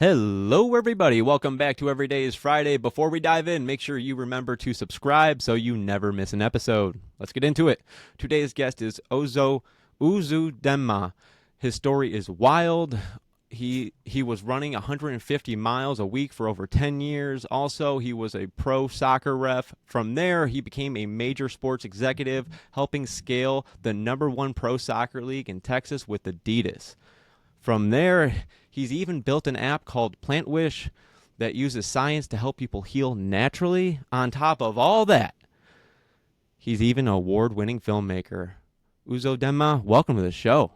Hello, everybody. Welcome back to Every Day is Friday. Before we dive in, make sure you remember to subscribe so you never miss an episode. Let's get into it. Today's guest is Uzodinma. His story is wild. He was running 150 miles a week for over 10 years. Also, he was a pro soccer ref. From there, he became a major sports executive, helping scale the #1 pro soccer league in Texas with Adidas. From there, he's even built an app called Plant Wish that uses science to help people heal naturally. On top of all that, he's even an award-winning filmmaker. Uzodinma, welcome to the show.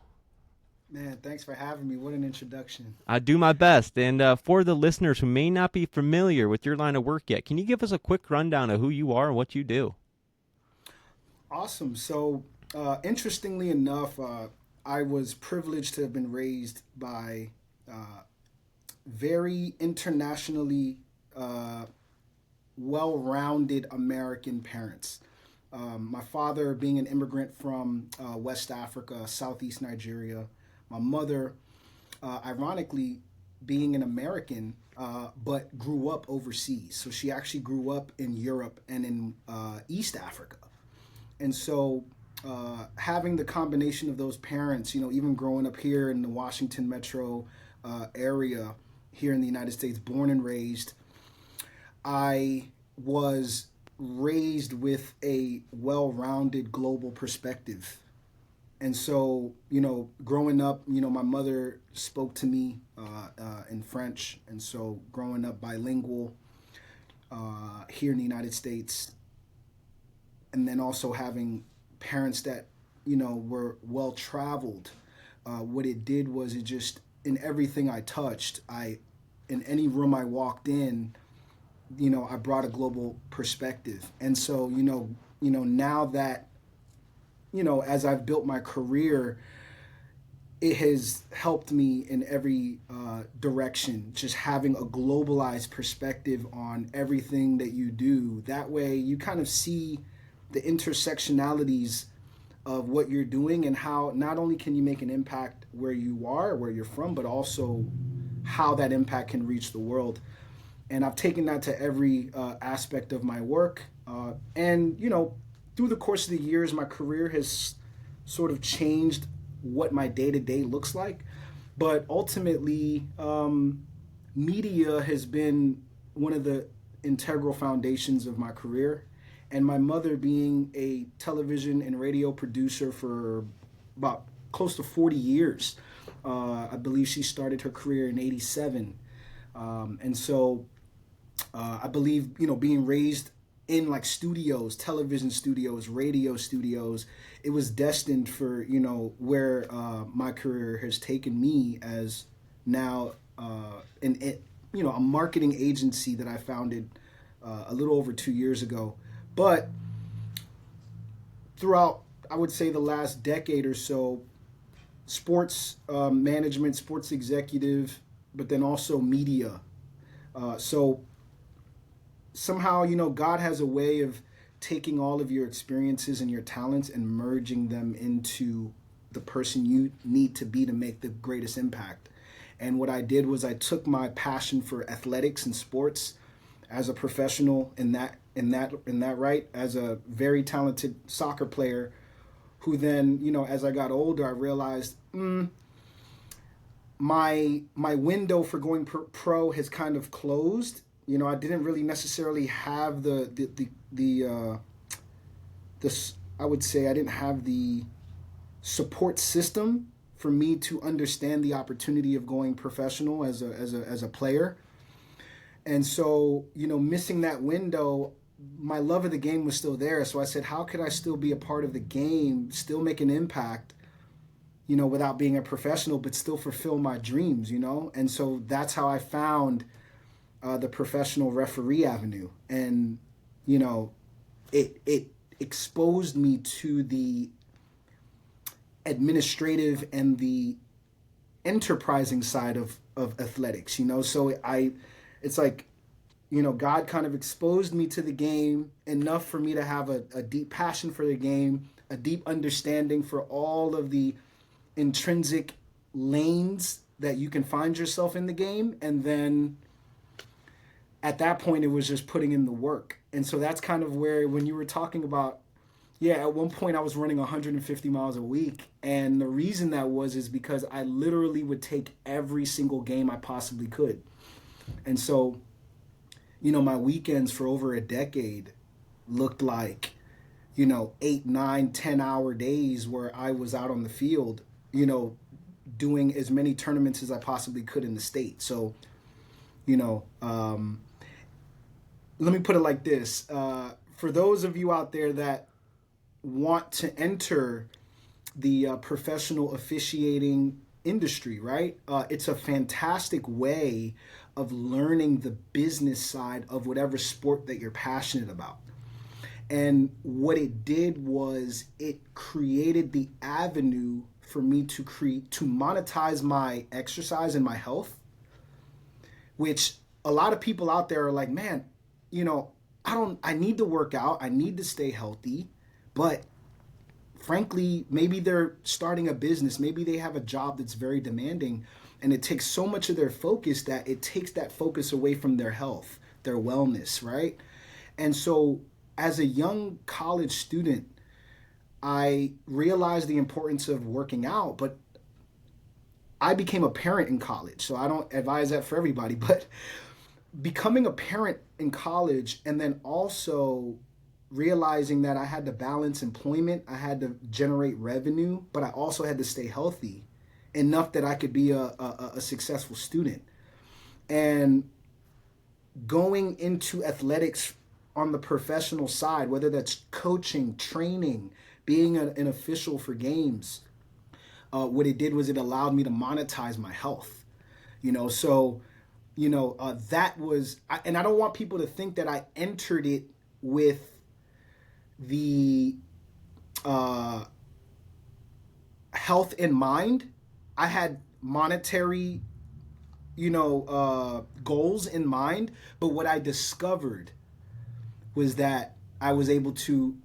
Man, thanks for having me. What an introduction. I do my best. And for the listeners who may not be familiar with your line of work yet, can you give us a quick rundown of who you are and what you do? Awesome. So, interestingly enough, I was privileged to have been raised by very internationally well rounded American parents. My father being an immigrant from West Africa, Southeast Nigeria. My mother, ironically, being an American, but grew up overseas. So she actually grew up in Europe and in East Africa. And so having the combination of those parents, even growing up here in the Washington metro area here in the United States, born and raised, I was raised with a well-rounded global perspective. And so, growing up, my mother spoke to me in French. And so growing up bilingual here in the United States, and then also having parents that were well traveled, what it did was it just, in everything I touched, in any room I walked in, I brought a global perspective. And so now that as I've built my career, it has helped me in every direction, just having a globalized perspective on everything that you do. That way you kind of see the intersectionalities of what you're doing and how not only can you make an impact where you are, where you're from, but also how that impact can reach the world. And I've taken that to every aspect of my work. And through the course of the years, my career has sort of changed what my day-to-day looks like. But ultimately, media has been one of the integral foundations of my career. And my mother being a television and radio producer for about close to 40 years. I believe she started her career in '87. And so I believe, being raised in like studios, television studios, radio studios, it was destined for, where my career has taken me as now a marketing agency that I founded a little over 2 years ago. But throughout, I would say, the last decade or so, sports management, sports executive, but then also media. So somehow, God has a way of taking all of your experiences and your talents and merging them into the person you need to be to make the greatest impact. And what I did was I took my passion for athletics and sports as a professional in that right, as a very talented soccer player, who then, as I got older, I realized my window for going pro has kind of closed. I didn't really necessarily have the I would say I didn't have the support system for me to understand the opportunity of going professional as a player. And so, missing that window, my love of the game was still there. So I said, how could I still be a part of the game, still make an impact, without being a professional, but still fulfill my dreams, And so that's how I found the professional referee avenue. And, it exposed me to the administrative and the enterprising side of athletics, So it's like, God kind of exposed me to the game enough for me to have a deep passion for the game, a deep understanding for all of the intrinsic lanes that you can find yourself in the game, and then at that point it was just putting in the work. And so that's kind of where, when you were talking about, yeah, at one point I was running 150 miles a week, and the reason that was is because I literally would take every single game I possibly could. And so, you know, my weekends for over a decade looked like, you know, 8, 9, 10-hour days where I was out on the field, you know, doing as many tournaments as I possibly could in the state. So, you know, let me put it like this. For those of you out there that want to enter the professional officiating industry, right? It's a fantastic way of learning the business side of whatever sport that you're passionate about. And what it did was it created the avenue for me to monetize my exercise and my health, which a lot of people out there are like, man, you know, I need to work out, I need to stay healthy, but frankly, maybe they're starting a business, maybe they have a job that's very demanding, and it takes so much of their focus that it takes that focus away from their health, their wellness, right? And so as a young college student, I realized the importance of working out, but I became a parent in college. So I don't advise that for everybody, but becoming a parent in college and then also realizing that I had to balance employment, I had to generate revenue, but I also had to stay healthy enough that I could be a successful student. And going into athletics on the professional side, whether that's coaching, training, being an official for games, what it did was it allowed me to monetize my health. You know, so, you know, that was, and I don't want people to think that I entered it with the health in mind. I had monetary, you know, goals in mind, but what I discovered was that I was able to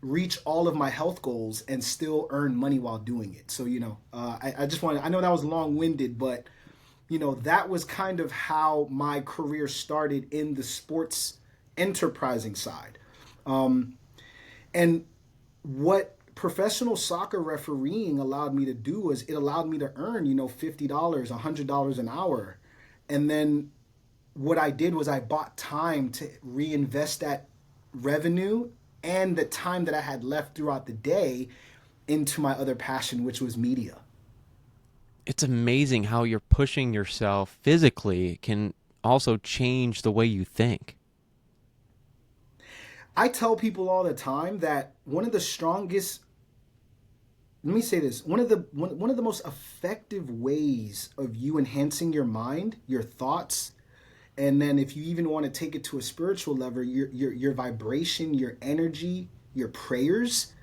reach all of my health goals and still earn money while doing it. So, you know, I just wanted, I know that was long-winded, but, you know, that was kind of how my career started in the sports enterprising side. And what professional soccer refereeing allowed me to do was it allowed me to earn, you know, $50, $100 an hour. And then what I did was I bought time to reinvest that revenue and the time that I had left throughout the day into my other passion, which was media. It's amazing how you're pushing yourself physically can also change the way you think. I tell people all the time that one of the strongest, let me say this, one of the most effective ways of you enhancing your mind, your thoughts, and then if you even want to take it to a spiritual level, your vibration, your energy, your prayers,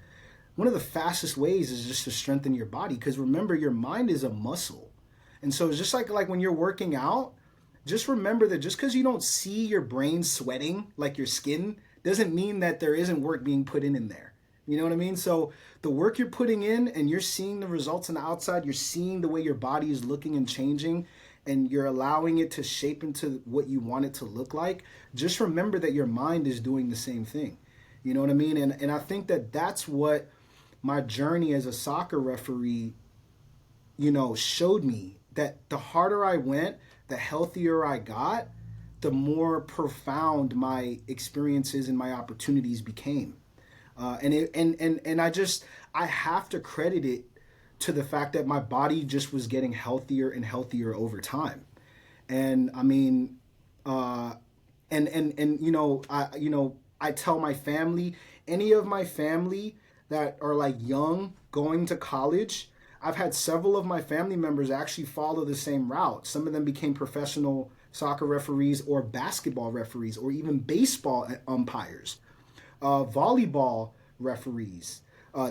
one of the fastest ways is just to strengthen your body. Because remember, your mind is a muscle. And so it's just like when you're working out, just remember that just because you don't see your brain sweating like your skin doesn't mean that there isn't work being put in there. You know what I mean? So the work you're putting in and you're seeing the results on the outside, you're seeing the way your body is looking and changing, and you're allowing it to shape into what you want it to look like. Just remember that your mind is doing the same thing. You know what I mean? And I think that that's what my journey as a soccer referee, you know, showed me, that the harder I went, the healthier I got, the more profound my experiences and my opportunities became. And I have to credit it to the fact that my body just was getting healthier and healthier over time. And I mean, I tell my family, any of my family that are like young going to college, I've had several of my family members actually follow the same route. Some of them became professional soccer referees or basketball referees or even baseball umpires, volleyball referees,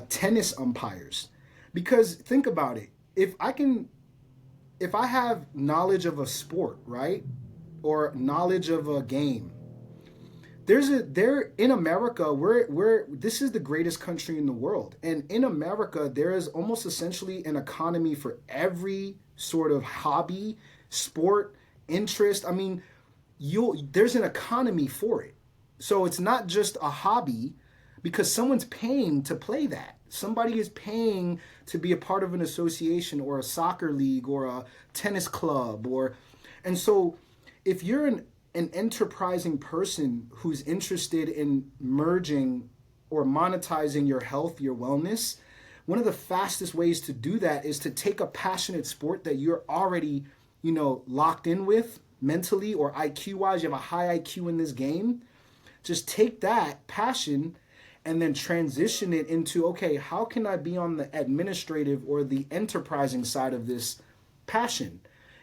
tennis umpires. Because think about it, if I have knowledge of a sport, right, or knowledge of a game, there in America, we're this is the greatest country in the world, and in America there is almost essentially an economy for every sort of hobby, sport, interest. I mean, you there's an economy for it. So it's not just a hobby because someone's paying to play that. Somebody is paying to be a part of an association or a soccer league or a tennis club and so if you're an enterprising person who's interested in merging or monetizing your health, your wellness, one of the fastest ways to do that is to take a passionate sport that you're already, locked in with mentally or IQ wise. You have a high IQ in this game. Just take that passion and then transition it into, okay, how can I be on the administrative or the enterprising side of this passion?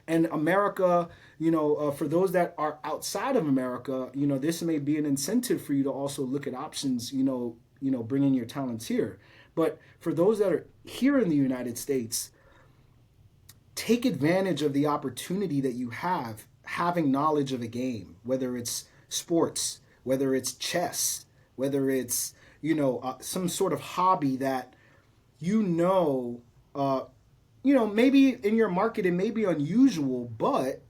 And America, for those that are outside of America, this may be an incentive for you to also look at options, bringing your talents here. But for those that are here in the United States, take advantage of the opportunity that you have having knowledge of a game, whether it's sports, whether it's chess, whether it's, some sort of hobby that, maybe in your market it may be unusual, but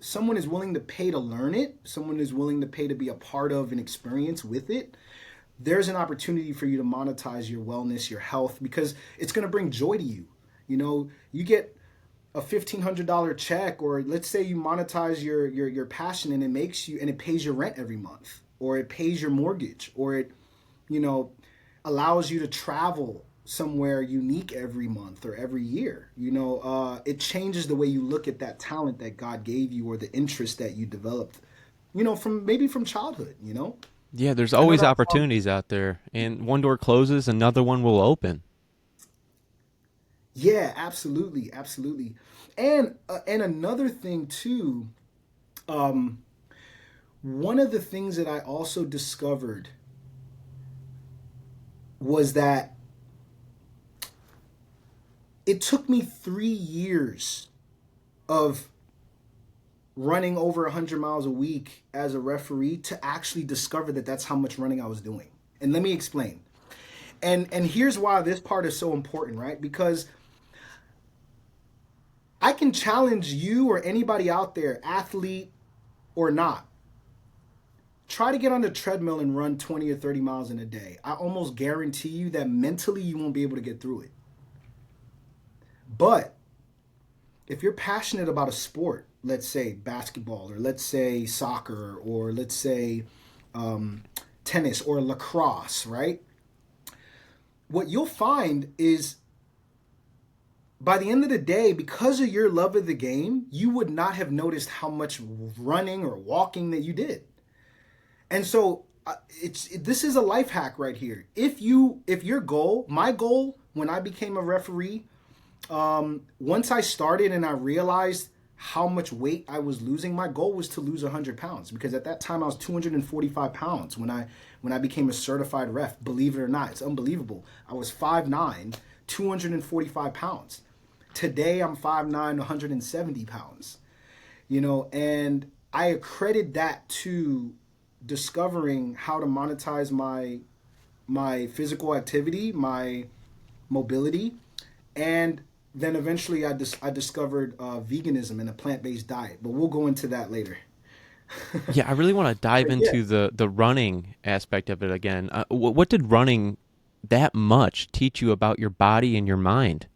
someone is willing to pay to learn it. Someone is willing to pay to be a part of an experience with it. There's an opportunity for you to monetize your wellness, your health, because it's going to bring joy to you. You get a $1,500 check, or let's say you monetize your passion and it pays your rent every month, or it pays your mortgage, or it, allows you to travel somewhere unique every month or every year. It changes the way you look at that talent that God gave you or the interest that you developed, from childhood. Yeah, there's always opportunities out there, and one door closes, another one will open. Yeah, absolutely, absolutely. And another thing too, one of the things that I also discovered was that it took me 3 years of running over 100 miles a week as a referee to actually discover that that's how much running I was doing. And let me explain. And here's why this part is so important, right? Because I can challenge you or anybody out there, athlete or not. Try to get on the treadmill and run 20 or 30 miles in a day. I almost guarantee you that mentally you won't be able to get through it. But if you're passionate about a sport, let's say basketball, or let's say soccer, or let's say tennis or lacrosse, right? What you'll find is by the end of the day, because of your love of the game, you would not have noticed how much running or walking that you did. And so this is a life hack right here. If your goal, my goal when I became a referee, once I started and I realized how much weight I was losing, my goal was to lose 100 pounds, because at that time I was 245 pounds when I became a certified ref. Believe it or not, it's unbelievable. I was 5'9", 245 pounds. Today I'm 5'9", 170 pounds. And I accredit that to discovering how to monetize my physical activity, my mobility, and then eventually I discovered veganism and a plant-based diet. But we'll go into that later. Yeah, I really want to dive into the running aspect of it again. What did running that much teach you about your body and your mind?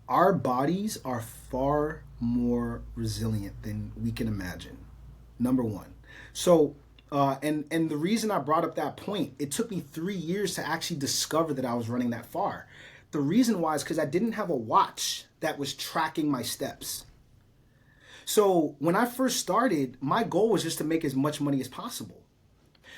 Our bodies are far more resilient than we can imagine. Number one. So, and the reason I brought up that point, it took me 3 years to actually discover that I was running that far. The reason why is because I didn't have a watch that was tracking my steps. So when I first started, my goal was just to make as much money as possible.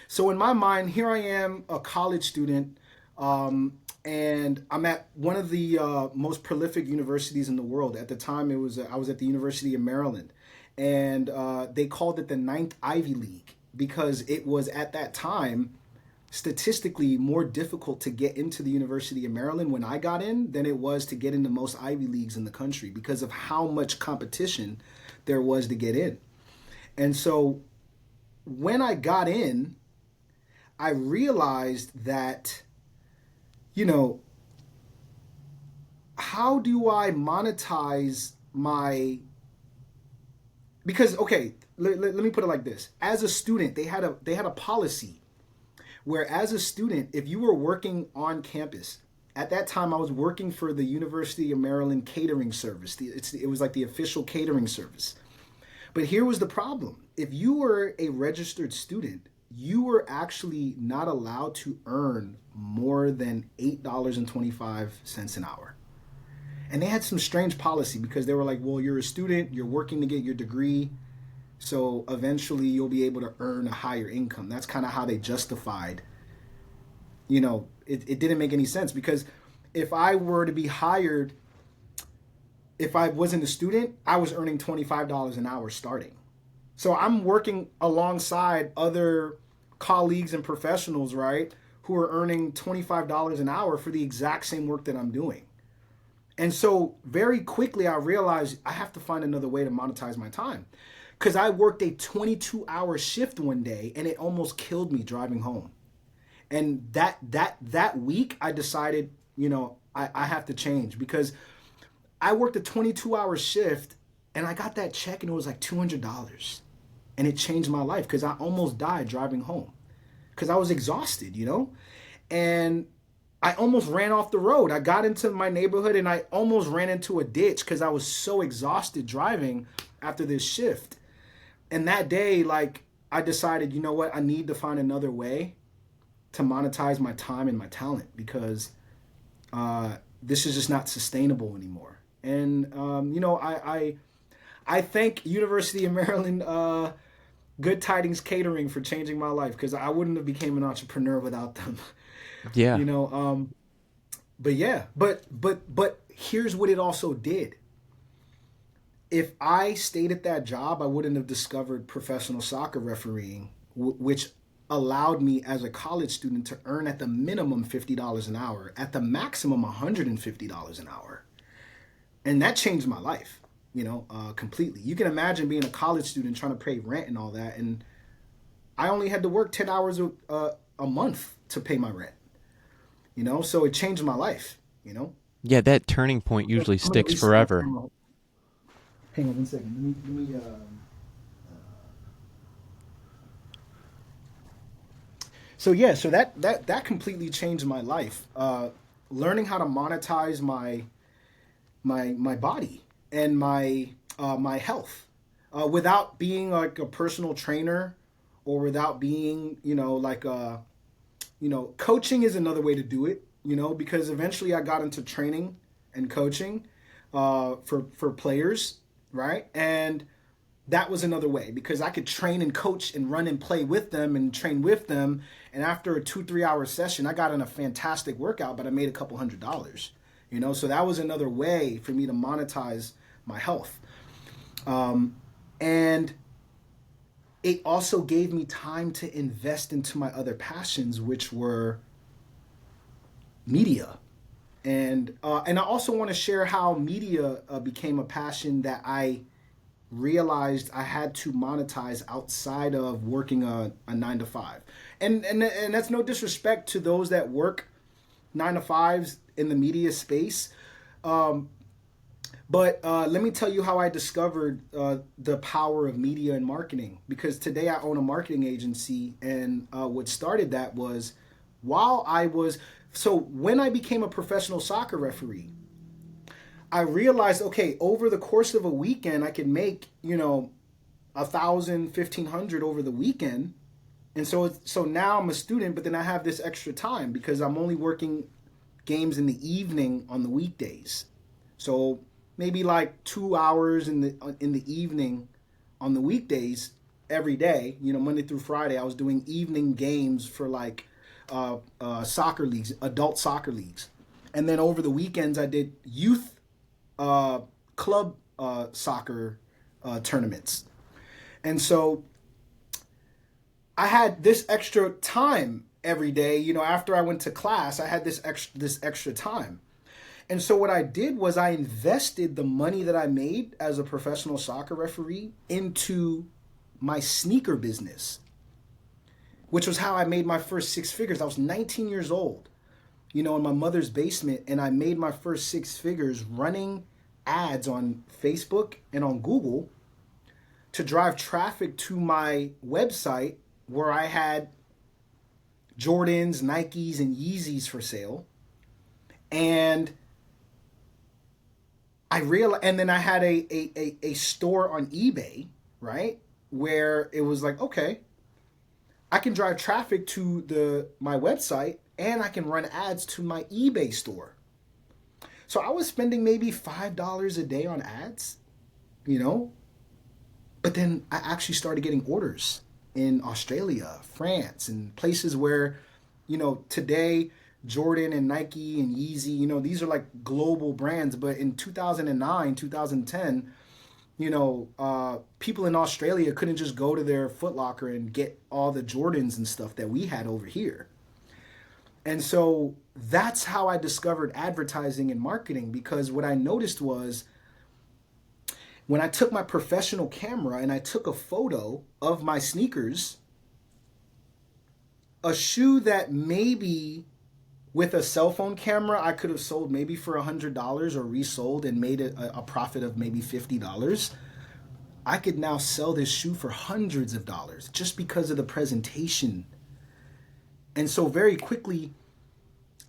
So in my mind, here I am, a college student, and I'm at one of the most prolific universities in the world. At the time, I was at the University of Maryland, and they called it the ninth Ivy League because it was at that time statistically more difficult to get into the University of Maryland when I got in than it was to get into most Ivy Leagues in the country because of how much competition there was to get in. And so when I got in, I realized that, you know, how do I monetize my, because, okay, let me put it like this. As a student, they had a policy where, as a student, if you were working on campus, at that time I was working for the University of Maryland catering service. It was like the official catering service. But here was the problem. If you were a registered student, you were actually not allowed to earn more than $8.25 an hour. And they had some strange policy because they were like, well, you're a student, you're working to get your degree, so eventually you'll be able to earn a higher income. That's kind of how they justified, you know, it didn't make any sense, because if I were to be hired, if I wasn't a student, I was earning $25 an hour starting. So I'm working alongside other colleagues and professionals, right, who are earning $25 an hour for the exact same work that I'm doing. And so very quickly I realized I have to find another way to monetize my time, because I worked a 22-hour shift one day and it almost killed me driving home. And that week I decided, you know, I have to change, because I worked a 22-hour shift and I got that check and it was like $200. And it changed my life, because I almost died driving home because I was exhausted, you know? And I almost ran off the road. I got into my neighborhood and I almost ran into a ditch because I was so exhausted driving after this shift. And that day, like, I decided, you know what? I need to find another way to monetize my time and my talent, because this is just not sustainable anymore. And, you know, I thank University of Maryland Good Tidings Catering for changing my life, because I wouldn't have became an entrepreneur without them. Yeah. You know, but yeah, but here's what it also did. If I stayed at that job, I wouldn't have discovered professional soccer refereeing, which allowed me as a college student to earn at the minimum $50 an hour, at the maximum $150 an hour. And that changed my life, you know, completely. You can imagine being a college student trying to pay rent and all that. And I only had to work 10 hours a month to pay my rent, you know? So it changed my life, you know? Yeah, that turning point usually sticks forever. Hang on one second. Let me So yeah, so that completely changed my life. Learning how to monetize my body and my health, without being like a personal trainer, or without being, you know, like you know, coaching is another way to do it, you know, because eventually I got into training and coaching for players, right? And that was another way, because I could train and coach and run and play with them and train with them. And after a 2-3 hour session, I got in a fantastic workout, but I made a couple $100, you know? So that was another way for me to monetize my health. And it also gave me time to invest into my other passions, which were media. And I also want to share how media became a passion that I realized I had to monetize outside of working a 9 to 5. And that's no disrespect to those that work 9 to 5s in the media space. But let me tell you how I discovered the power of media and marketing, because today I own a marketing agency. And what started that was when I became a professional soccer referee, I realized, okay, over the course of a weekend, I could make, you know, 1,000, 1,500 over the weekend. And so now I'm a student, but then I have this extra time because I'm only working games in the evening on the weekdays. So maybe like 2 hours in the evening on the weekdays every day, you know, Monday through Friday, I was doing evening games for like soccer leagues, adult soccer leagues. And then over the weekends, I did youth club soccer tournaments. And so I had this extra time every day, you know, after I went to class, I had this extra time. And so what I did was I invested the money that I made as a professional soccer referee into my sneaker business. which was how I made my first six figures. I was 19 years old, in my mother's basement, and I made my first six figures running ads on Facebook and on Google to drive traffic to my website where I had Jordans, Nikes, and Yeezys for sale. And and then I had a store on eBay, right? Where it was like, okay, I can drive traffic to my website and I can run ads to my eBay store. So I was spending maybe $5 a day on ads, but then I actually started getting orders in Australia, France, and places where, today Jordan and Nike and Yeezy, these are like global brands. But in 2009, 2010, people in Australia couldn't just go to their Foot Locker and get all the Jordans and stuff that we had over here. And so that's how I discovered advertising and marketing, because what I noticed was when I took my professional camera and I took a photo of my sneakers, a shoe that maybe with a cell phone camera I could have sold maybe for $100 or resold and made a profit of maybe $50, I could now sell this shoe for hundreds of dollars just because of the presentation. And so very quickly,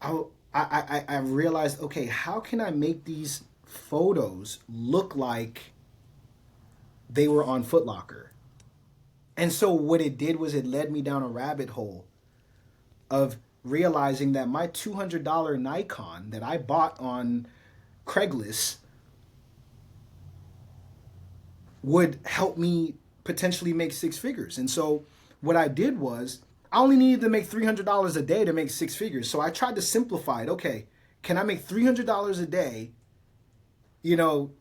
I realized, okay, how can I make these photos look like they were on Foot Locker? And so what it did was it led me down a rabbit hole of realizing that my $200 Nikon that I bought on Craigslist would help me potentially make six figures. And so what I did was I only needed to make $300 a day to make six figures. So I tried to simplify it. Okay, can I make $300 a day,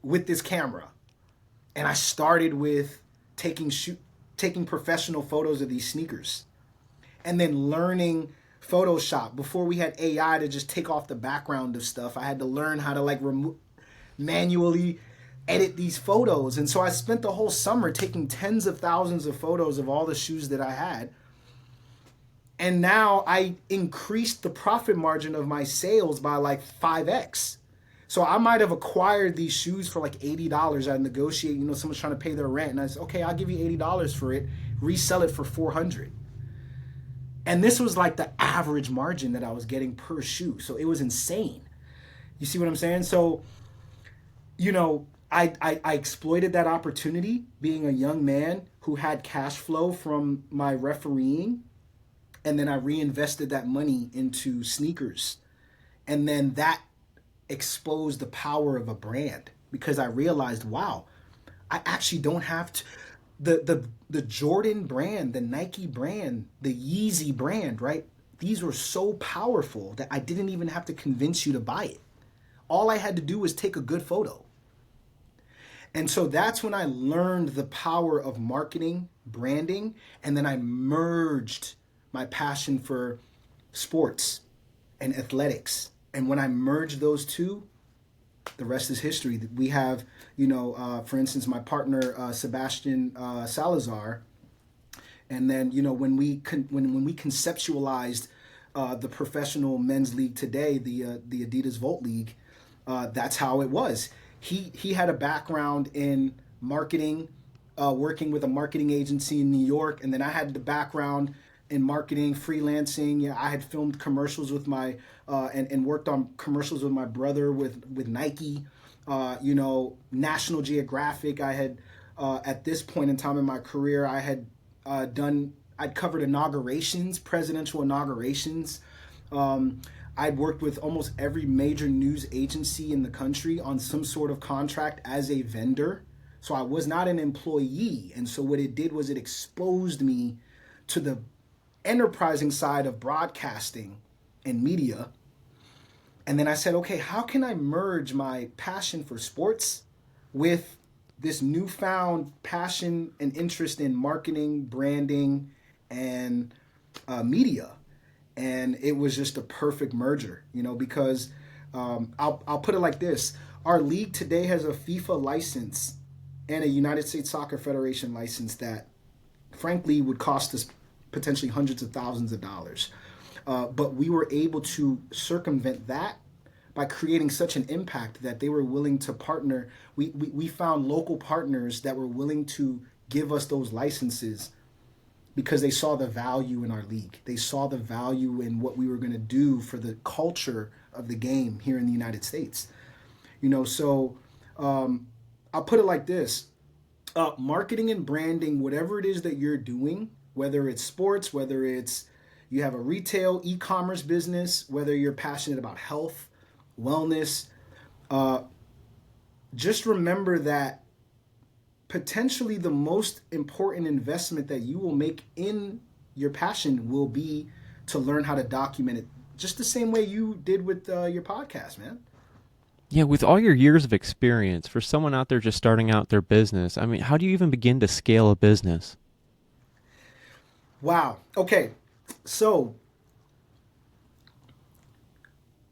with this camera? And I started with taking professional photos of these sneakers and then learning Photoshop. Before we had AI to just take off the background of stuff, I had to learn how to manually edit these photos. And so I spent the whole summer taking tens of thousands of photos of all the shoes that I had. And now I increased the profit margin of my sales by like 5x. So I might have acquired these shoes for like $80. I negotiate, someone's trying to pay their rent. And I said, okay, I'll give you $80 for it. Resell it for $400. And this was like the average margin that I was getting per shoe. So it was insane. You see what I'm saying? So, I exploited that opportunity being a young man who had cash flow from my refereeing. And then I reinvested that money into sneakers. And then that exposed the power of a brand, because I realized, wow, I actually don't have to. The Jordan brand, the Nike brand, the Yeezy brand, right? These were so powerful that I didn't even have to convince you to buy it. All I had to do was take a good photo. And so that's when I learned the power of marketing, branding, and then I merged my passion for sports and athletics. And when I merged those two, the rest is history. We have, for instance, my partner, Sebastian Salazar. And then, when we conceptualized the professional men's league today, the Adidas Volt League, that's how it was. He had a background in marketing, working with a marketing agency in New York. And then I had the background in marketing, freelancing. Yeah, I had filmed commercials with my and worked on commercials with my brother with Nike, National Geographic. I had at this point in time in my career, I had I'd covered inaugurations, presidential inaugurations. I'd worked with almost every major news agency in the country on some sort of contract as a vendor. So I was not an employee. And so what it did was it exposed me to the enterprising side of broadcasting and media. And then I said, okay, how can I merge my passion for sports with this newfound passion and interest in marketing, branding, and media? And it was just a perfect merger, because I'll put it like this. Our league today has a FIFA license and a United States Soccer Federation license that frankly would cost us potentially hundreds of thousands of dollars. But we were able to circumvent that by creating such an impact that they were willing to partner. We found local partners that were willing to give us those licenses because they saw the value in our league. They saw the value in what we were going to do for the culture of the game here in the United States. So I'll put it like this. Marketing and branding, whatever it is that you're doing, whether it's sports, whether it's you have a retail e-commerce business, whether you're passionate about health, wellness, just remember that potentially the most important investment that you will make in your passion will be to learn how to document it, just the same way you did with your podcast, man. Yeah, with all your years of experience, for someone out there just starting out their business, I mean, how do you even begin to scale a business? Wow. Okay. So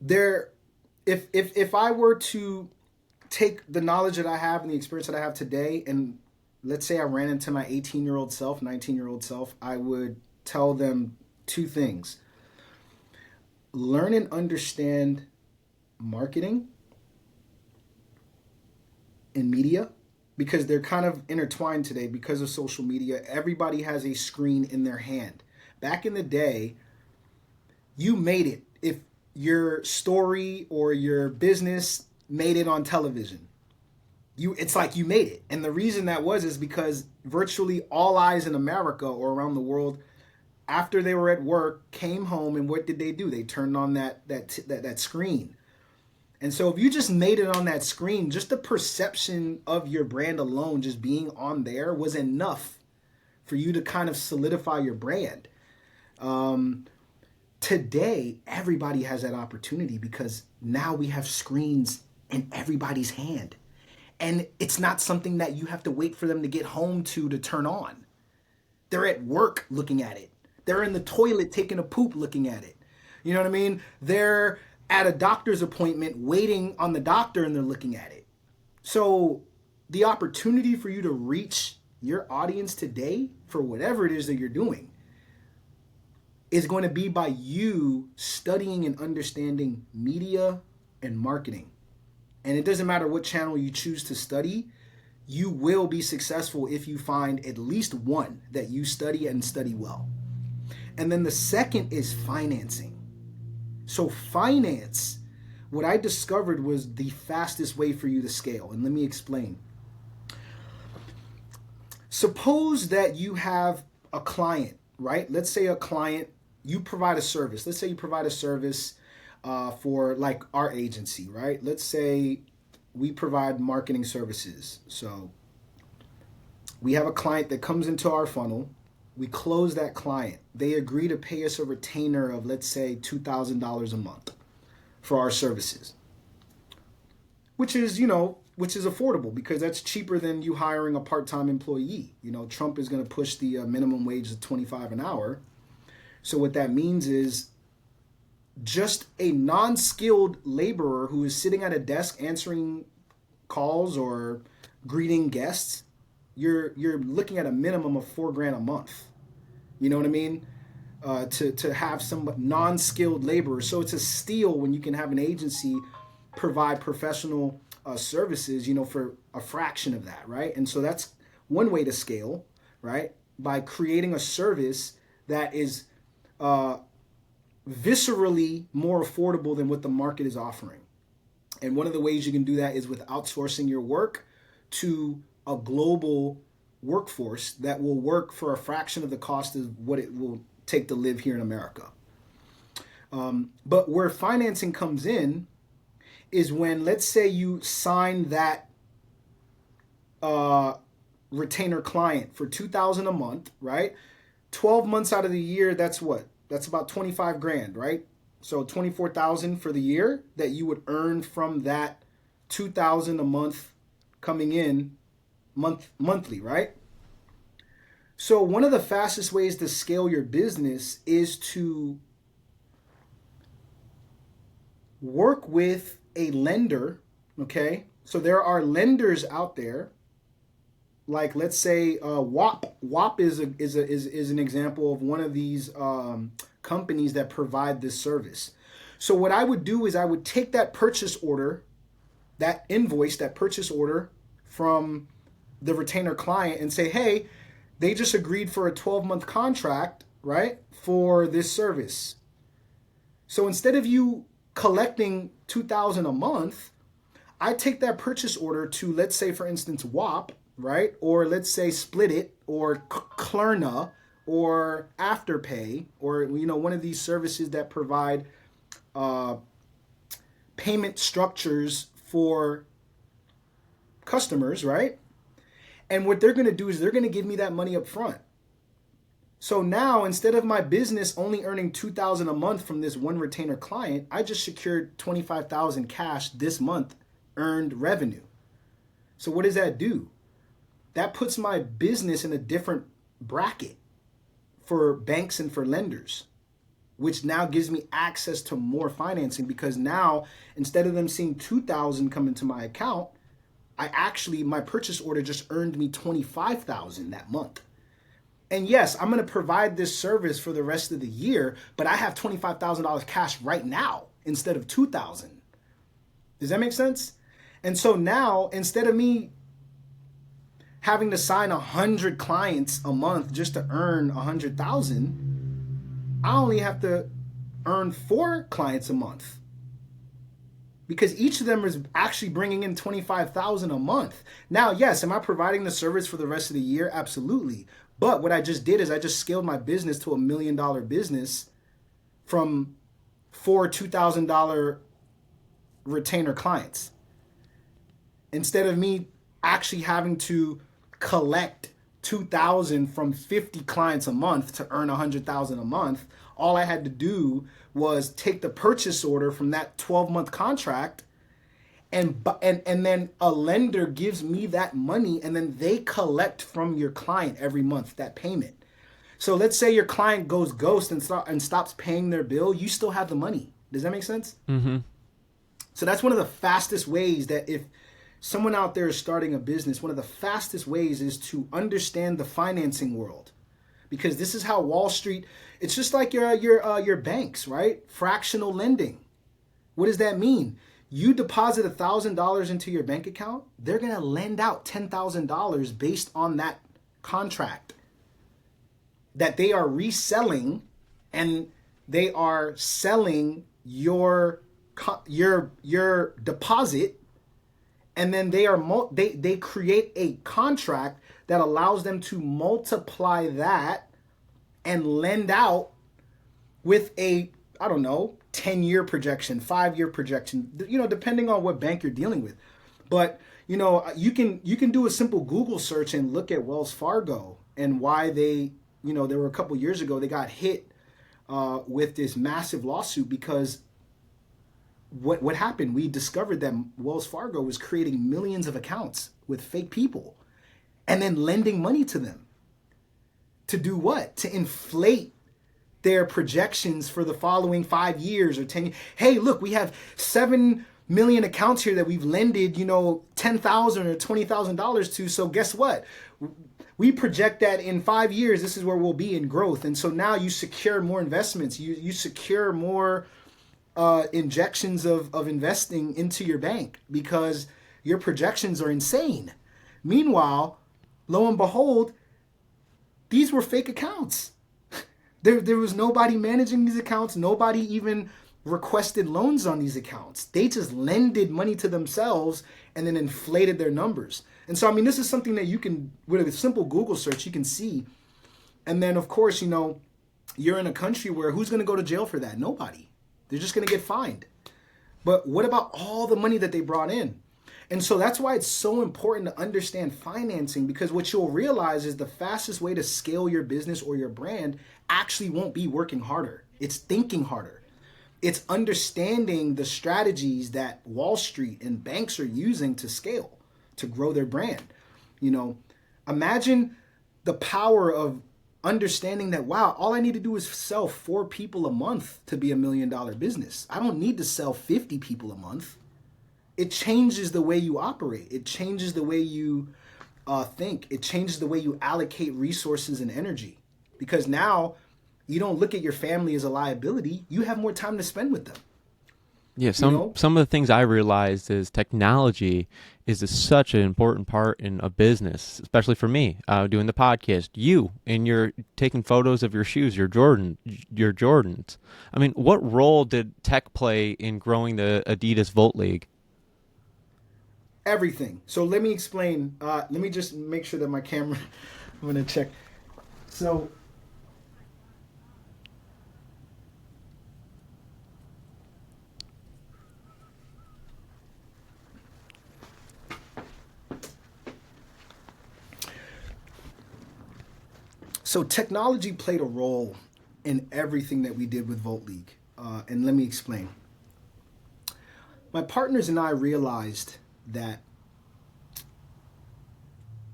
if I were to take the knowledge that I have and the experience that I have today, and let's say I ran into my 18-year-old self, 19-year-old self, I would tell them two things. Learn and understand marketing and media, because they're kind of intertwined today because of social media. Everybody has a screen in their hand. Back in the day, you made it if your story or your business made it on television. It's like you made it. And the reason that is because virtually all eyes in America or around the world, after they were at work, came home, and what did they do? They turned on that screen. And so if you just made it on that screen, just the perception of your brand alone, just being on there, was enough for you to kind of solidify your brand. Today, everybody has that opportunity because now we have screens in everybody's hand. And it's not something that you have to wait for them to get home to turn on. They're at work looking at it. They're in the toilet taking a poop looking at it. You know what I mean? They're at a doctor's appointment waiting on the doctor and they're looking at it. So the opportunity for you to reach your audience today for whatever it is that you're doing is going to be by you studying and understanding media and marketing. And it doesn't matter what channel you choose to study, you will be successful if you find at least one that you study and study well. And then the second is financing. So finance, what I discovered was the fastest way for you to scale. And let me explain. Suppose that you have a client, right? Let's say a client, you provide a service. Let's say you provide a service for like our agency, right? Let's say we provide marketing services. So we have a client that comes into our funnel. We close that client. They agree to pay us a retainer of, let's say, $2,000 a month for our services, which is affordable because that's cheaper than you hiring a part-time employee. Trump is going to push the minimum wage to $25 an hour. So what that means is just a non-skilled laborer who is sitting at a desk answering calls or greeting guests, you're looking at a minimum of $4,000 a month. You know what I mean? To have some non-skilled laborers. So it's a steal when you can have an agency provide professional services, for a fraction of that, right? And so that's one way to scale, right? By creating a service that is viscerally more affordable than what the market is offering. And one of the ways you can do that is with outsourcing your work to a global workforce that will work for a fraction of the cost of what it will take to live here in America. But where financing comes in is when, let's say you sign that retainer client for $2,000 a month, right? 12 months out of the year, that's what? That's about $25,000, right? So $24,000 for the year that you would earn from that $2,000 a month coming in monthly, right? So one of the fastest ways to scale your business is to work with a lender, okay? So there are lenders out there like let's say WAP. WAP is an example of one of these companies that provide this service. So what I would do is I would take that purchase order, that invoice, that purchase order from the retainer client and say, hey, they just agreed for a 12-month contract, right, for this service. So instead of you collecting $2,000 a month, I take that purchase order to, let's say, for instance, WAP, right? Or let's say Split It or Klarna or Afterpay or, one of these services that provide payment structures for customers, right? And what they're going to do is they're going to give me that money up front. So now, instead of my business only earning $2,000 a month from this one retainer client, I just secured $25,000 cash this month earned revenue. So what does that do? That puts my business in a different bracket for banks and for lenders, which now gives me access to more financing, because now instead of them seeing $2,000 come into my account, my purchase order just earned me $25,000 that month. And yes, I'm going to provide this service for the rest of the year, but I have $25,000 cash right now instead of $2,000. Does that make sense? And so now, instead of me having to sign 100 clients a month just to earn $100,000, I only have to earn 4 clients a month, because each of them is actually bringing in $25,000 a month. Now, yes, am I providing the service for the rest of the year? Absolutely. But what I just did is I just scaled my business to $1 million business from 4 $2,000 retainer clients. Instead of me actually having to collect $2,000 from 50 clients a month to earn $100,000 a month, all I had to do was take the purchase order from that 12-month contract, and then a lender gives me that money, and then they collect from your client every month that payment. So let's say your client goes ghost and stops paying their bill, you still have the money. Does that make sense? Mm-hmm. So that's one of the fastest ways that if someone out there is starting a business, one of the fastest ways is to understand the financing world. Because this is how Wall Street, it's just like your banks, right? Fractional lending. What does that mean? You deposit $1,000 into your bank account, they're going to lend out $10,000 based on that contract that they are reselling, and they are selling your deposit, and then they create a contract that allows them to multiply that and lend out with a, 10-year projection, 5-year projection, depending on what bank you're dealing with. But, you can do a simple Google search and look at Wells Fargo and why they, there were a couple years ago, they got hit with this massive lawsuit because what happened? We discovered that Wells Fargo was creating millions of accounts with fake people and then lending money to them. To do what? To inflate their projections for the following 5 years or 10 years. Hey, look, we have 7 million accounts here that we've lended, $10,000 or $20,000 to. So guess what? We project that in 5 years, this is where we'll be in growth. And so now you secure more investments. You secure more injections of investing into your bank because your projections are insane. Meanwhile, lo and behold, these were fake accounts. There was nobody managing these accounts. Nobody even requested loans on these accounts. They just lended money to themselves and then inflated their numbers. And so, this is something that you can, with a simple Google search, you can see. And then, of course, you're in a country where who's going to go to jail for that? Nobody. They're just going to get fined. But what about all the money that they brought in? And so that's why it's so important to understand financing, because what you'll realize is the fastest way to scale your business or your brand actually won't be working harder. It's thinking harder. It's understanding the strategies that Wall Street and banks are using to scale, to grow their brand. Imagine the power of understanding that, wow, all I need to do is sell 4 people a month to be $1 million business. I don't need to sell 50 people a month. It changes the way you operate. It changes the way you think. It changes the way you allocate resources and energy, because now you don't look at your family as a liability. You have more time to spend with them. Yeah, You know, some of the things I realized is technology is such an important part in a business, especially for me, doing the podcast. You and you're taking photos of your shoes, your Jordans. I mean, what role did tech play in growing the Adidas Volt League? everything. So let me explain. Let me just make sure that my camera. I'm gonna check. So So technology played a role in everything that we did with Volt League. And let me explain. My partners and I realized that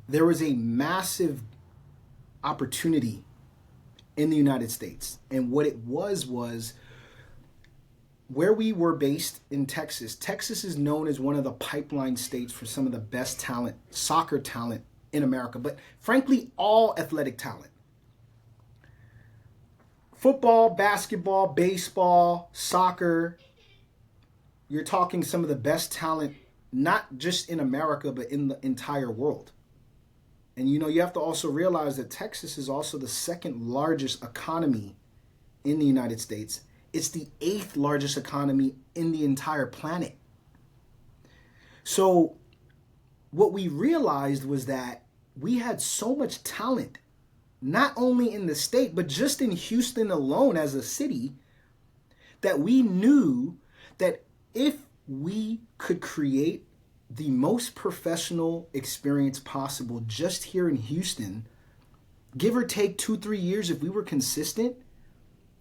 there was a massive opportunity in the United States. And what it was where we were based in Texas. Texas is known as one of the pipeline states for some of the best talent, soccer talent in America, but frankly, all athletic talent. Football, basketball, baseball, soccer. You're talking some of the best talent, not just in America, but in the entire world. And you have to also realize that Texas is also the second largest economy in the United States. It's the 8th largest economy in the entire planet. So what we realized was that we had so much talent, not only in the state, but just in Houston alone as a city, that we knew that if we could create the most professional experience possible just here in Houston, give or take 2-3 years, if we were consistent,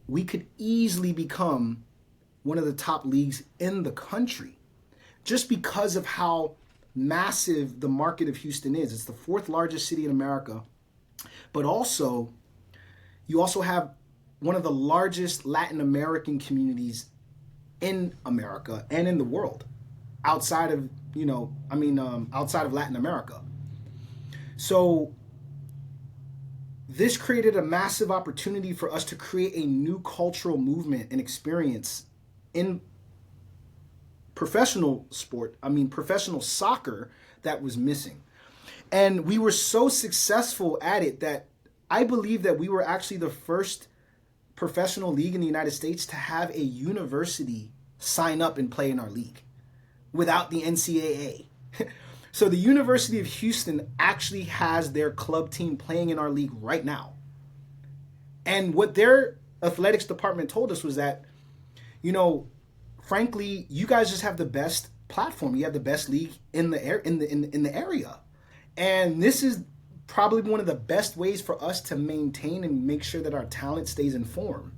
we could easily become one of the top leagues in the country, just because of how massive the market of Houston is. It's the 4th largest city in America, but also you also have one of the largest Latin American communities in America and in the world, outside of outside of Latin America. So this created a massive opportunity for us to create a new cultural movement and experience in professional soccer that was missing. And we were so successful at it that I believe that we were actually the first professional league in the United States to have a university sign up and play in our league without the NCAA. So the University of Houston actually has their club team playing in our league right now. And what their athletics department told us was that, frankly, you guys just have the best platform. You have the best league in the area. And this is probably one of the best ways for us to maintain and make sure that our talent stays informed.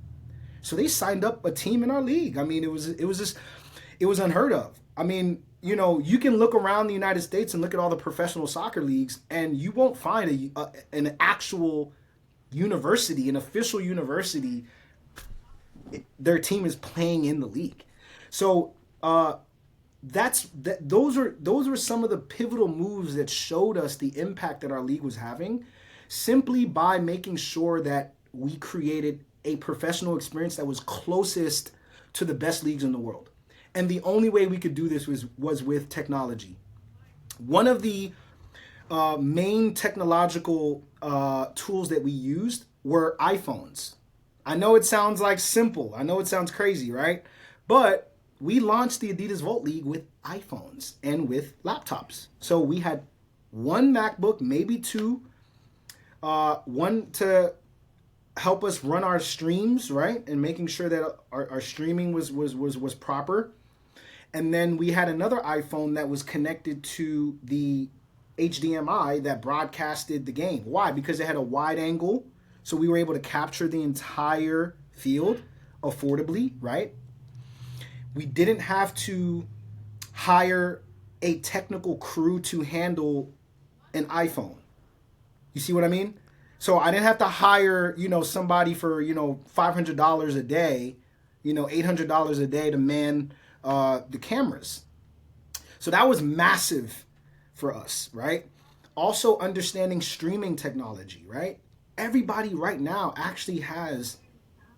So they signed up a team in our league. I mean, it was unheard of. I mean, you can look around the United States and look at all the professional soccer leagues, and you won't find an actual university, an official university, their team is playing in the league. So those were some of the pivotal moves that showed us the impact that our league was having, simply by making sure that we created a professional experience that was closest to the best leagues in the world. And the only way we could do this was with technology. One of the main technological tools that we used were iPhones. I know it sounds like simple. I know it sounds crazy, right? But we launched the Adidas Volt League with iPhones and with laptops. So we had one MacBook, maybe two, one to help us run our streams, right? And making sure that our streaming was proper. And then we had another iPhone that was connected to the HDMI that broadcasted the game. Why? Because it had a wide angle, so we were able to capture the entire field affordably, right? We didn't have to hire a technical crew to handle an iPhone. You see what I mean? So I didn't have to hire, somebody for, $500 a day, $800 a day to man the cameras. So that was massive for us, right? Also understanding streaming technology, right? Everybody right now actually has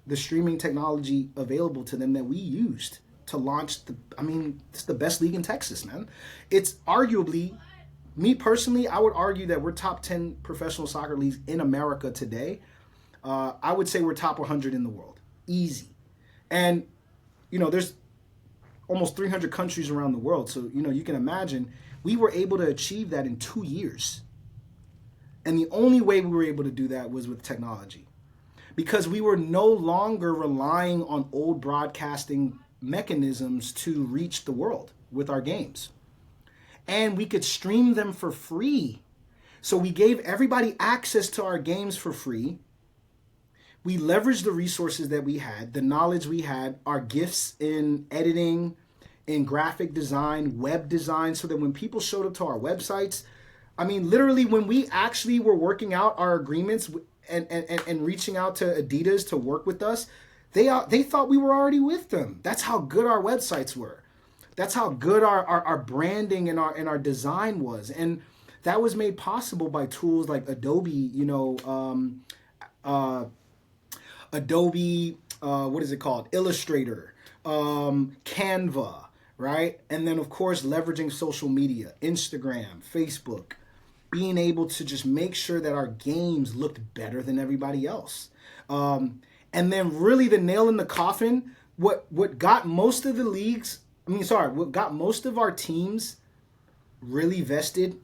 the streaming technology available to them that we used to launch it's the best league in Texas, man. It's arguably, me personally, I would argue that we're top 10 professional soccer leagues in America today. I would say we're top 100 in the world. Easy. And, there's almost 300 countries around the world. So, you can imagine we were able to achieve that in 2 years. And the only way we were able to do that was with technology, because we were no longer relying on old broadcasting mechanisms to reach the world with our games. And we could stream them for free. So we gave everybody access to our games for free. We leveraged the resources that we had, the knowledge we had, our gifts in editing, in graphic design, web design, so that when people showed up to our websites, literally when we actually were working out our agreements and reaching out to Adidas to work with us, they thought we were already with them. That's how good our websites were. That's how good our branding and our design was. And that was made possible by tools like Adobe, what is it called? Illustrator, Canva, right? And then, of course, leveraging social media, Instagram, Facebook, being able to just make sure that our games looked better than everybody else. And then really the nail in the coffin, what got most of the leagues, what got most of our teams really vested,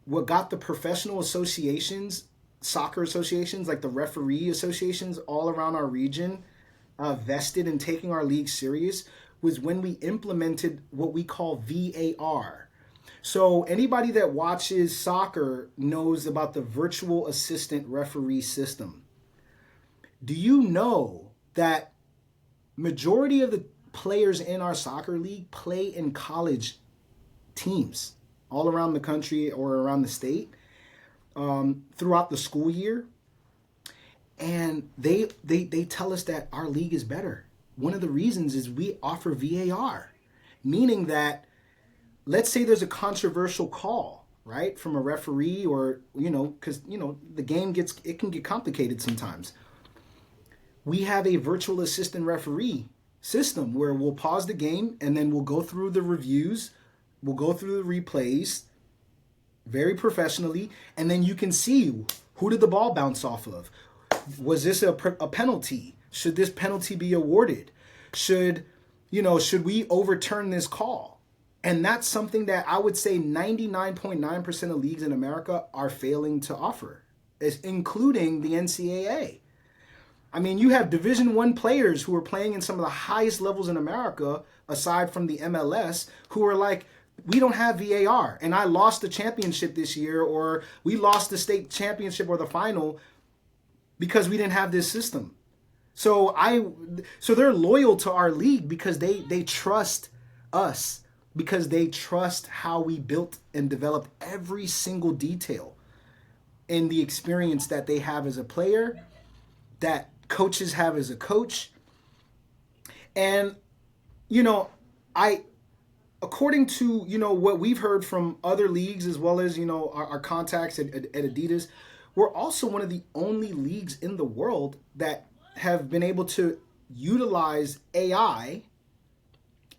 what got the professional associations, soccer associations, like the referee associations all around our region vested in taking our league serious, was when we implemented what we call VAR. So anybody that watches soccer knows about the virtual assistant referee system. Do you know that majority of the players in our soccer league play in college teams all around the country or around the state throughout the school year? And they tell us that our league is better. One of the reasons is we offer VAR, meaning that let's say there's a controversial call, right, from a referee, or, because, the game can get complicated sometimes. We have a virtual assistant referee system where we'll pause the game and then we'll go through the reviews, we'll go through the replays very professionally, and then you can see, who did the ball bounce off of? Was this a penalty? Should this penalty be awarded? Should we overturn this call? And that's something that I would say 99.9% of leagues in America are failing to offer, including the NCAA. You have Division I players who are playing in some of the highest levels in America, aside from the MLS, who are like, we don't have VAR, and I lost the championship this year, or we lost the state championship or the final because we didn't have this system. So they're loyal to our league because they trust us, because they trust how we built and developed every single detail in the experience that they have as a player, that coaches have as a coach. And, according to, what we've heard from other leagues, as well as, our contacts at Adidas, we're also one of the only leagues in the world that have been able to utilize AI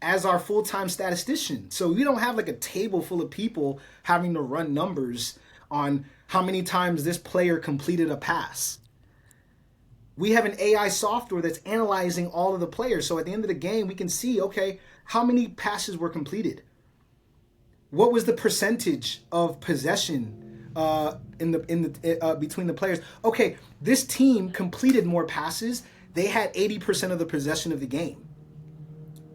as our full-time statistician. So we don't have like a table full of people having to run numbers on how many times this player completed a pass. We have an AI software that's analyzing all of the players. So at the end of the game, we can see, okay, how many passes were completed? What was the percentage of possession between the players? Okay, this team completed more passes. They had 80% of the possession of the game.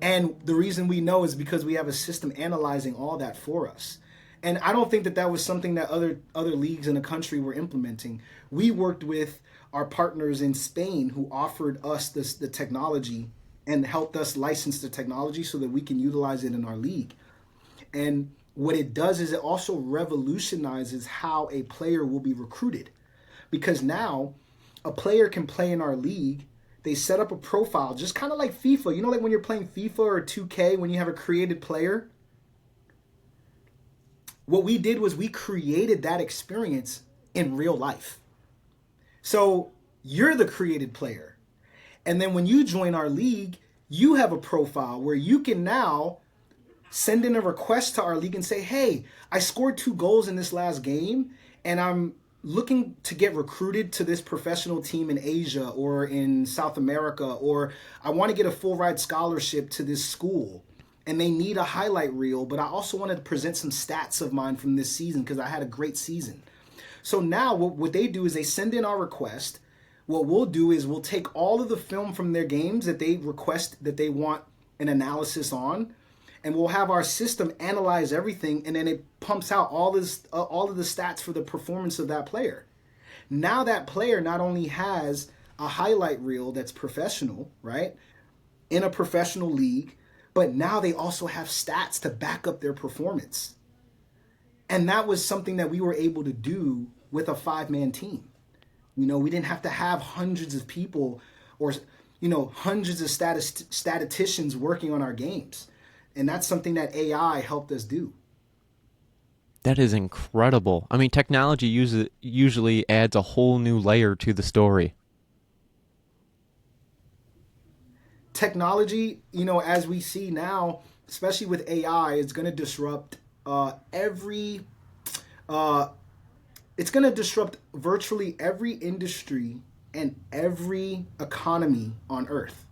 And the reason we know is because we have a system analyzing all that for us. And I don't think that was something that other leagues in the country were implementing. We worked with our partners in Spain who offered us the technology and helped us license the technology so that we can utilize it in our league. And what it does is it also revolutionizes how a player will be recruited. Because now a player can play in our league. They set up a profile, just kind of like FIFA. Like when you're playing FIFA or 2K, when you have a created player, what we did was we created that experience in real life. So you're the created player. And then when you join our league, you have a profile where you can now send in a request to our league and say, hey, I scored 2 goals in this last game, and I'm looking to get recruited to this professional team in Asia or in South America, or I want to get a full ride scholarship to this school, and they need a highlight reel, but I also wanted to present some stats of mine from this season because I had a great season. So now what they do is they send in our request. What we'll do is we'll take all of the film from their games that they request that they want an analysis on, and we'll have our system analyze everything, and then it pumps out all of the stats for the performance of that player. Now that player not only has a highlight reel that's professional, right, in a professional league, but now they also have stats to back up their performance. And that was something that we were able to do with a 5-man team. We didn't have to have hundreds of people or, hundreds of statisticians working on our games. And that's something that AI helped us do. That is incredible. I mean, technology usually adds a whole new layer to the story. Technology, as we see now, especially with AI, is going to disrupt it's going to disrupt virtually every industry and every economy on Earth.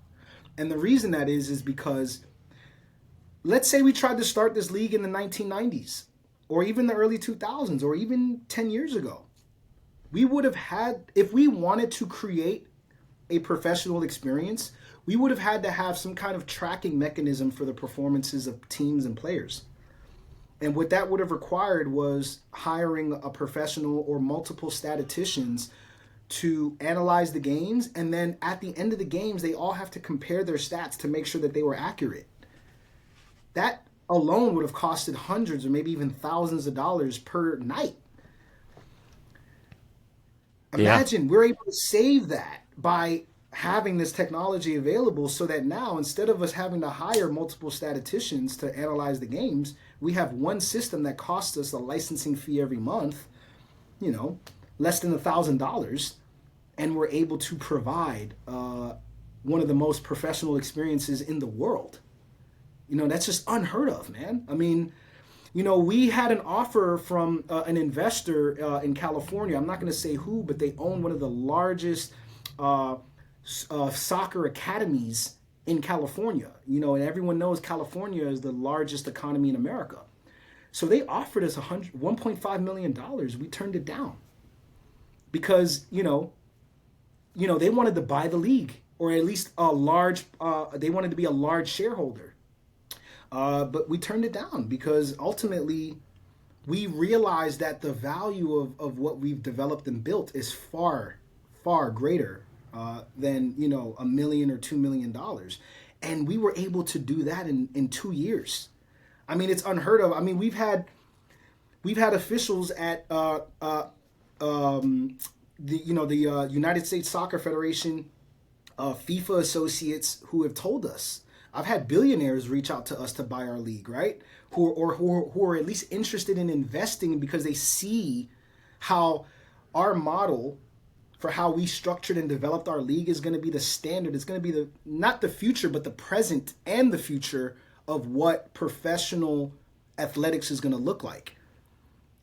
And the reason that is because let's say we tried to start this league in the 1990s or even the early 2000s or even 10 years ago. We would have had, if we wanted to create a professional experience, we would have had to have some kind of tracking mechanism for the performances of teams and players. And what that would have required was hiring a professional or multiple statisticians to analyze the games. And then at the end of the games, they all have to compare their stats to make sure that they were accurate. That alone would have costed hundreds or maybe even thousands of dollars per night. Imagine we're able to save that by having this technology available so that now, instead of us having to hire multiple statisticians to analyze the games, we have one system that costs us a licensing fee every month, less than $1,000, and we're able to provide one of the most professional experiences in the world. That's just unheard of, man. I mean, we had an offer from an investor in California. I'm not going to say who, but they own one of the largest soccer academies in California. And everyone knows California is the largest economy in America. So they offered us $1.5 million. We turned it down because, they wanted to buy the league, or at least they wanted to be a large shareholder. But we turned it down because ultimately we realized that the value of what we've developed and built is far, far greater than, $1 million or $2 million. And we were able to do that in 2 years. I mean, it's unheard of. I mean, we've had officials at the United States Soccer Federation, FIFA associates who have told us. I've had billionaires reach out to us to buy our league, right? Who are at least interested in investing because they see how our model for how we structured and developed our league is going to be the standard. It's going to be not the future, but the present and the future of what professional athletics is going to look like.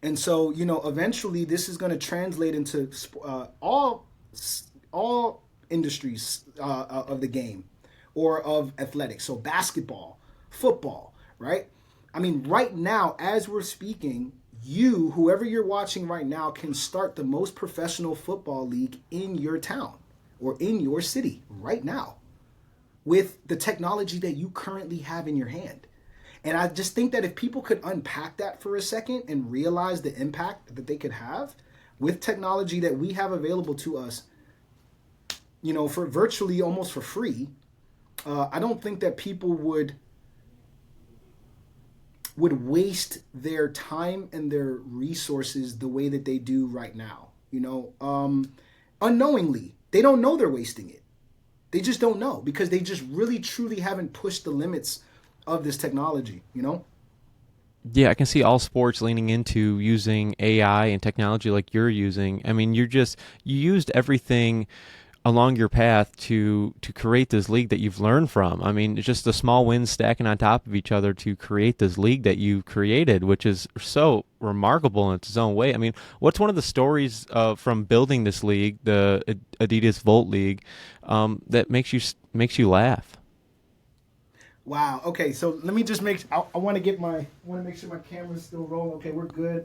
And so, eventually this is going to translate into all industries of the game or of athletics. So basketball, football, right? I mean, right now, as we're speaking, whoever you're watching right now, can start the most professional football league in your town or in your city right now with the technology that you currently have in your hand. And I just think that if people could unpack that for a second and realize the impact that they could have with technology that we have available to us, for virtually almost for free, I don't think that people would waste their time and their resources the way that they do right now. Unknowingly, they don't know they're wasting it. They just don't know because they just really truly haven't pushed the limits of this technology, Yeah, I can see all sports leaning into using AI and technology like you're using. I mean, you used everything along your path to create this league that you've learned from. I mean, it's just the small wins stacking on top of each other to create this league that you created, which is so remarkable in its own way. I mean, what's one of the stories from building this league, the Adidas Volt League, that makes you laugh? Wow. Okay, so let me just make. I want to get my. I want to make sure my camera's still rolling. Okay, we're good.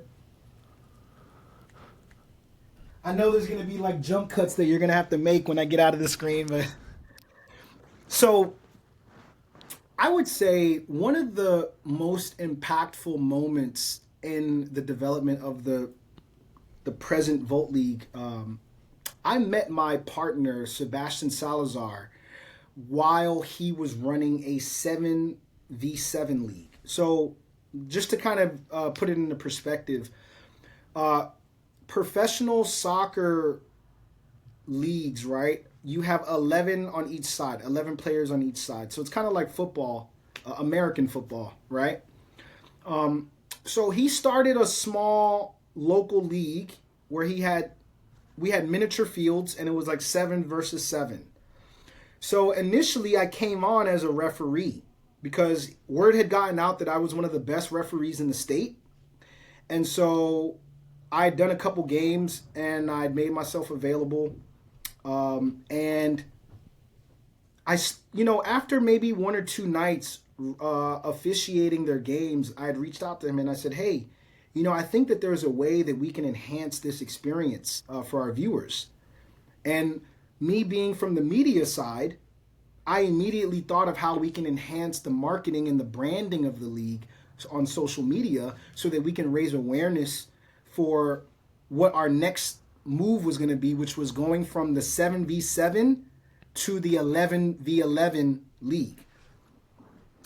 I know there's gonna be like jump cuts that you're gonna have to make when I get out of the screen, but so I would say one of the most impactful moments in the development of the present Volt League. I met my partner Sebastian Salazar while he was running a 7v7 league. So just to kind of put it into perspective, uh, professional soccer leagues, right? You have 11 on each side, 11 players on each side. So it's kind of like football, American football, right? So he started a small local league where we had miniature fields and it was like 7 versus 7. So initially I came on as a referee because word had gotten out that I was one of the best referees in the state. And so I had done a couple games and I'd made myself available. And after maybe 1 or 2 nights officiating their games, I had reached out to him and I said, hey, I think that there's a way that we can enhance this experience for our viewers. And me being from the media side, I immediately thought of how we can enhance the marketing and the branding of the league on social media so that we can raise awareness for what our next move was going to be, which was going from the 7v7 to the 11v11 league,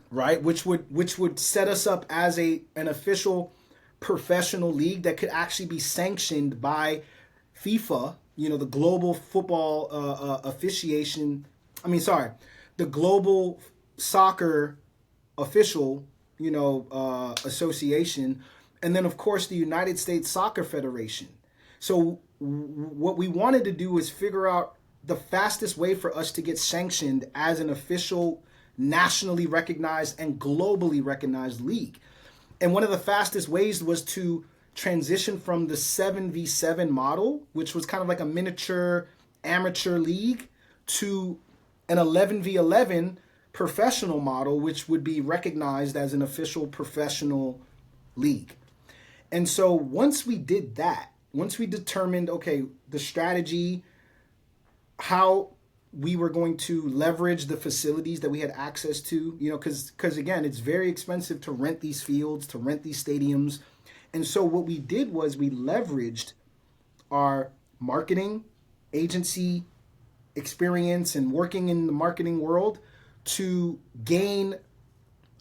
right? Which would set us up as an official professional league that could actually be sanctioned by FIFA, the global football the global soccer official, association, and then of course the United States Soccer Federation. So what we wanted to do is figure out the fastest way for us to get sanctioned as an official, nationally recognized and globally recognized league. And one of the fastest ways was to transition from the 7v7 model, which was kind of like a miniature amateur league, to an 11v11 professional model, which would be recognized as an official professional league. And so once we did that, once we determined, okay, the strategy, how we were going to leverage the facilities that we had access to, because again, it's very expensive to rent these fields, to rent these stadiums. And so what we did was we leveraged our marketing agency experience and working in the marketing world to gain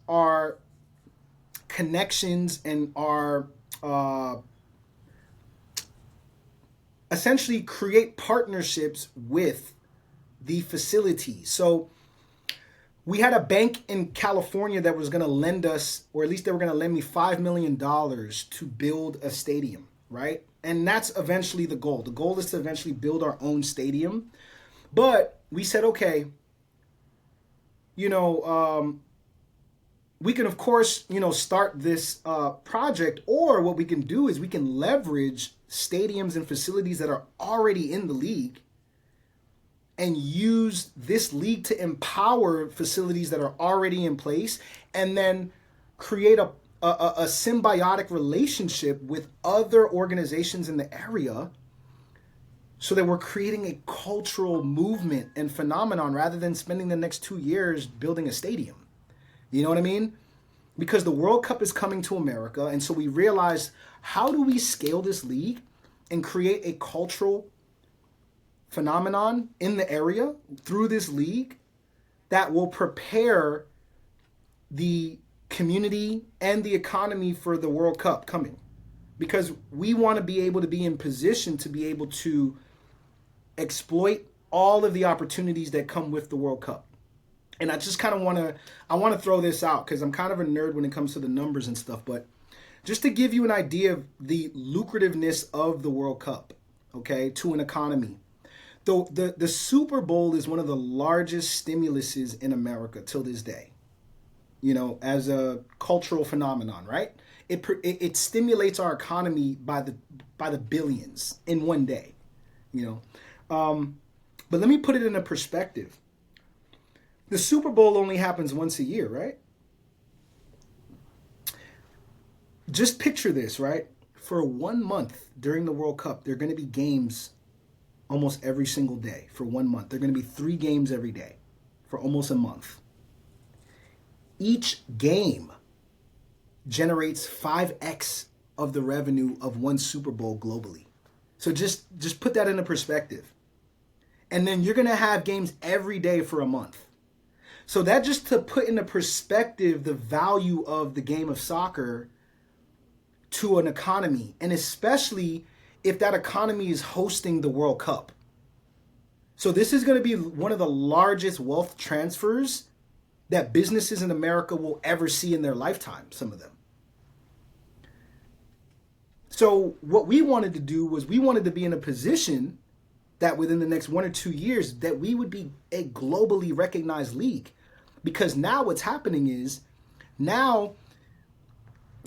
our connections and our essentially create partnerships with the facilities. So we had a bank in California that was going to lend us, or at least they were going to lend me $5 million to build a stadium, right? And that's eventually the goal. The goal is to eventually build our own stadium. But we said, okay, we can, of course, start this project, or what we can do is we can leverage stadiums and facilities that are already in the league and use this league to empower facilities that are already in place, and then create a symbiotic relationship with other organizations in the area so that we're creating a cultural movement and phenomenon rather than spending the next 2 years building a stadium. You know what I mean? Because the World Cup is coming to America, and so we realized, how do we scale this league and create a cultural phenomenon in the area through this league that will prepare the community and the economy for the World Cup coming? Because we want to be able to be in position to be able to exploit all of the opportunities that come with the World Cup. And I just kind of want to throw this out because I'm kind of a nerd when it comes to the numbers and stuff. But just to give you an idea of the lucrativeness of the World Cup, okay, to an economy. The Super Bowl is one of the largest stimuluses in America till this day, as a cultural phenomenon, right? It stimulates our economy by the billions in one day, But let me put it in a perspective. The Super Bowl only happens once a year, right? Just picture this, right? For 1 month during the World Cup, there are going to be games almost every single day for 1 month. There are going to be 3 games every day for almost a month. Each game generates 5x of the revenue of one Super Bowl globally. So just put that into perspective. And then you're going to have games every day for a month. So that just to put into perspective the value of the game of soccer to an economy, and especially if that economy is hosting the World Cup. So this is going to be one of the largest wealth transfers that businesses in America will ever see in their lifetime, some of them. So what we wanted to do was we wanted to be in a position that within the next 1 or 2 years that we would be a globally recognized league. Because now what's happening is, now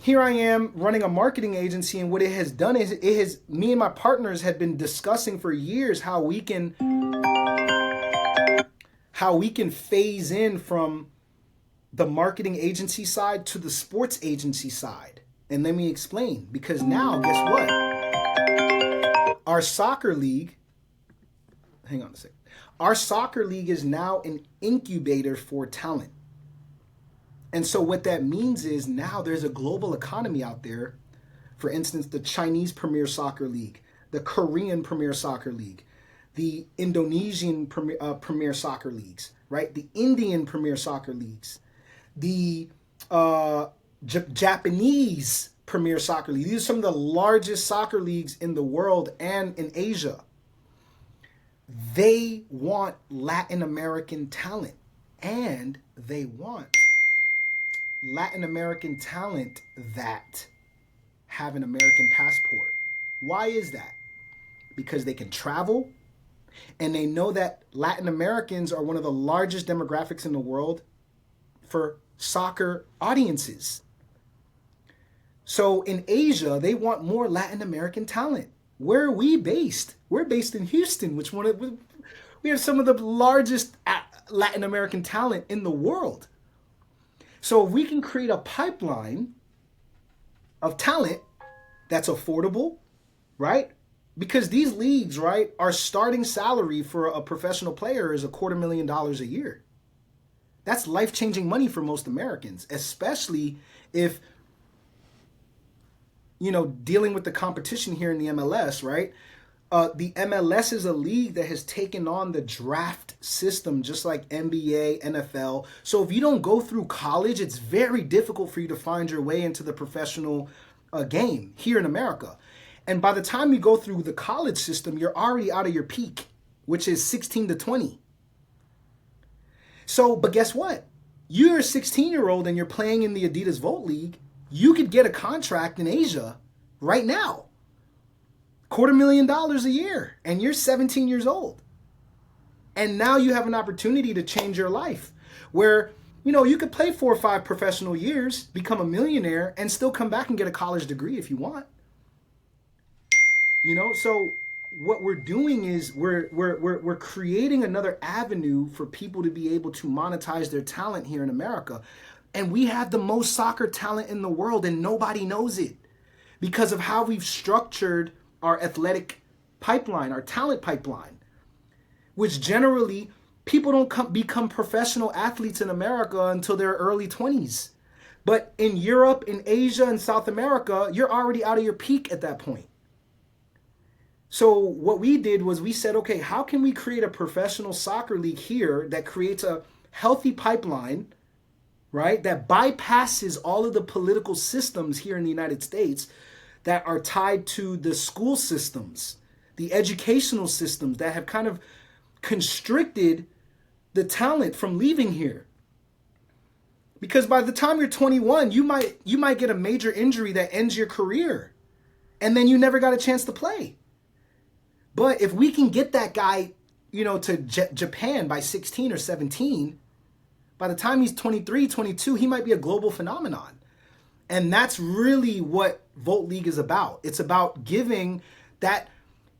here I am running a marketing agency, and what it has done is me and my partners had been discussing for years how we can phase in from the marketing agency side to the sports agency side. And let me explain, because now guess what? Our soccer league, hang on a second. Our soccer league is now an incubator for talent. And so what that means is now there's a global economy out there. For instance, the Chinese Premier Soccer League, the Korean Premier Soccer League, the Indonesian Premier Soccer Leagues, right? The Indian Premier Soccer Leagues, the Japanese Premier Soccer League. These are some of the largest soccer leagues in the world and in Asia. They want Latin American talent, and they want Latin American talent that have an American passport. Why is that? Because they can travel, and they know that Latin Americans are one of the largest demographics in the world for soccer audiences. So in Asia, they want more Latin American talent. Where are we based? We're based in Houston, we have some of the largest Latin American talent in the world. So if we can create a pipeline of talent that's affordable, right? Because these leagues, right, our starting salary for a professional player is $250,000 a year. That's life-changing money for most Americans, especially if, dealing with the competition here in the MLS, right? The MLS is a league that has taken on the draft system, just like NBA, NFL. So if you don't go through college, it's very difficult for you to find your way into the professional game here in America. And by the time you go through the college system, you're already out of your peak, which is 16 to 20. So, but guess what? You're a 16-year-old and you're playing in the Adidas Volt League. You could get a contract in Asia right now. $250,000 a year, and you're 17 years old. And now you have an opportunity to change your life where, you could play 4 or 5 professional years, become a millionaire, and still come back and get a college degree if you want. So what we're doing is we're creating another avenue for people to be able to monetize their talent here in America. And we have the most soccer talent in the world, and nobody knows it because of how we've structured our athletic pipeline, our talent pipeline, which generally people don't become professional athletes in America until their early 20s. But in Europe, in Asia, and South America, you're already out of your peak at that point. So what we did was we said, okay, how can we create a professional soccer league here that creates a healthy pipeline, right, that bypasses all of the political systems here in the United States that are tied to the school systems, the educational systems that have kind of constricted the talent from leaving here. Because by the time you're 21, you might get a major injury that ends your career, and then you never got a chance to play. But if we can get that guy, to Japan by 16 or 17, by the time he's 23, 22, he might be a global phenomenon. And that's really what Volt League is about. It's about giving that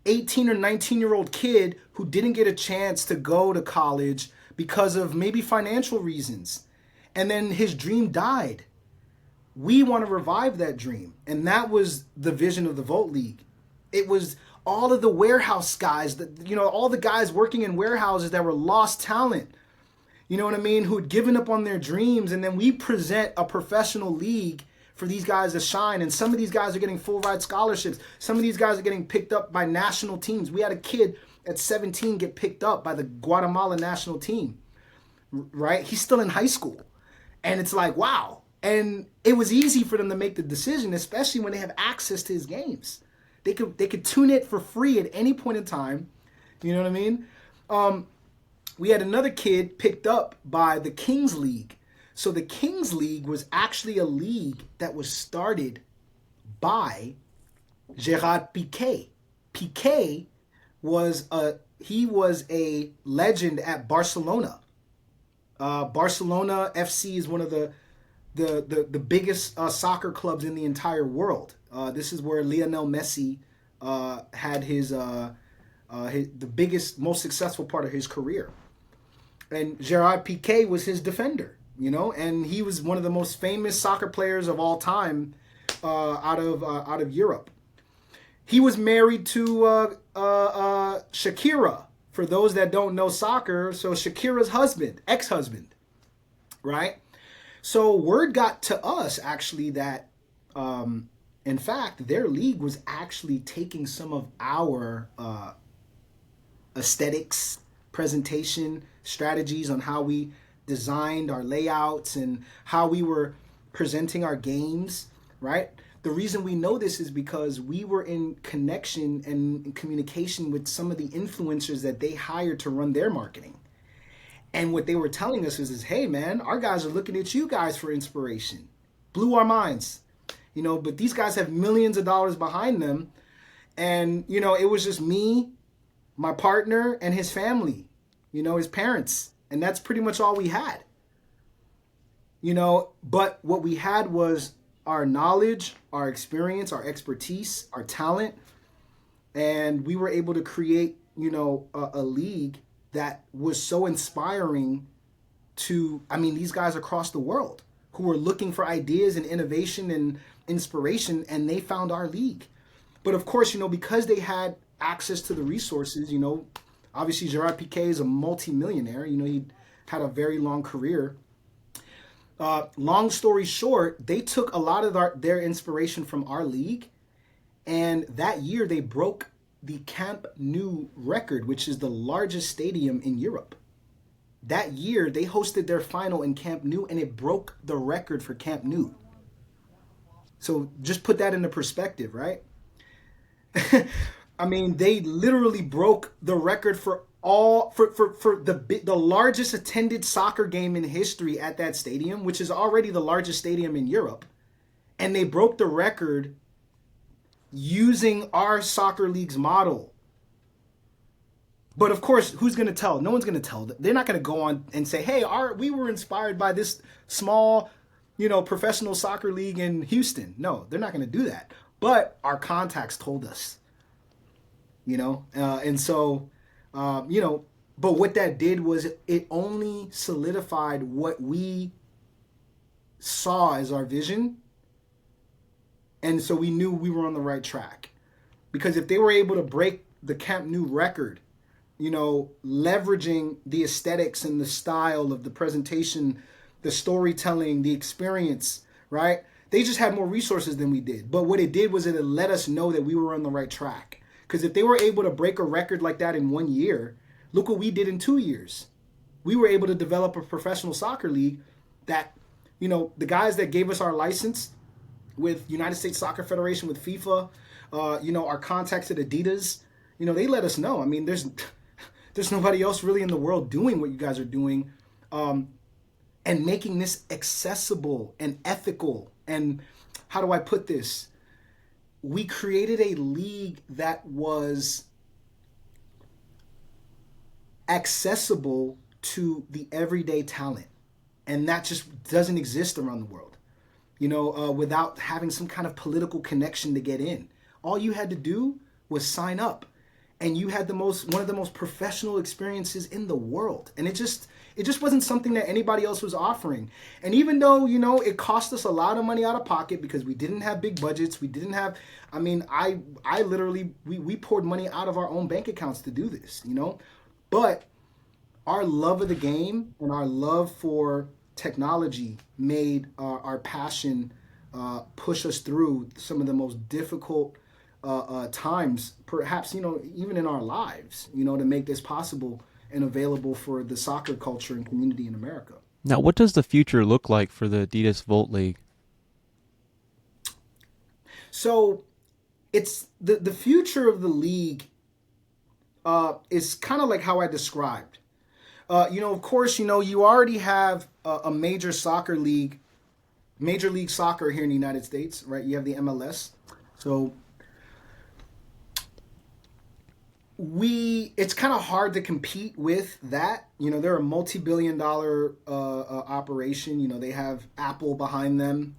18 or 19-year-old kid who didn't get a chance to go to college because of maybe financial reasons, and then his dream died. We want to revive that dream. And that was the vision of the Volt League. It was all of the warehouse guys, all the guys working in warehouses that were lost talent, you know what I mean, who had given up on their dreams. And then we present a professional league for these guys to shine. And some of these guys are getting full ride scholarships. Some of these guys are getting picked up by national teams. We had a kid at 17 get picked up by the Guatemala national team, right? He's still in high school. And it's like, wow. And it was easy for them to make the decision, especially when they have access to his games. They could tune it for free at any point in time. You know what I mean? We had another kid picked up by the Kings League. So the Kings League was actually a league that was started by Gerard Piqué. Piqué was a legend at Barcelona. Barcelona FC is one of the biggest soccer clubs in the entire world. This is where Lionel Messi had the biggest, most successful part of his career. And Gerard Piqué was his defender, and he was one of the most famous soccer players of all time out of Europe. He was married to Shakira. For those that don't know soccer, so Shakira's ex-husband, right? So word got to us actually that, in fact, their league was actually taking some of our aesthetics, presentation, strategies on how we designed our layouts and how we were presenting our games, right? The reason we know this is because we were in connection and in communication with some of the influencers that they hired to run their marketing. And what they were telling us is hey, man, our guys are looking at you guys for inspiration. Blew our minds, but these guys have millions of dollars behind them. And, it was just me, my partner, and his family, his parents. And that's pretty much all we had. But what we had was our knowledge, our experience, our expertise, our talent, and we were able to create, a league that was so inspiring to, these guys across the world who were looking for ideas and innovation and inspiration, and they found our league. But of course, because they had access to the resources, obviously Gerard Piqué is a multi-millionaire, he had a very long career. Long story short, they took a lot of their inspiration from our league, and that year they broke the Camp Nou record, which is the largest stadium in Europe. That year, they hosted their final in Camp Nou, and it broke the record for Camp Nou. So just put that into perspective, right? They literally broke the record for the largest attended soccer game in history at that stadium, which is already the largest stadium in Europe. And they broke the record using our soccer league's model. But of course, who's going to tell? No one's going to tell. They're not going to go on and say, hey, we were inspired by this small, professional soccer league in Houston. No, they're not going to do that. But our contacts told us, and so, but what that did was it only solidified what we saw as our vision. And so we knew we were on the right track. Because if they were able to break the Camp Nou record, leveraging the aesthetics and the style of the presentation, the storytelling, the experience, right? They just had more resources than we did. But what it did was it let us know that we were on the right track. Because if they were able to break a record like that in 1 year, look what we did in 2 years. We were able to develop a professional soccer league that, the guys that gave us our license with United States Soccer Federation, with FIFA, our contacts at Adidas, they let us know. There's nobody else really in the world doing what you guys are doing. And and making this accessible and ethical. And how do I put this? We created a league that was accessible to the everyday talent. And that just doesn't exist around the world, without having some kind of political connection to get in. All you had to do was sign up, and you had one of the most professional experiences in the world. And it just wasn't something that anybody else was offering. And even though, it cost us a lot of money out of pocket because we didn't have big budgets, we didn't have, I literally, we poured money out of our own bank accounts to do this, but our love of the game and our love for technology made our passion push us through some of the most difficult times, perhaps, even in our lives, to make this possible and available for the soccer culture and community in America. Now, what does the future look like for the Adidas Volt League? So it's the future of the league is kind of like how I described. Of course, you already have a major soccer league, Major League Soccer here in the United States, right? You have the MLS. So it's kind of hard to compete with that. They're a multi-billion-dollar operation. They have Apple behind them.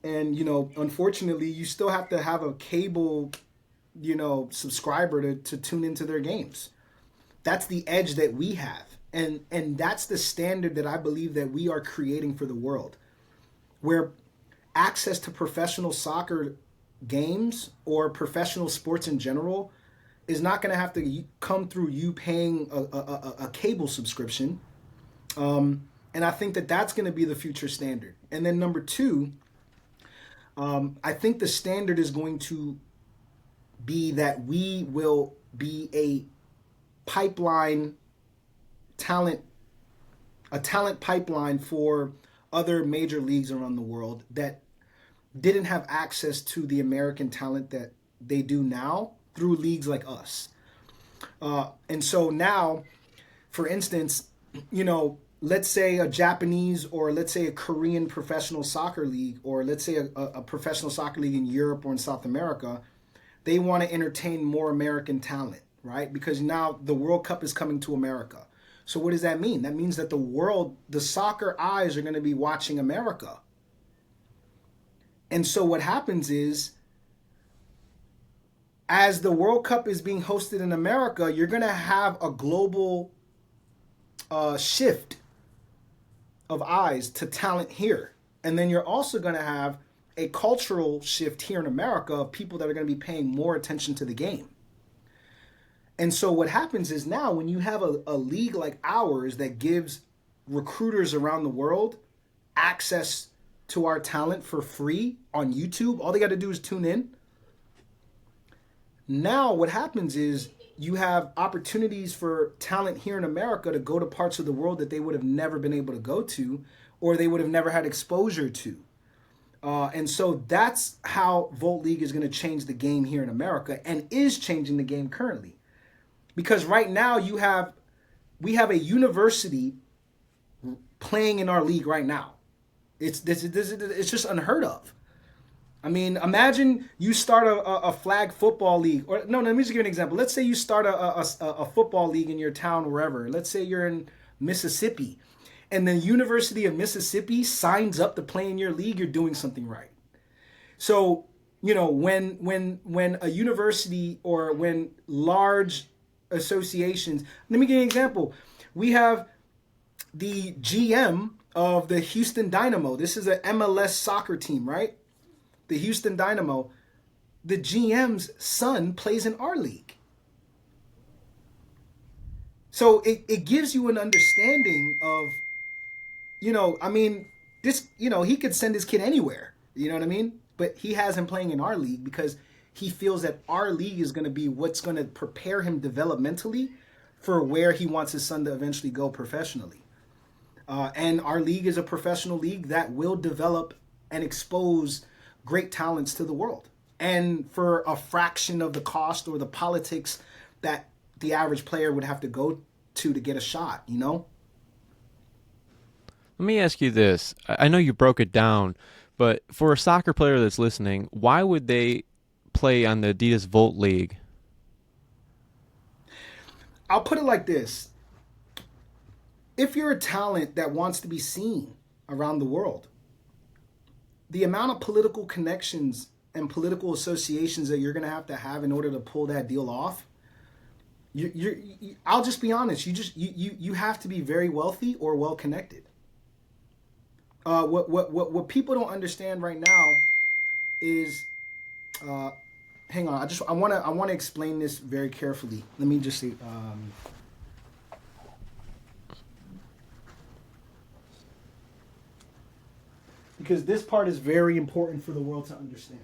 And, unfortunately, you still have to have a cable, subscriber to tune into their games. That's the edge that we have. And that's the standard that I believe that we are creating for the world, where access to professional soccer games or professional sports in general is not going to have to come through you paying a cable subscription. And I think that that's going to be the future standard. And then number two, I think the standard is going to be that we will be a talent pipeline for other major leagues around the world that didn't have access to the American talent that they do now through leagues like us. And so now, for instance, let's say a Japanese or let's say a Korean professional soccer league, or let's say a professional soccer league in Europe or in South America, they want to entertain more American talent, right? Because now the World Cup is coming to America. So what does that mean? That means that the soccer eyes are going to be watching America. And so what happens is, as the World Cup is being hosted in America, you're going to have a global shift of eyes to talent here. And then you're also going to have a cultural shift here in America of people that are going to be paying more attention to the game. And so what happens is now when you have a league like ours that gives recruiters around the world access to our talent for free on YouTube, all they got to do is tune in. Now what happens is you have opportunities for talent here in America to go to parts of the world that they would have never been able to go to, or they would have never had exposure to. And so that's how Volt League is going to change the game here in America, and is changing the game currently. Because right now we have a university playing in our league right now. It's just unheard of. I mean, imagine you start a flag football league, or no, let me just give you an example. Let's say you start a football league in your town, wherever. Let's say you're in Mississippi, and the University of Mississippi signs up to play in your league. You're doing something right. So, when a university or when large associations, let me give you an example. We have the GM of the Houston Dynamo. This is an MLS soccer team, right? The Houston Dynamo. The GM's son plays in our league. So it gives you an understanding of, he could send his kid anywhere, you know what I mean? But he has him playing in our league because he feels that our league is going to be what's going to prepare him developmentally for where he wants his son to eventually go professionally. And our league is a professional league that will develop and expose great talents to the world. And for a fraction of the cost or the politics that the average player would have to go to get a shot, Let me ask you this. I know you broke it down, but for a soccer player that's listening, why would they play on the Adidas Volt League? I'll put it like this. If you're a talent that wants to be seen around the world, the amount of political connections and political associations that you're going to have in order to pull that deal off, I'll just be honest. You have to be very wealthy or well connected. What people don't understand right now is, hang on. I want to explain this very carefully. Let me just see. Because this part is very important for the world to understand.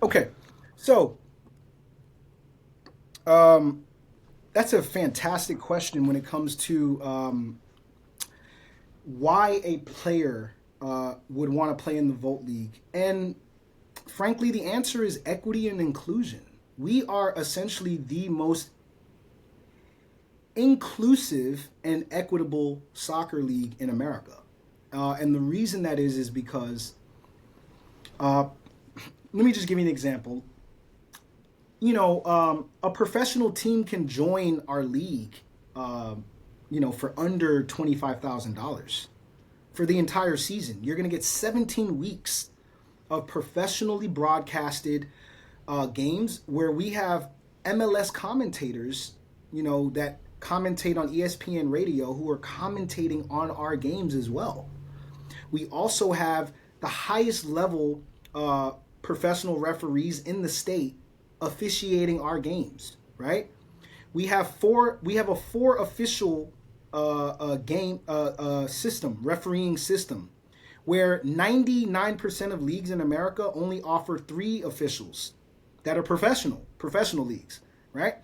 Okay, so that's a fantastic question when it comes to why a player would want to play in the Volt League. And frankly, the answer is equity and inclusion. We are essentially the most inclusive and equitable soccer league in America. And the reason that is because, let me just give you an example. A professional team can join our league, for under $25,000 for the entire season. You're going to get 17 weeks of professionally broadcasted games where we have MLS commentators, that commentate on ESPN radio who are commentating on our games as well. We also have the highest level professional referees in the state officiating our games, right? We have a four official game system, refereeing system, where 99% of leagues in America only offer 3 officials that are professional leagues, right?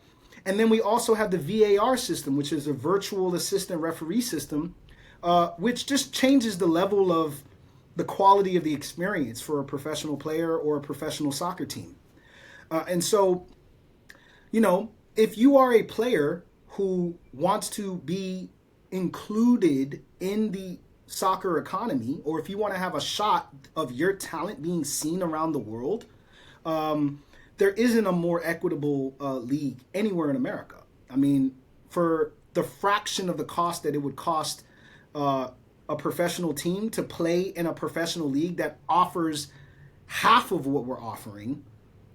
And then we also have the VAR system, which is a virtual assistant referee system, which just changes the level of the quality of the experience for a professional player or a professional soccer team. And so, if you are a player who wants to be included in the soccer economy, or if you want to have a shot of your talent being seen around the world, there isn't a more equitable league anywhere in America. I mean, for the fraction of the cost that it would cost a professional team to play in a professional league that offers half of what we're offering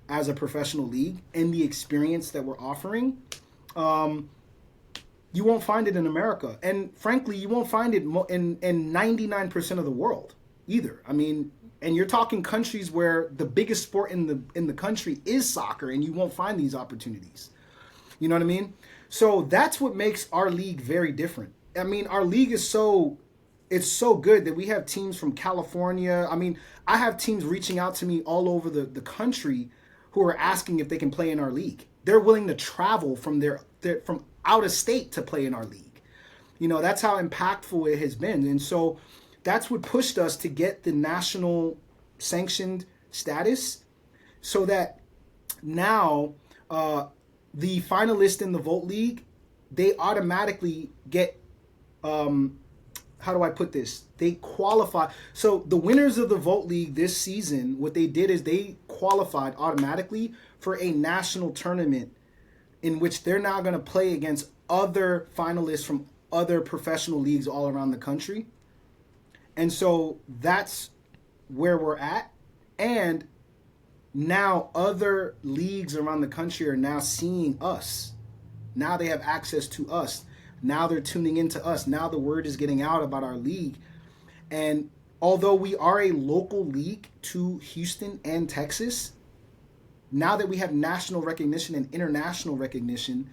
as a professional league and the experience that we're offering, you won't find it in America. And frankly, you won't find it in 99% of the world either. I mean, and you're talking countries where the biggest sport in the country is soccer, and you won't find these opportunities. You know what I mean? So that's what makes our league very different. I mean, our league is so good that we have teams from California. I mean, I have teams reaching out to me all over the country who are asking if they can play in our league. They're willing to travel from from out of state to play in our league. That's how impactful it has been. And so that's what pushed us to get the national sanctioned status, so that now the finalists in the Volt League, they automatically get, how do I put this? They qualify. So the winners of the Volt League this season, what they did is they qualified automatically for a national tournament in which they're now going to play against other finalists from other professional leagues all around the country. And so that's where we're at. And now other leagues around the country are now seeing us. Now they have access to us. Now they're tuning into us. Now the word is getting out about our league. And although we are a local league to Houston and Texas, now that we have national recognition and international recognition,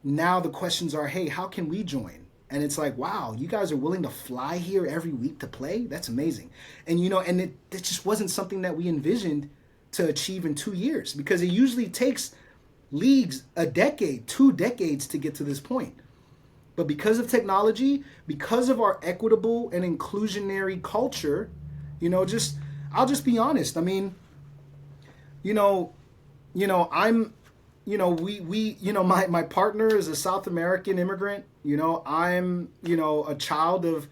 now the questions are, hey, how can we join? And it's like, wow, you guys are willing to fly here every week to play? That's amazing. And, and it just wasn't something that we envisioned to achieve in 2 years, because it usually takes leagues a decade, 2 decades to get to this point. But because of technology, because of our equitable and inclusionary culture, I'll just be honest. I mean, I'm, my partner is a South American immigrant. I'm, a child of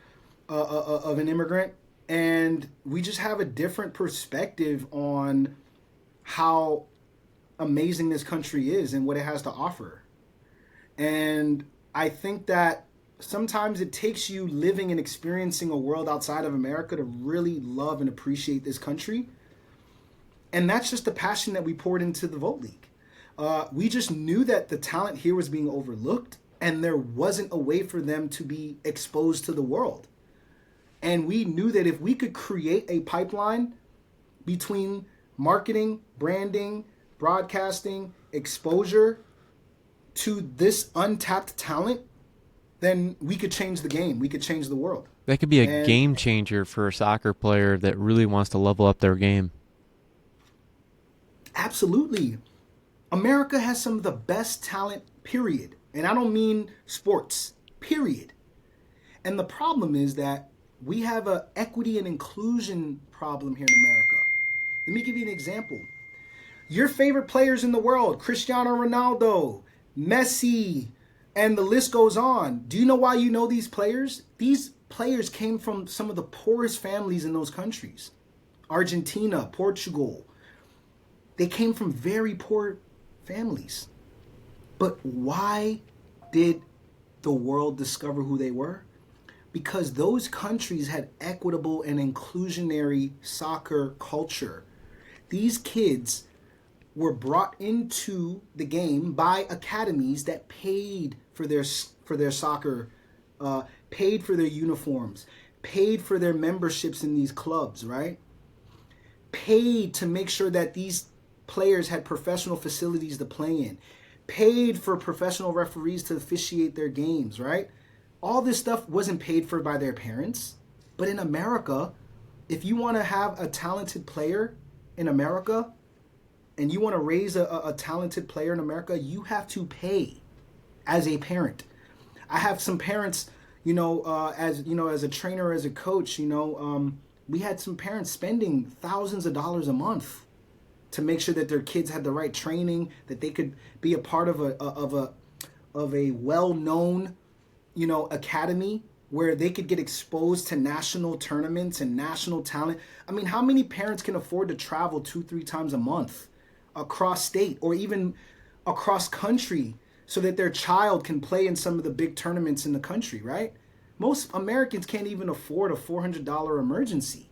an immigrant, and we just have a different perspective on how amazing this country is and what it has to offer. And I think that sometimes it takes you living and experiencing a world outside of America to really love and appreciate this country. And that's just the passion that we poured into the Vote League. We just knew that the talent here was being overlooked, and there wasn't a way for them to be exposed to the world. And we knew that if we could create a pipeline between marketing, branding, broadcasting, exposure to this untapped talent, then we could change the game. We could change the world. That could be a game changer for a soccer player that really wants to level up their game. Absolutely. America has some of the best talent, period. And I don't mean sports, period. And the problem is that we have an equity and inclusion problem here in America. Let me give you an example. Your favorite players in the world, Cristiano Ronaldo, Messi, and the list goes on. Do you know why you know these players? These players came from some of the poorest families in those countries. Argentina, Portugal. They came from very poor families. But why did the world discover who they were? Because those countries had equitable and inclusionary soccer culture. These kids were brought into the game by academies that paid for their soccer, paid for their uniforms, paid for their memberships in these clubs, right? Paid to make sure that these players had professional facilities to play in, paid for professional referees to officiate their games, right? All this stuff wasn't paid for by their parents. But in America, if you want to have a talented player in America, and you want to raise a talented player in America, you have to pay as a parent. I have some parents, as a trainer, as a coach, we had some parents spending thousands of dollars a month to make sure that their kids had the right training, that they could be a part of a well-known, academy where they could get exposed to national tournaments and national talent. I mean, how many parents can afford to travel 2-3 times a month across state or even across country so that their child can play in some of the big tournaments in the country, right? Most Americans can't even afford a $400 emergency.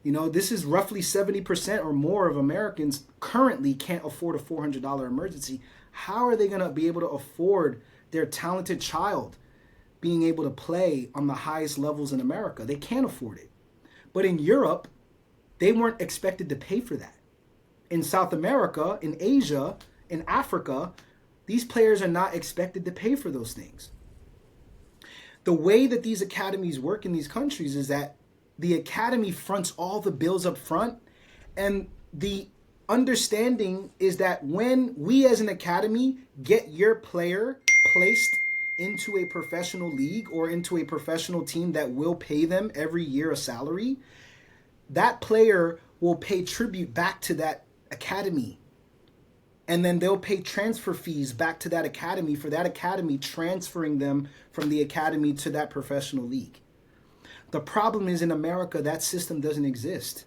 This is roughly 70% or more of Americans currently can't afford a $400 emergency. How are they going to be able to afford their talented child being able to play on the highest levels in America? They can't afford it. But in Europe, they weren't expected to pay for that. In South America, in Asia, in Africa, these players are not expected to pay for those things. The way that these academies work in these countries is that the academy fronts all the bills up front, and the understanding is that when we as an academy get your player placed into a professional league or into a professional team that will pay them every year a salary, that player will pay tribute back to that academy. And then they'll pay transfer fees back to that academy for that academy transferring them from the academy to that professional league. The problem is in America, that system doesn't exist.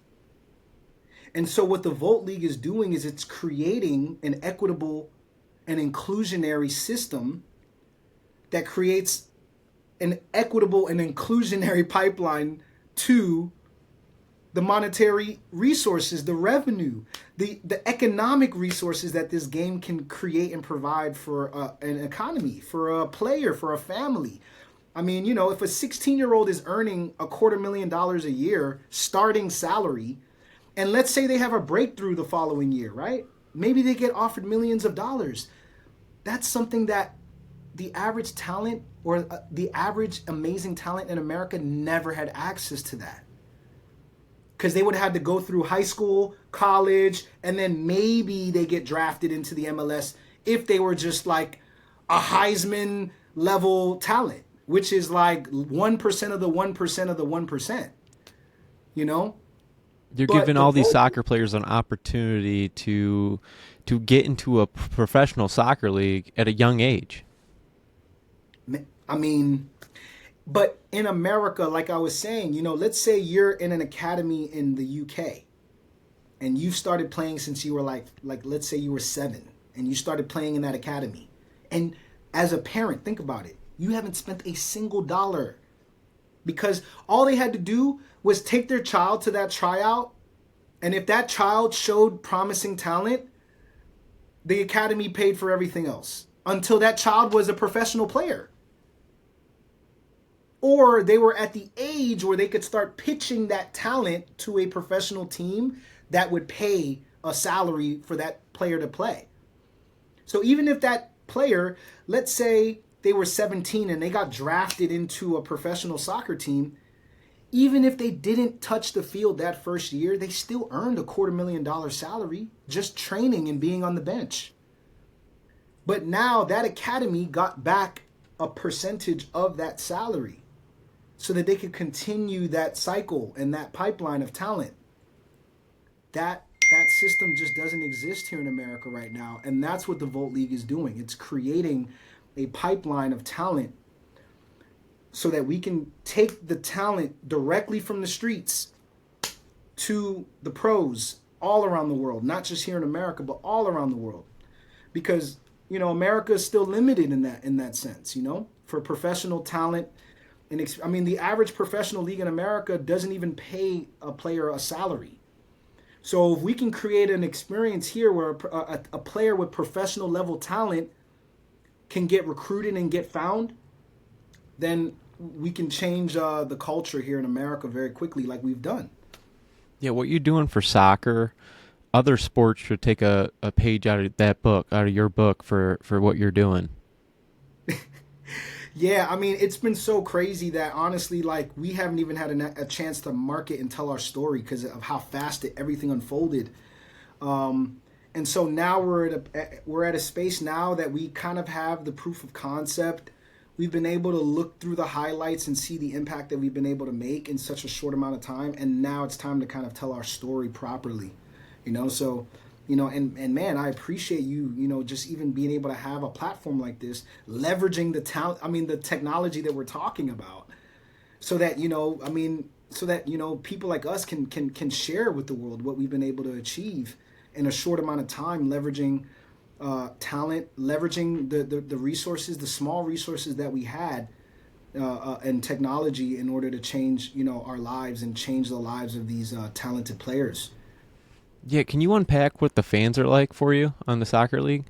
And so what the Vote League is doing is it's creating an equitable and inclusionary system that creates an equitable and inclusionary pipeline to the monetary resources, the revenue, the economic resources that this game can create and provide for an economy, for a player, for a family. I mean, you know, if a 16-year-old is earning $250,000 a year starting salary, and let's say they have a breakthrough the following year, right? Maybe they get offered millions of dollars. That's something that the average talent or the average amazing talent in America never had access to that. Because they would have had to go through high school, college, and then maybe they get drafted into the MLS if they were just like a Heisman level talent, which is like 1% of the 1% of the 1%, you know? You're giving all these soccer players an opportunity to get into a professional soccer league at a young age. I mean, but in America, like I was saying, you know, let's say you're in an academy in the UK and you've started playing since you were like let's say you were 7 and you started playing in that academy. And as a parent, think about it. You haven't spent a single dollar because all they had to do was take their child to that tryout. And if that child showed promising talent, the academy paid for everything else until that child was a professional player. Or they were at the age where they could start pitching that talent to a professional team that would pay a salary for that player to play. So even if that player, let's say they were 17 and they got drafted into a professional soccer team, even if they didn't touch the field that first year, they still earned $250,000 salary just training and being on the bench. But now that academy got back a percentage of that salary so that they could continue that cycle and that pipeline of talent. That system just doesn't exist here in America right now. And that's what the Volt League is doing. It's creating a pipeline of talent so that we can take the talent directly from the streets to the pros all around the world, not just here in America, but all around the world. Because, you know, America is still limited in that sense, you know, for professional talent. And I mean, the average professional league in America doesn't even pay a player a salary. So if we can create an experience here where a player with professional level talent can get recruited and get found, then we can change the culture here in America very quickly, like we've done. Yeah, what you're doing for soccer, other sports should take a page out of that book, out of your book for what you're doing. Yeah, I mean, it's been so crazy that honestly, like, we haven't even had a chance to market and tell our story because of how fast everything unfolded. And so now we're at a space now that we kind of have the proof of concept. We've been able to look through the highlights and see the impact that we've been able to make in such a short amount of time. And now it's time to kind of tell our story properly, you know? So, you know, and man, I appreciate you, you know, just even being able to have a platform like this, leveraging the technology that we're talking about so that, you know, people like us can share with the world what we've been able to achieve in a short amount of time, leveraging talent, leveraging the resources, the small resources that we had and technology in order to change, you know, our lives and change the lives of these talented players. Yeah, can you unpack what the fans are like for you on the soccer league?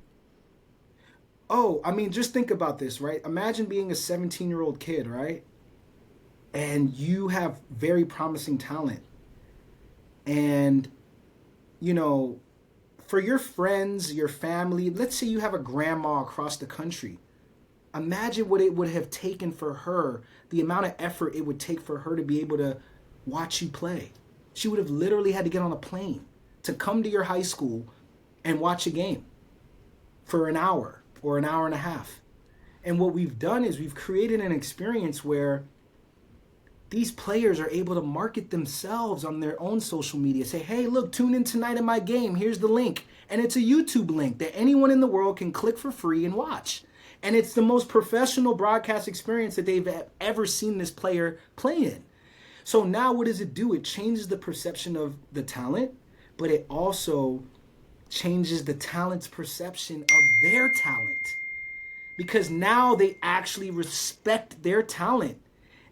Oh, I mean, just think about this, right? Imagine being a 17-year-old kid, right? And you have very promising talent. And, you know, for your friends, your family, let's say you have a grandma across the country. Imagine what it would have taken for her, the amount of effort it would take for her to be able to watch you play. She would have literally had to get on a plane to come to your high school and watch a game for an hour or an hour and a half. And what we've done is we've created an experience where these players are able to market themselves on their own social media. Say, hey, look, tune in tonight in my game. Here's the link. And it's a YouTube link that anyone in the world can click for free and watch. And it's the most professional broadcast experience that they've ever seen this player play in. So now what does it do? It changes the perception of the talent, but it also changes the talent's perception of their talent. Because now they actually respect their talent.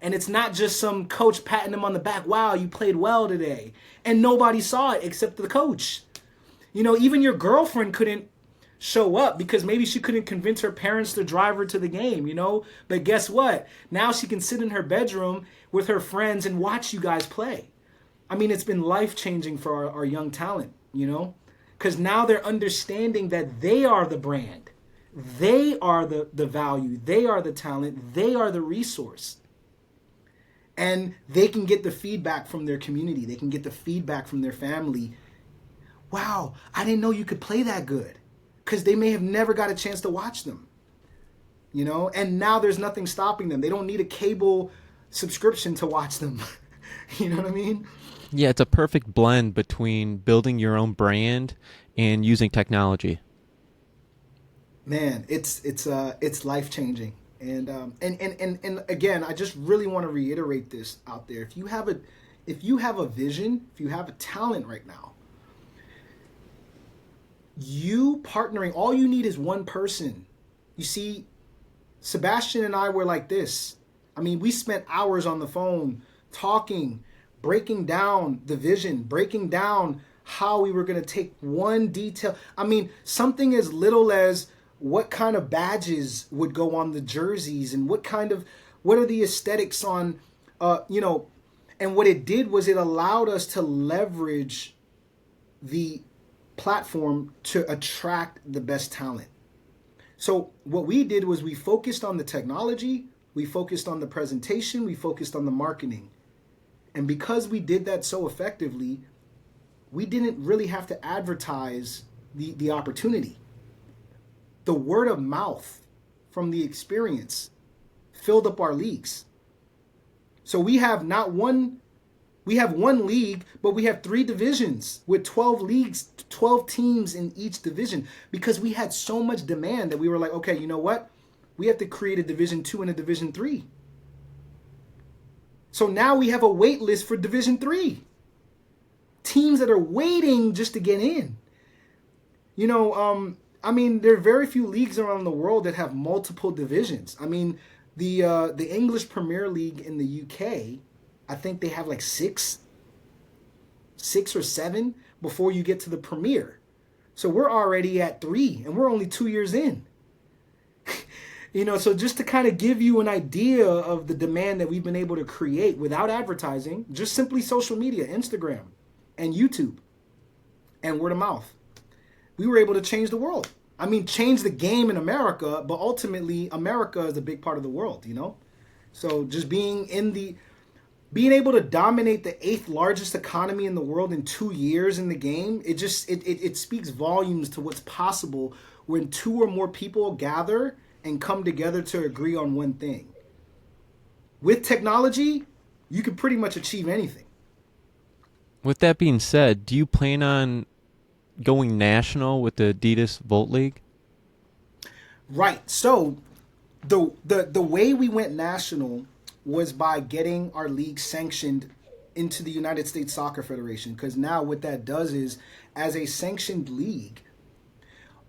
And it's not just some coach patting them on the back. Wow, you played well today. And nobody saw it except the coach. You know, even your girlfriend couldn't show up because maybe she couldn't convince her parents to drive her to the game, you know? But guess what? Now she can sit in her bedroom with her friends and watch you guys play. I mean, it's been life-changing for our young talent, you know? Because now they're understanding that they are the brand. They are the value. They are the talent. They are the resource. And they can get the feedback from their community. They can get the feedback from their family. Wow, I didn't know you could play that good. Because they may have never got a chance to watch them. You know, and now there's nothing stopping them. They don't need a cable subscription to watch them. You know what I mean? Yeah, it's a perfect blend between building your own brand and using technology. Man, it's life-changing. And again, I just really want to reiterate this out there. If you have a vision, if you have a talent right now, you partnering, all you need is one person. You see, Sebastian and I were like this. I mean, we spent hours on the phone talking, breaking down the vision, breaking down how we were going to take one detail. I mean, something as little as what kind of badges would go on the jerseys and what are the aesthetics on, and what it did was it allowed us to leverage the platform to attract the best talent. So what we did was we focused on the technology, we focused on the presentation, we focused on the marketing. And because we did that so effectively, we didn't really have to advertise the opportunity. The word of mouth from the experience filled up our leagues. So we have one league, but we have 3 divisions with 12 leagues, 12 teams in each division, because we had so much demand that we were like, okay, you know what? We have to create a Division 2 and a Division 3. So now we have a wait list for Division 3. Teams that are waiting just to get in. You know, I mean, there are very few leagues around the world that have multiple divisions. I mean, the English Premier League in the UK, I think they have like six or 7 before you get to the Premier. So we're already at 3 and we're only 2 years in. You know, so just to kind of give you an idea of the demand that we've been able to create without advertising, just simply social media, Instagram and YouTube and word of mouth, we were able to change the world. I mean, change the game in America, but ultimately America is a big part of the world, you know? So just being able to dominate the 8th largest economy in the world in 2 years in the game, it speaks volumes to what's possible when 2 or more people gather and come together to agree on one thing. With technology, you can pretty much achieve anything. With that being said, do you plan on going national with the Adidas Volt League? Right. So the way we went national was by getting our league sanctioned into the United States Soccer Federation. Because now what that does is, as a sanctioned league,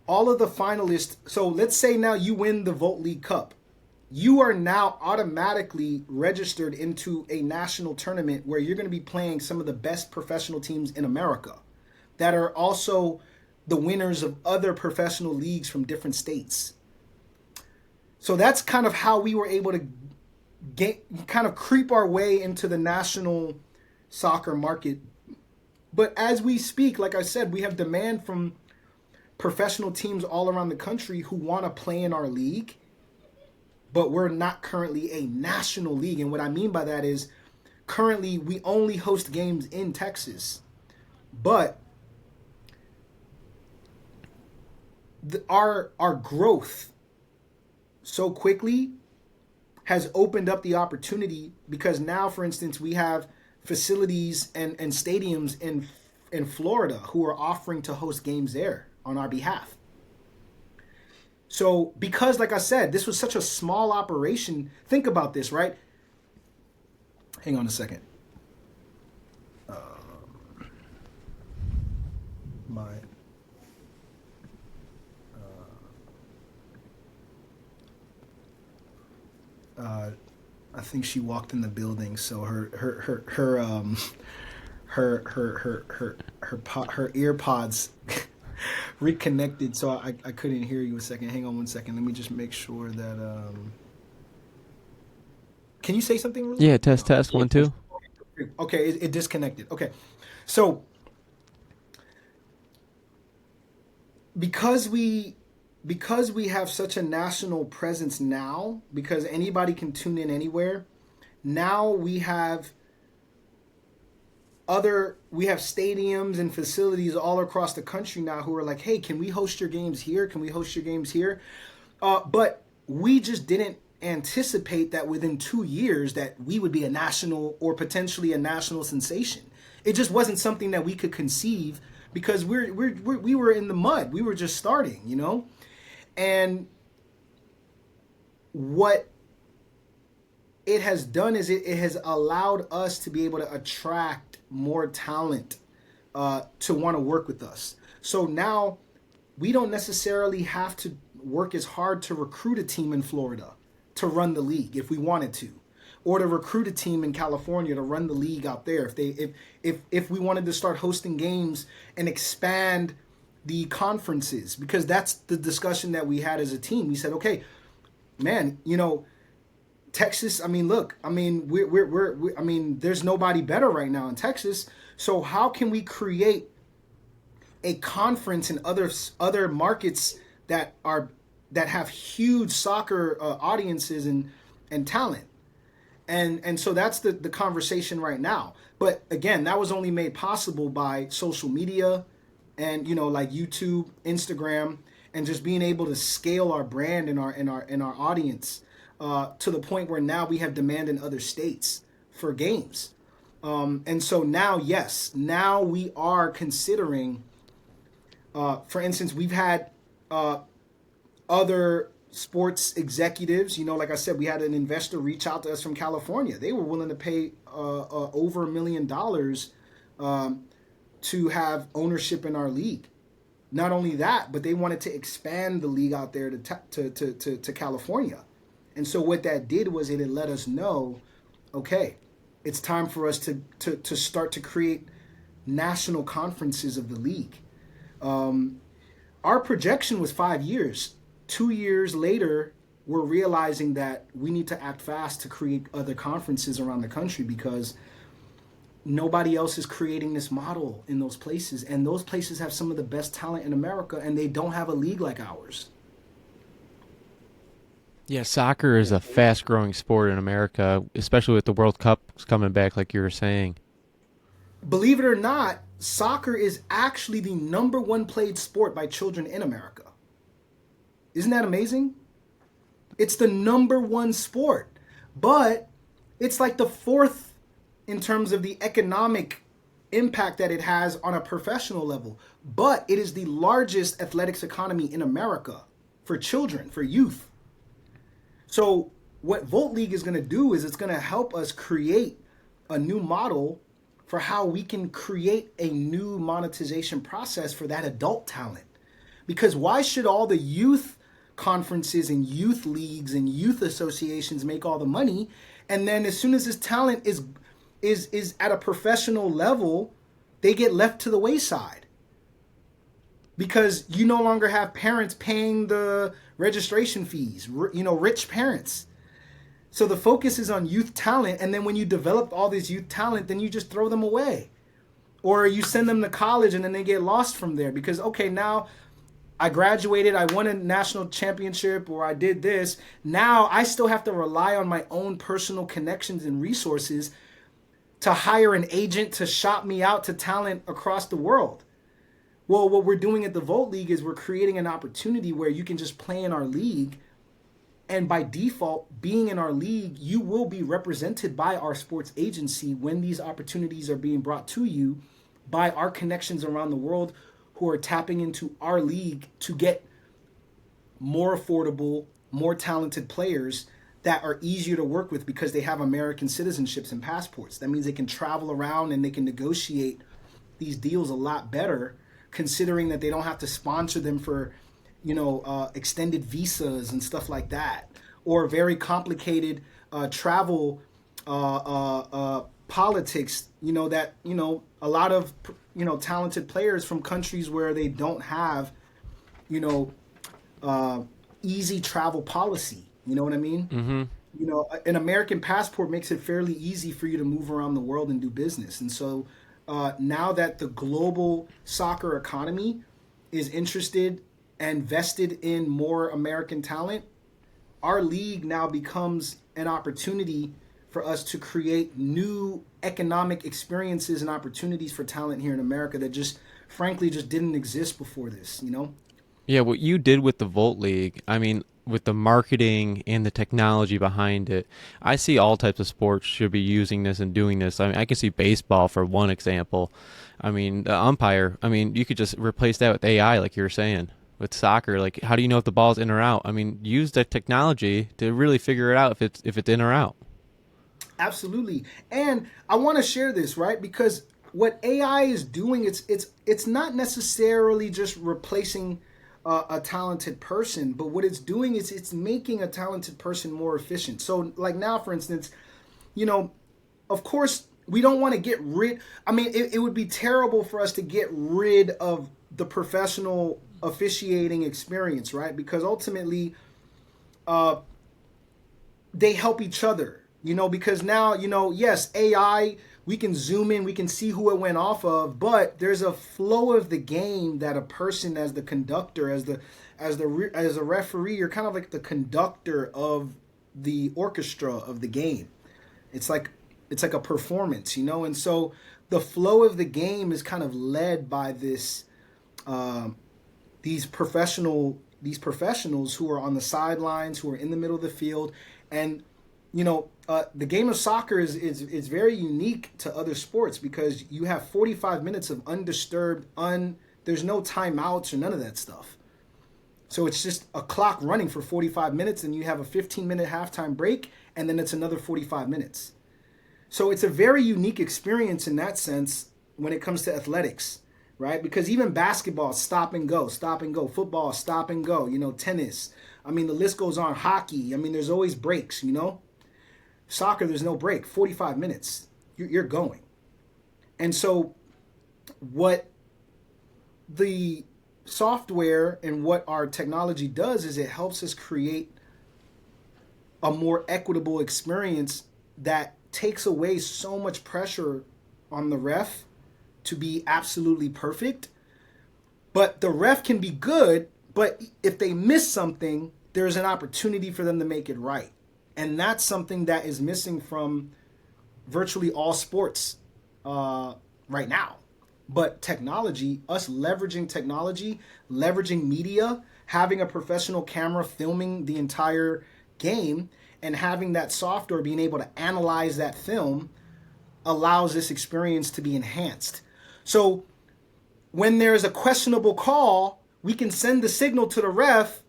all of the finalists, so let's say now you win the Volt League Cup. You are now automatically registered into a national tournament where you're going to be playing some of the best professional teams in America that are also the winners of other professional leagues from different states. So that's kind of how we were able to creep our way into the national soccer market. But as we speak, like I said, we have demand from professional teams all around the country who want to play in our league, but we're not currently a national league. And what I mean by that is currently we only host games in Texas, but our growth so quickly has opened up the opportunity, because now, for instance, we have facilities and stadiums in Florida who are offering to host games there on our behalf. So because, like I said, this was such a small operation, think about this, right? Hang on a second. I think she walked in the building, so her ear pods reconnected, so I couldn't hear you a second. Hang on one second. Let me just make sure that. Can you say something really Yeah, quick? test 1 2. Okay, it disconnected. Okay, so because we have such a national presence now, because anybody can tune in anywhere. Now we have stadiums and facilities all across the country now who are like, hey, can we host your games here? Can we host your games here? But we just didn't anticipate that within 2 years that we would be a national or potentially a national sensation. It just wasn't something that we could conceive because we were in the mud. We were just starting, you know? And what it has done is it has allowed us to be able to attract more talent to want to work with us. So now we don't necessarily have to work as hard to recruit a team in Florida to run the league if we wanted to, or to recruit a team in California to run the league out there if we wanted to start hosting games and expand the conferences, because that's the discussion that we had as a team. We said, okay, man, you know, Texas, I mean, look, I mean, I mean, there's nobody better right now in Texas. So how can we create a conference in other markets that have huge soccer audiences and talent? And so that's the conversation right now. But again, that was only made possible by social media and, you know, like YouTube, Instagram, and just being able to scale our brand and our audience to the point where now we have demand in other states for games. And so now, yes, now we are considering, for instance, we've had other sports executives, you know, like I said, we had an investor reach out to us from California. They were willing to pay over $1 million to have ownership in our league. Not only that, but they wanted to expand the league out there to California. And so what that did was it let us know, okay, it's time for us to start to create national conferences of the league. Our projection was 5 years. 2 years later, we're realizing that we need to act fast to create other conferences around the country because nobody else is creating this model in those places. And those places have some of the best talent in America, and they don't have a league like ours. Yeah, soccer is a fast-growing sport in America, especially with the World Cup coming back, like you were saying. Believe it or not, soccer is actually the #1 played sport by children in America. Isn't that amazing? It's the #1 sport, but it's like the 4th in terms of the economic impact that it has on a professional level. But it is the largest athletics economy in America for children, for youth. So what Volt League is going to do is it's going to help us create a new model for how we can create a new monetization process for that adult talent. Because why should all the youth conferences and youth leagues and youth associations make all the money, and then as soon as this talent is at a professional level, they get left to the wayside? Because you no longer have parents paying the registration fees, you know, rich parents. So the focus is on youth talent, and then when you develop all this youth talent, then you just throw them away. Or you send them to college and then they get lost from there because, okay, now I graduated, I won a national championship, or I did this. Now I still have to rely on my own personal connections and resources to hire an agent to shop me out to talent across the world. Well, what we're doing at the Volt League is we're creating an opportunity where you can just play in our league, and by default, being in our league, you will be represented by our sports agency when these opportunities are being brought to you by our connections around the world who are tapping into our league to get more affordable, more talented players that are easier to work with because they have American citizenships and passports. That means they can travel around and they can negotiate these deals a lot better, considering that they don't have to sponsor them for, you know, extended visas and stuff like that, or very complicated travel politics, you know, that, you know, a lot of, you know, talented players from countries where they don't have you know, easy travel policy. You know what I mean? Mm-hmm. An American passport makes it fairly easy for you to move around the world and do business. And so now that the global soccer economy is interested and vested in more American talent, our league now becomes an opportunity for us to create new economic experiences and opportunities for talent here in America that just, frankly, just didn't exist before this, you know? Yeah, what you did with the Volt League, I mean, with the marketing and the technology behind it, I see all types of sports should be using this and doing this. I mean, I can see baseball for one example. I mean, the umpire, I mean, you could just replace that with AI, like you were saying. With soccer, like, how do you know if the ball's in or out? I mean, use the technology to really figure it out if it's in or out. Absolutely. And I want to share this, right? Because what AI is doing, it's not necessarily just replacing a talented person, but what it's doing is it's making a talented person more efficient. So, like now, for instance, you know, of course, we don't want to get rid. I mean, it would be terrible for us to get rid of the professional officiating experience, right? Because ultimately, uh, they help each other, because now, yes, AI, we can zoom in, we can see who it went off of, but there's a flow of the game that a person, as the conductor, as a referee, you're kind of like the conductor of the orchestra of the game. It's like a performance, and so the flow of the game is kind of led by um, these professionals who are on the sidelines, who are in the middle of the field. And the game of soccer is very unique to other sports because you have 45 minutes of undisturbed, there's no timeouts or none of that stuff. So it's just a clock running for 45 minutes, and you have a 15-minute halftime break, and then it's another 45 minutes. So it's a very unique experience in that sense when it comes to athletics, right? Because even basketball, stop and go, stop and go. Football, stop and go. Tennis. I mean, the list goes on. Hockey. I mean, there's always breaks, Soccer, there's no break. 45 minutes. You're going. And so what the software and what our technology does is it helps us create a more equitable experience that takes away so much pressure on the ref to be absolutely perfect. But the ref can be good, but if they miss something, there's an opportunity for them to make it right. And that's something that is missing from virtually all sports right now. But technology, us leveraging technology, leveraging media, having a professional camera filming the entire game, and having that software being able to analyze that film allows this experience to be enhanced. So when there's a questionable call, we can send the signal to the ref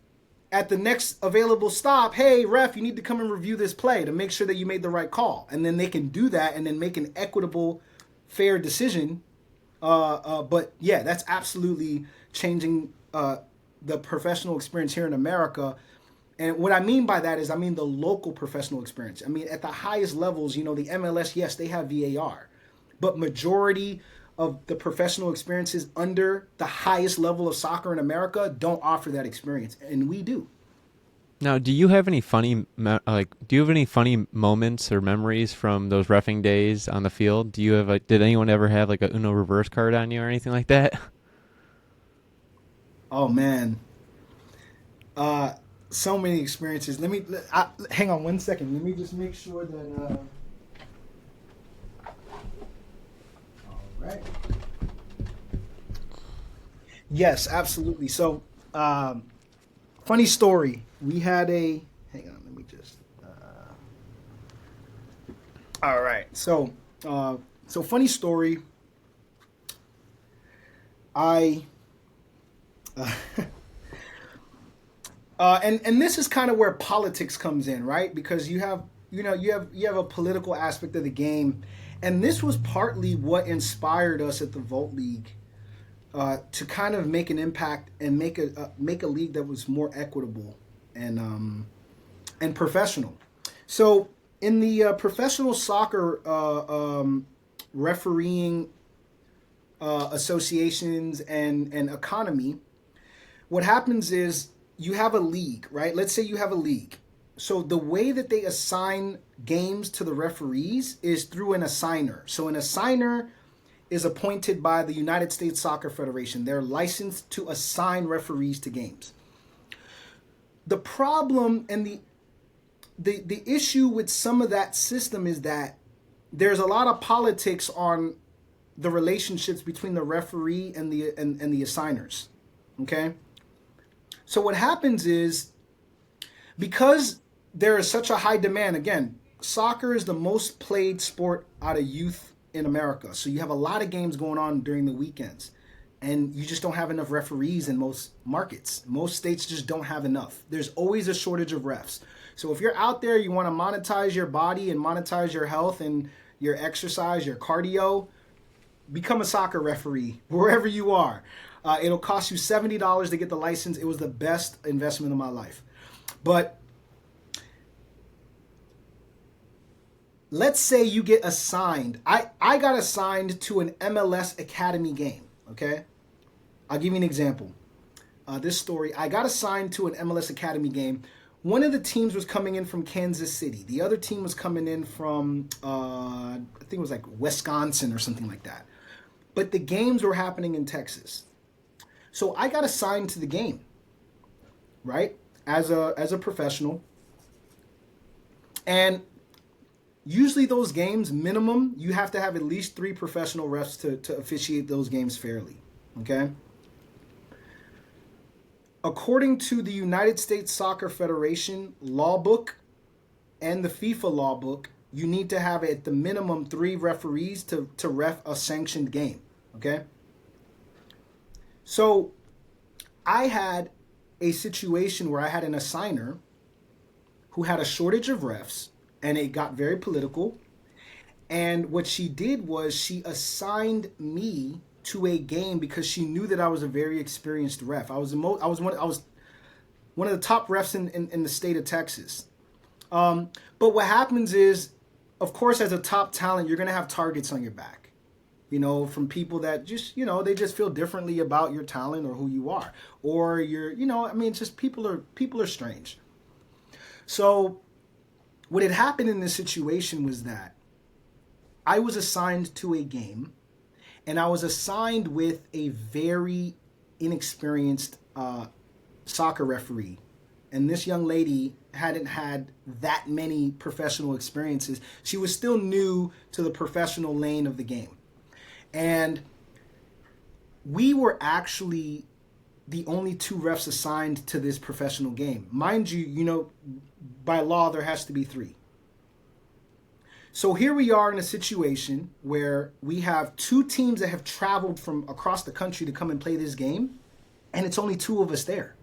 at the next available stop. Hey, ref, you need to come and review this play to make sure that you made the right call. And then they can do that and then make an equitable, fair decision. But yeah, that's absolutely changing the professional experience here in America. And what I mean by that is, I mean the local professional experience. I mean, at the highest levels, the MLS, yes, they have VAR. But majority of the professional experiences under the highest level of soccer in America don't offer that experience. And we do. Now, do you have any funny moments or memories from those reffing days on the field? Do you have did anyone ever have like a Uno reverse card on you or anything like that? Oh, man. So many experiences. Hang on one second. Let me just make sure that... Right. Yes, absolutely. So, funny story. We had a. Hang on, let me just. All right. So funny story. I. And this is kind of where politics comes in, right? Because you have a political aspect of the game. And this was partly what inspired us at the Volt League to kind of make an impact and make a league that was more equitable and professional. So in the professional soccer refereeing associations and economy, what happens is you have a league, right? Let's say you have a league. So the way that they assign games to the referees is through an assigner. So an assigner is appointed by the United States Soccer Federation. They're licensed to assign referees to games. The problem and the issue with some of that system is that there's a lot of politics on the relationships between the referee and the assigners. Okay? So what happens is, because there is such a high demand, again, soccer is the most played sport out of youth in America. So you have a lot of games going on during the weekends, and you just don't have enough referees in most markets. Most states just don't have enough. There's always a shortage of refs. So if you're out there, you want to monetize your body and monetize your health and your exercise, your cardio, become a soccer referee wherever you are. It'll cost you $70 to get the license. It was the best investment of my life. But let's say you get assigned. I got assigned to an MLS Academy game, okay? I'll give you an example. This story, I got assigned to an MLS Academy game. One of the teams was coming in from Kansas City. The other team was coming in from, I think it was like Wisconsin or something like that. But the games were happening in Texas. So I got assigned to the game, right? As a professional. And usually those games, minimum, you have to have at least 3 professional refs to officiate those games fairly, okay? According to the United States Soccer Federation law book and the FIFA law book, you need to have at the minimum 3 referees to ref a sanctioned game, okay? So I had a situation where I had an assigner who had a shortage of refs, and it got very political. And what she did was she assigned me to a game because she knew that I was a very experienced ref. I was one of the top refs in the state of Texas. But what happens is, of course, as a top talent, you're going to have targets on your back. You know, from people that just, you know, they just feel differently about your talent or who you are. Or you're, you know, I mean, it's just people are strange. So what had happened in this situation was that I was assigned to a game, and I was assigned with a very inexperienced soccer referee. And this young lady hadn't had that many professional experiences. She was still new to the professional lane of the game. And we were actually the only 2 refs assigned to this professional game. Mind you, you know, by law, there has to be 3. So here we are in a situation where we have 2 teams that have traveled from across the country to come and play this game, and it's only 2 of us there.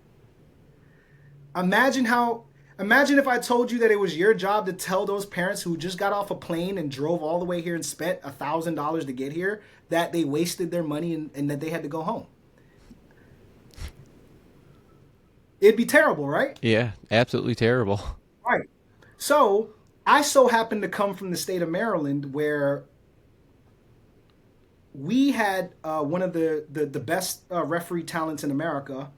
Imagine if I told you that it was your job to tell those parents who just got off a plane and drove all the way here and spent $1,000 to get here that they wasted their money and that they had to go home. It'd be terrible, right? Yeah, absolutely terrible. Right. So I so happen to come from the state of Maryland, where we had one of the best referee talents in America,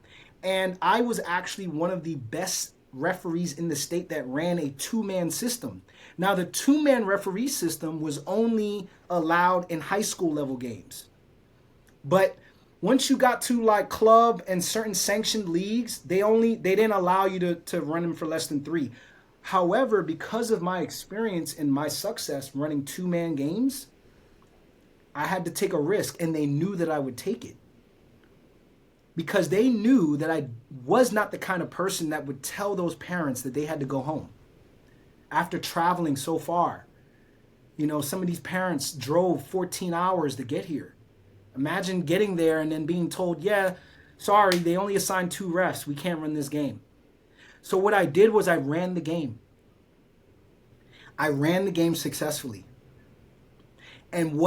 and I was actually one of the best referees in the state that ran a 2-man system. Now, the 2-man referee system was only allowed in high school level games. But once you got to like club and certain sanctioned leagues, they didn't allow you to run them for less than 3. However, because of my experience and my success running 2-man games, I had to take a risk, and they knew that I would take it. Because they knew that I was not the kind of person that would tell those parents that they had to go home after traveling so far. You know, some of these parents drove 14 hours to get here. Imagine getting there and then being told, yeah, sorry, they only assigned 2 refs. We can't run this game. So what I did was I ran the game. I ran the game successfully. And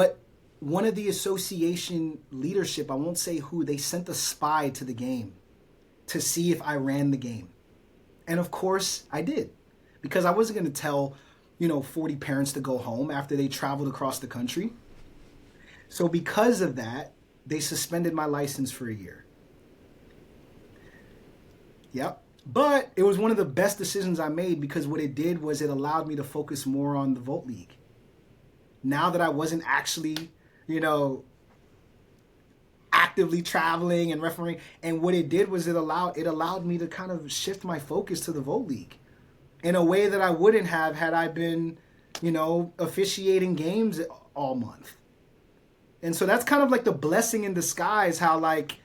one of the association leadership, I won't say who, they sent a spy to the game to see if I ran the game. And of course I did, because I wasn't going to tell, 40 parents to go home after they traveled across the country. So because of that, they suspended my license for a year. Yep. But it was one of the best decisions I made because what it did was it allowed me to focus more on the Vote League. Now that I wasn't actually, you know, actively traveling and refereeing, and what it did was it allowed me to kind of shift my focus to the Vote League in a way that I wouldn't have had I been, you know, officiating games all month. And so that's kind of like the blessing in disguise, how like,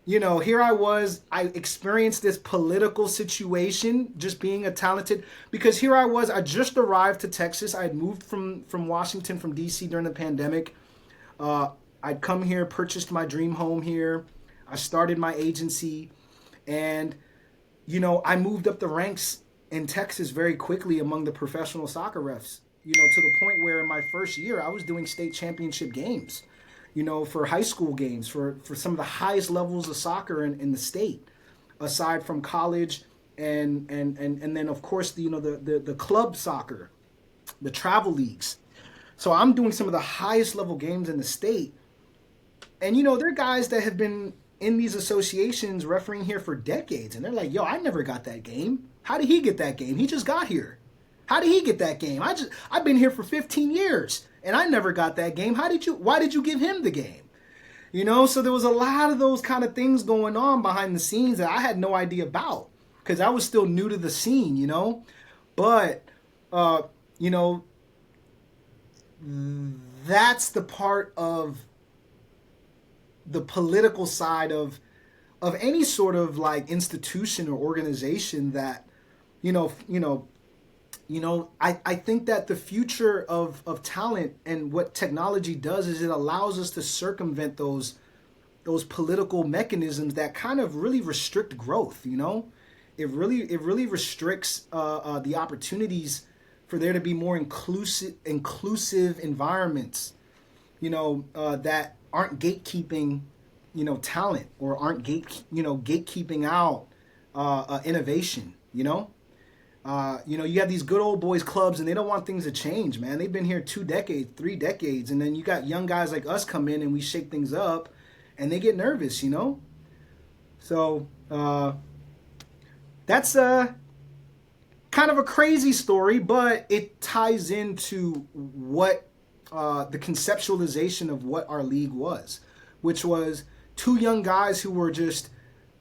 you know, here I was, I experienced this political situation, just being a talented, because here I was, I just arrived to Texas. I had moved from Washington, from DC during the pandemic. I'd come here, purchased my dream home here. I started my agency, and, you know, I moved up the ranks in Texas very quickly among the professional soccer refs, you know, to the point where in my first year, I was doing state championship games, you know, for high school games, for some of the highest levels of soccer in the state, aside from college and then, of course, the, you know, the club soccer, the travel leagues. So I'm doing some of the highest level games in the state. And, you know, there are guys that have been in these associations refereeing here for decades. And they're like, yo, I never got that game. How did he get that game? He just got here. How did he get that game? I've been here for 15 years and I never got that game. Why did you give him the game? You know, so there was a lot of those kind of things going on behind the scenes that I had no idea about because I was still new to the scene, you know. But, you know, that's the part of the political side of any sort of like institution or organization that, I think that the future of talent and what technology does is it allows us to circumvent those political mechanisms that kind of really restrict growth, you know? It really restricts the opportunities for there to be more inclusive environments, you know, that aren't gatekeeping, you know, talent or aren't gatekeeping out innovation, you know? You have these good old boys clubs and they don't want things to change, man. They've been here 2 decades, 3 decades. And then you got young guys like us come in and we shake things up and they get nervous, you know? So that's kind of a crazy story, but it ties into what the conceptualization of what our league was, which was 2 young guys who were just,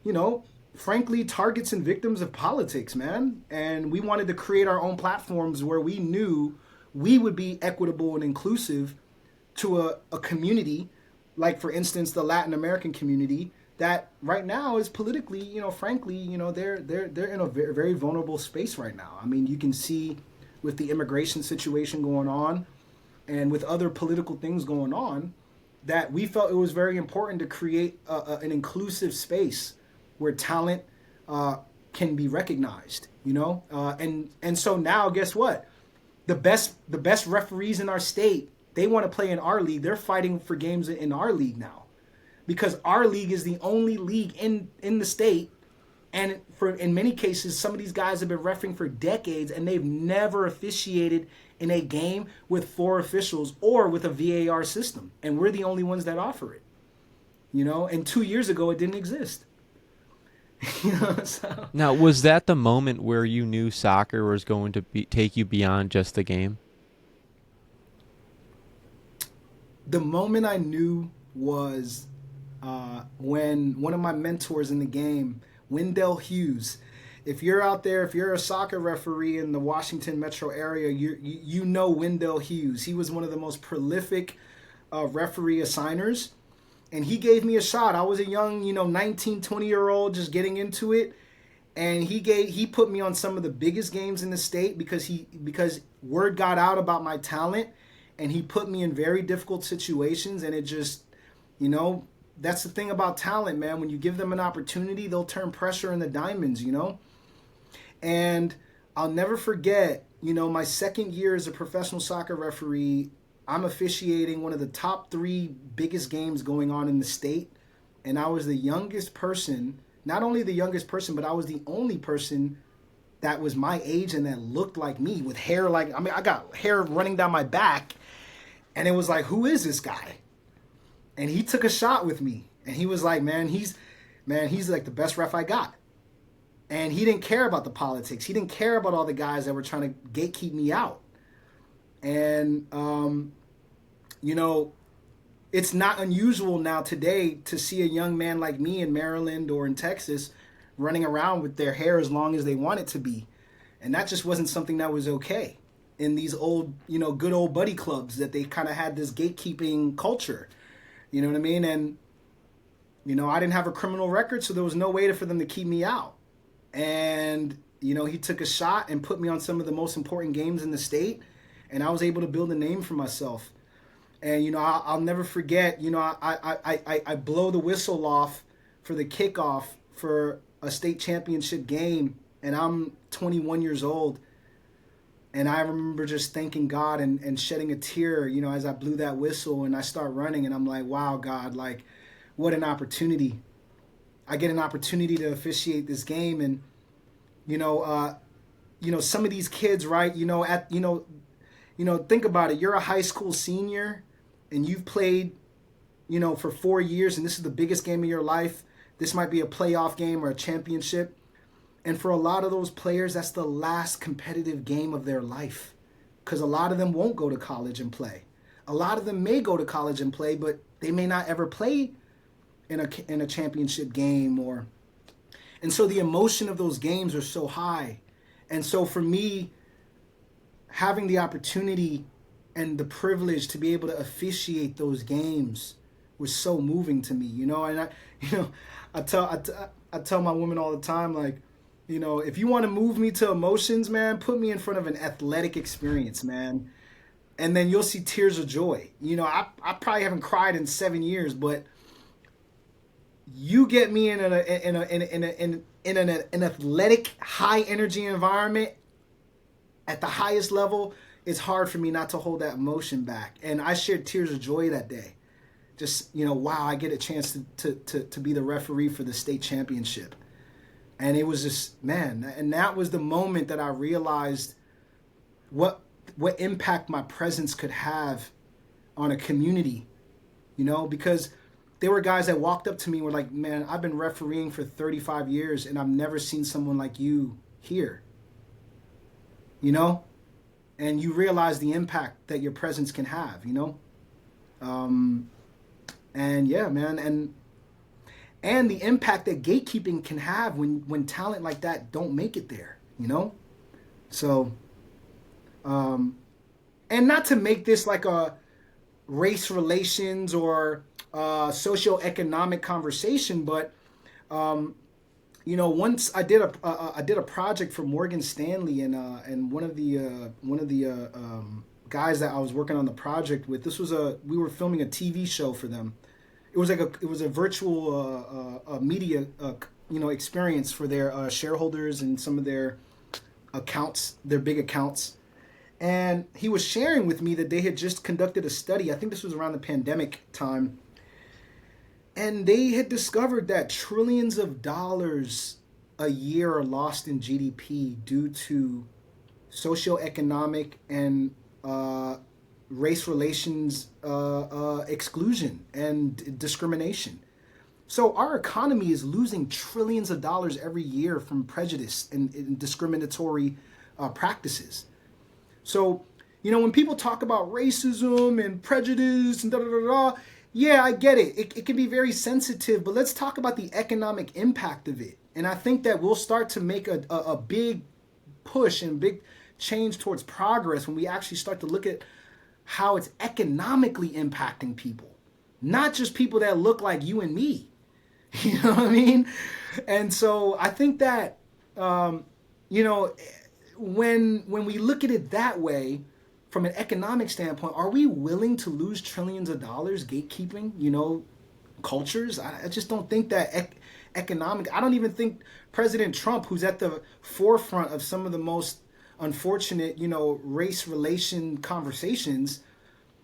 you know, frankly, targets and victims of politics, man. And we wanted to create our own platforms where we knew we would be equitable and inclusive to a community, like, for instance, the Latin American community that right now is politically, you know, frankly, you know, they're in a very, very vulnerable space right now. I mean, you can see with the immigration situation going on and with other political things going on that we felt it was very important to create an inclusive space where talent can be recognized, you know? And so now, guess what? The best referees in our state, they want to play in our league. They're fighting for games in our league now because our league is the only league in the state. And in many cases, some of these guys have been refereeing for decades and they've never officiated in a game with 4 officials or with a VAR system. And we're the only ones that offer it, you know? And 2 years ago, it didn't exist. You know, so. Now, was that the moment where you knew soccer was going to take you beyond just the game? The moment I knew was when one of my mentors in the game, Wendell Hughes, if you're out there, if you're a soccer referee in the Washington metro area, you know Wendell Hughes. He was one of the most prolific referee assigners. And he gave me a shot. I was a young, 19, 20-year-old just getting into it. And he put me on some of the biggest games in the state because word got out about my talent. And he put me in very difficult situations. And it just, that's the thing about talent, man. When you give them an opportunity, they'll turn pressure into diamonds, you know. And I'll never forget, my second year as a professional soccer referee, I'm officiating one of the top 3 biggest games going on in the state. And I was the youngest person, not only the youngest person, but I was the only person that was my age and that looked like me with hair I got hair running down my back. And it was like, who is this guy? And he took a shot with me. And he was like, man, he's like the best ref I got. And he didn't care about the politics. He didn't care about all the guys that were trying to gatekeep me out. And, you know, it's not unusual now today to see a young man like me in Maryland or in Texas running around with their hair as long as they want it to be. And that just wasn't something that was okay in these old, you know, good old buddy clubs that they kind of had this gatekeeping culture. You know what I mean? And, you know, I didn't have a criminal record, so there was no way for them to keep me out. And, you know, he took a shot and put me on some of the most important games in the state, and I was able to build a name for myself. And, you know, I'll never forget, you know, I blow the whistle off for the kickoff for a state championship game, and I'm 21 years old. And I remember just thanking God and shedding a tear, you know, as I blew that whistle and I start running, and I'm like, wow, God, like, what an opportunity. I get an opportunity to officiate this game. And, you know, some of these kids, right, think about it. You're a high school senior and you've played, you know, for 4 years, and this is the biggest game of your life. This might be a playoff game or a championship. And for a lot of those players, that's the last competitive game of their life, because a lot of them won't go to college and play. A lot of them may go to college and play, but they may not ever play in a championship game. And so the emotion of those games are so high. And so for me, having the opportunity and the privilege to be able to officiate those games was so moving to me, you know. And I tell my woman all the time, like, you know, if you want to move me to emotions, man, put me in front of an athletic experience, man. And then you'll see tears of joy. You know, I probably haven't cried in 7 years, but you get me in an athletic, high energy environment at the highest level, it's hard for me not to hold that emotion back. And I shared tears of joy that day. Just, you know, wow, I get a chance to be the referee for the state championship. And it was just, man, and that was the moment that I realized what impact my presence could have on a community, you know, because there were guys that walked up to me and were like, man, I've been refereeing for 35 years and I've never seen someone like you here, you know, and you realize the impact that your presence can have, you know. And yeah, man, and the impact that gatekeeping can have when talent like that don't make it there, you know? So, and not to make this like a race relations or socioeconomic conversation, but, you know, once I did a project for Morgan Stanley, and one of the guys that I was working on the project with, we were filming a TV show for them. It was a virtual media experience for their shareholders and some of their accounts, their big accounts. And he was sharing with me that they had just conducted a study. I think this was around the pandemic time. And they had discovered that trillions of dollars a year are lost in GDP due to socioeconomic and race relations exclusion and discrimination. So our economy is losing trillions of dollars every year from prejudice and discriminatory practices. So, you know, when people talk about racism and prejudice and da-da-da-da, yeah, I get it. It can be very sensitive, but let's talk about the economic impact of it. And I think that we'll start to make a big push and big change towards progress when we actually start to look at how it's economically impacting people, not just people that look like you and me. You know what I mean? And so I think that, you know, when we look at it that way, from an economic standpoint, are we willing to lose trillions of dollars gatekeeping, you know, cultures? I just don't think that economic. I don't even think President Trump, who's at the forefront of some of the most unfortunate, you know, race relation conversations,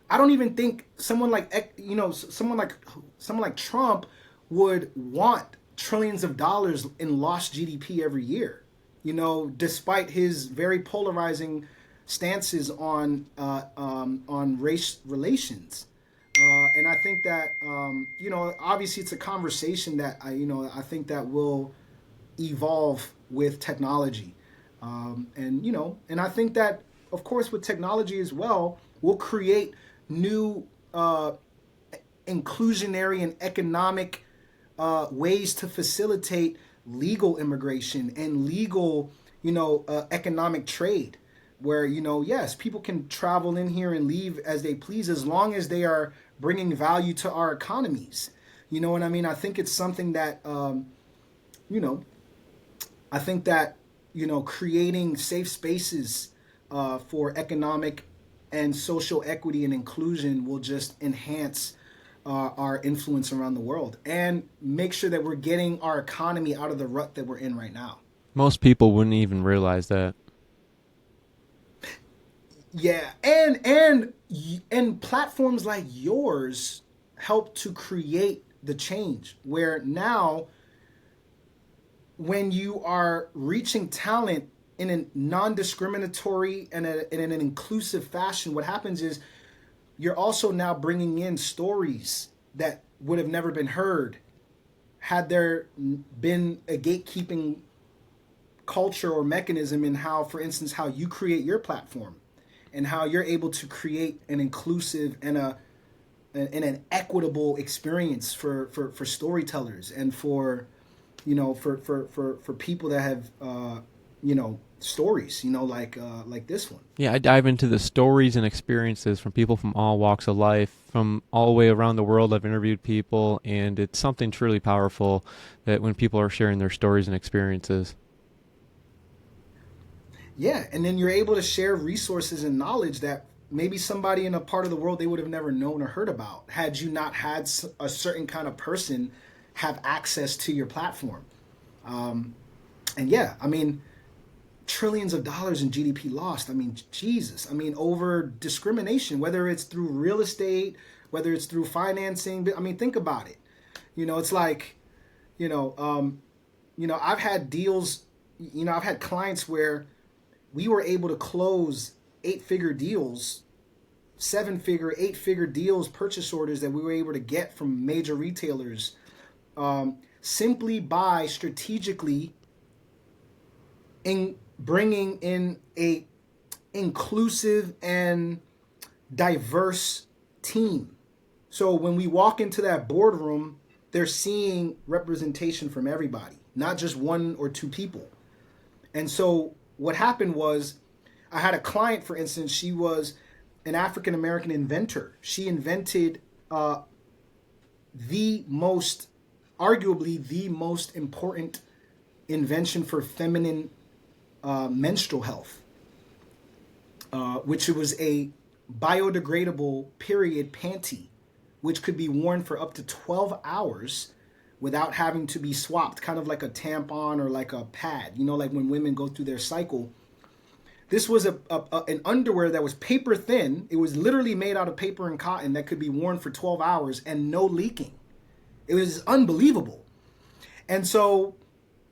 I don't even think someone like, you know, someone like Trump would want trillions of dollars in lost GDP every year, you know, despite his very polarizing stances on race relations. And I think that, you know, obviously it's a conversation that I think that will evolve with technology. And I think that, of course, with technology as well, we'll create new inclusionary and economic ways to facilitate legal immigration and legal, economic trade, where, yes, people can travel in here and leave as they please as long as they are bringing value to our economies. You know what I mean? I think it's something that, I think that, creating safe spaces for economic and social equity and inclusion will just enhance our influence around the world and make sure that we're getting our economy out of the rut that we're in right now. Most people wouldn't even realize that. Yeah, and platforms like yours help to create the change where now when you are reaching talent in a non-discriminatory and in an inclusive fashion, what happens is you're also now bringing in stories that would have never been heard had there been a gatekeeping culture or mechanism in how, for instance, how you create your platform and how you're able to create an inclusive and an equitable experience for storytellers and for people that have stories, like this one. Yeah, I dive into the stories and experiences from people from all walks of life, from all the way around the world. I've interviewed people, and it's something truly powerful that when people are sharing their stories and experiences. Yeah, and then you're able to share resources and knowledge that maybe somebody in a part of the world they would have never known or heard about had you not had a certain kind of person have access to your platform. And yeah, I mean, trillions of dollars in GDP lost. I mean, Jesus. I mean, over discrimination, whether it's through real estate, whether it's through financing. I mean, think about it. It's like, I've had deals, I've had clients where we were able to close 8-figure deals, 7-figure, 8-figure deals, purchase orders that we were able to get from major retailers simply by strategically in bringing in a inclusive and diverse team. So when we walk into that boardroom, they're seeing representation from everybody, not just one or two people. And so what happened was, I had a client, for instance, she was an African-American inventor. She invented arguably the most important invention for feminine menstrual health, which was a biodegradable period panty, which could be worn for up to 12 hours without having to be swapped, kind of like a tampon or like a pad, like when women go through their cycle. This was an underwear that was paper thin. It was literally made out of paper and cotton that could be worn for 12 hours and no leaking. It was unbelievable. And so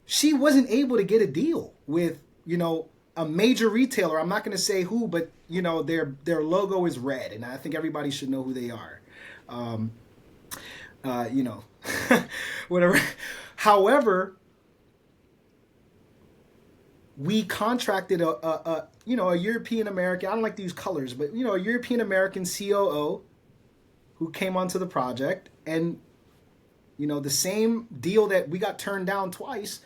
she wasn't able to get a deal with, a major retailer. I'm not going to say who, but, their logo is red. And I think everybody should know who they are. Whatever. However, we contracted a European American, I don't like to use colors, but, a European American COO who came onto the project, and, the same deal that we got turned down twice,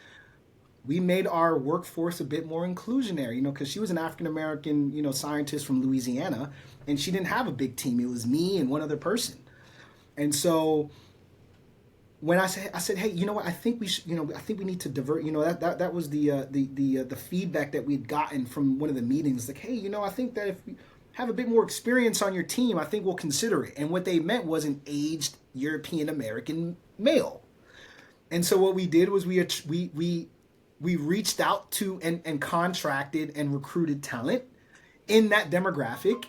we made our workforce a bit more inclusionary, because she was an African-American, scientist from Louisiana, and she didn't have a big team. It was me and one other person. And so when I said, hey, you know what? I think we should, I think we need to divert. That was the feedback that we'd gotten from one of the meetings. Like, hey, I think that if we have a bit more experience on your team, I think we'll consider it. And what they meant was an aged European American male. And so what we did was we reached out to and contracted and recruited talent in that demographic,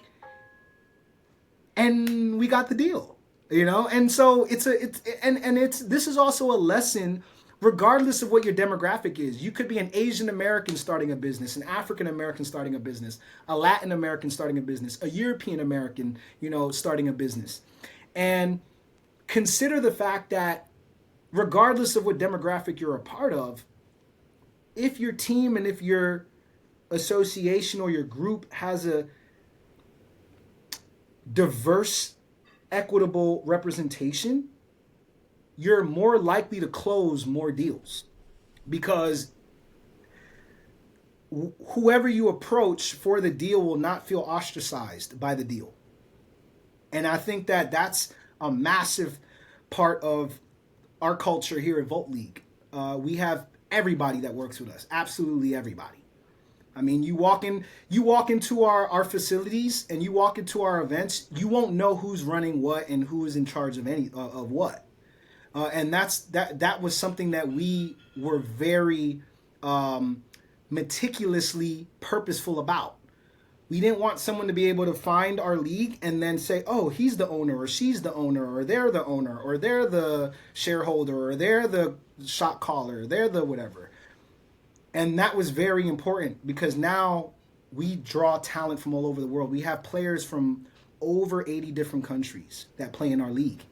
and we got the deal. And so this is also a lesson, regardless of what your demographic is. You could be an Asian American starting a business, an African American starting a business, a Latin American starting a business, a European American, starting a business. And consider the fact that regardless of what demographic you're a part of, if your team and if your association or your group has a diverse, equitable representation, you're more likely to close more deals, because whoever you approach for the deal will not feel ostracized by the deal. And I think that that's a massive part of our culture here at Volt League. We have everybody that works with us, absolutely everybody. I mean, you walk into our facilities and you walk into our events, you won't know who's running what and who is in charge of any of what. And that was something that we were very meticulously purposeful about. We didn't want someone to be able to find our league and then say, oh, he's the owner or she's the owner or they're the owner or they're the shareholder or they're the shot caller, they're the whatever. And that was very important, because now we draw talent from all over the world. We have players from over 80 different countries that play in our league.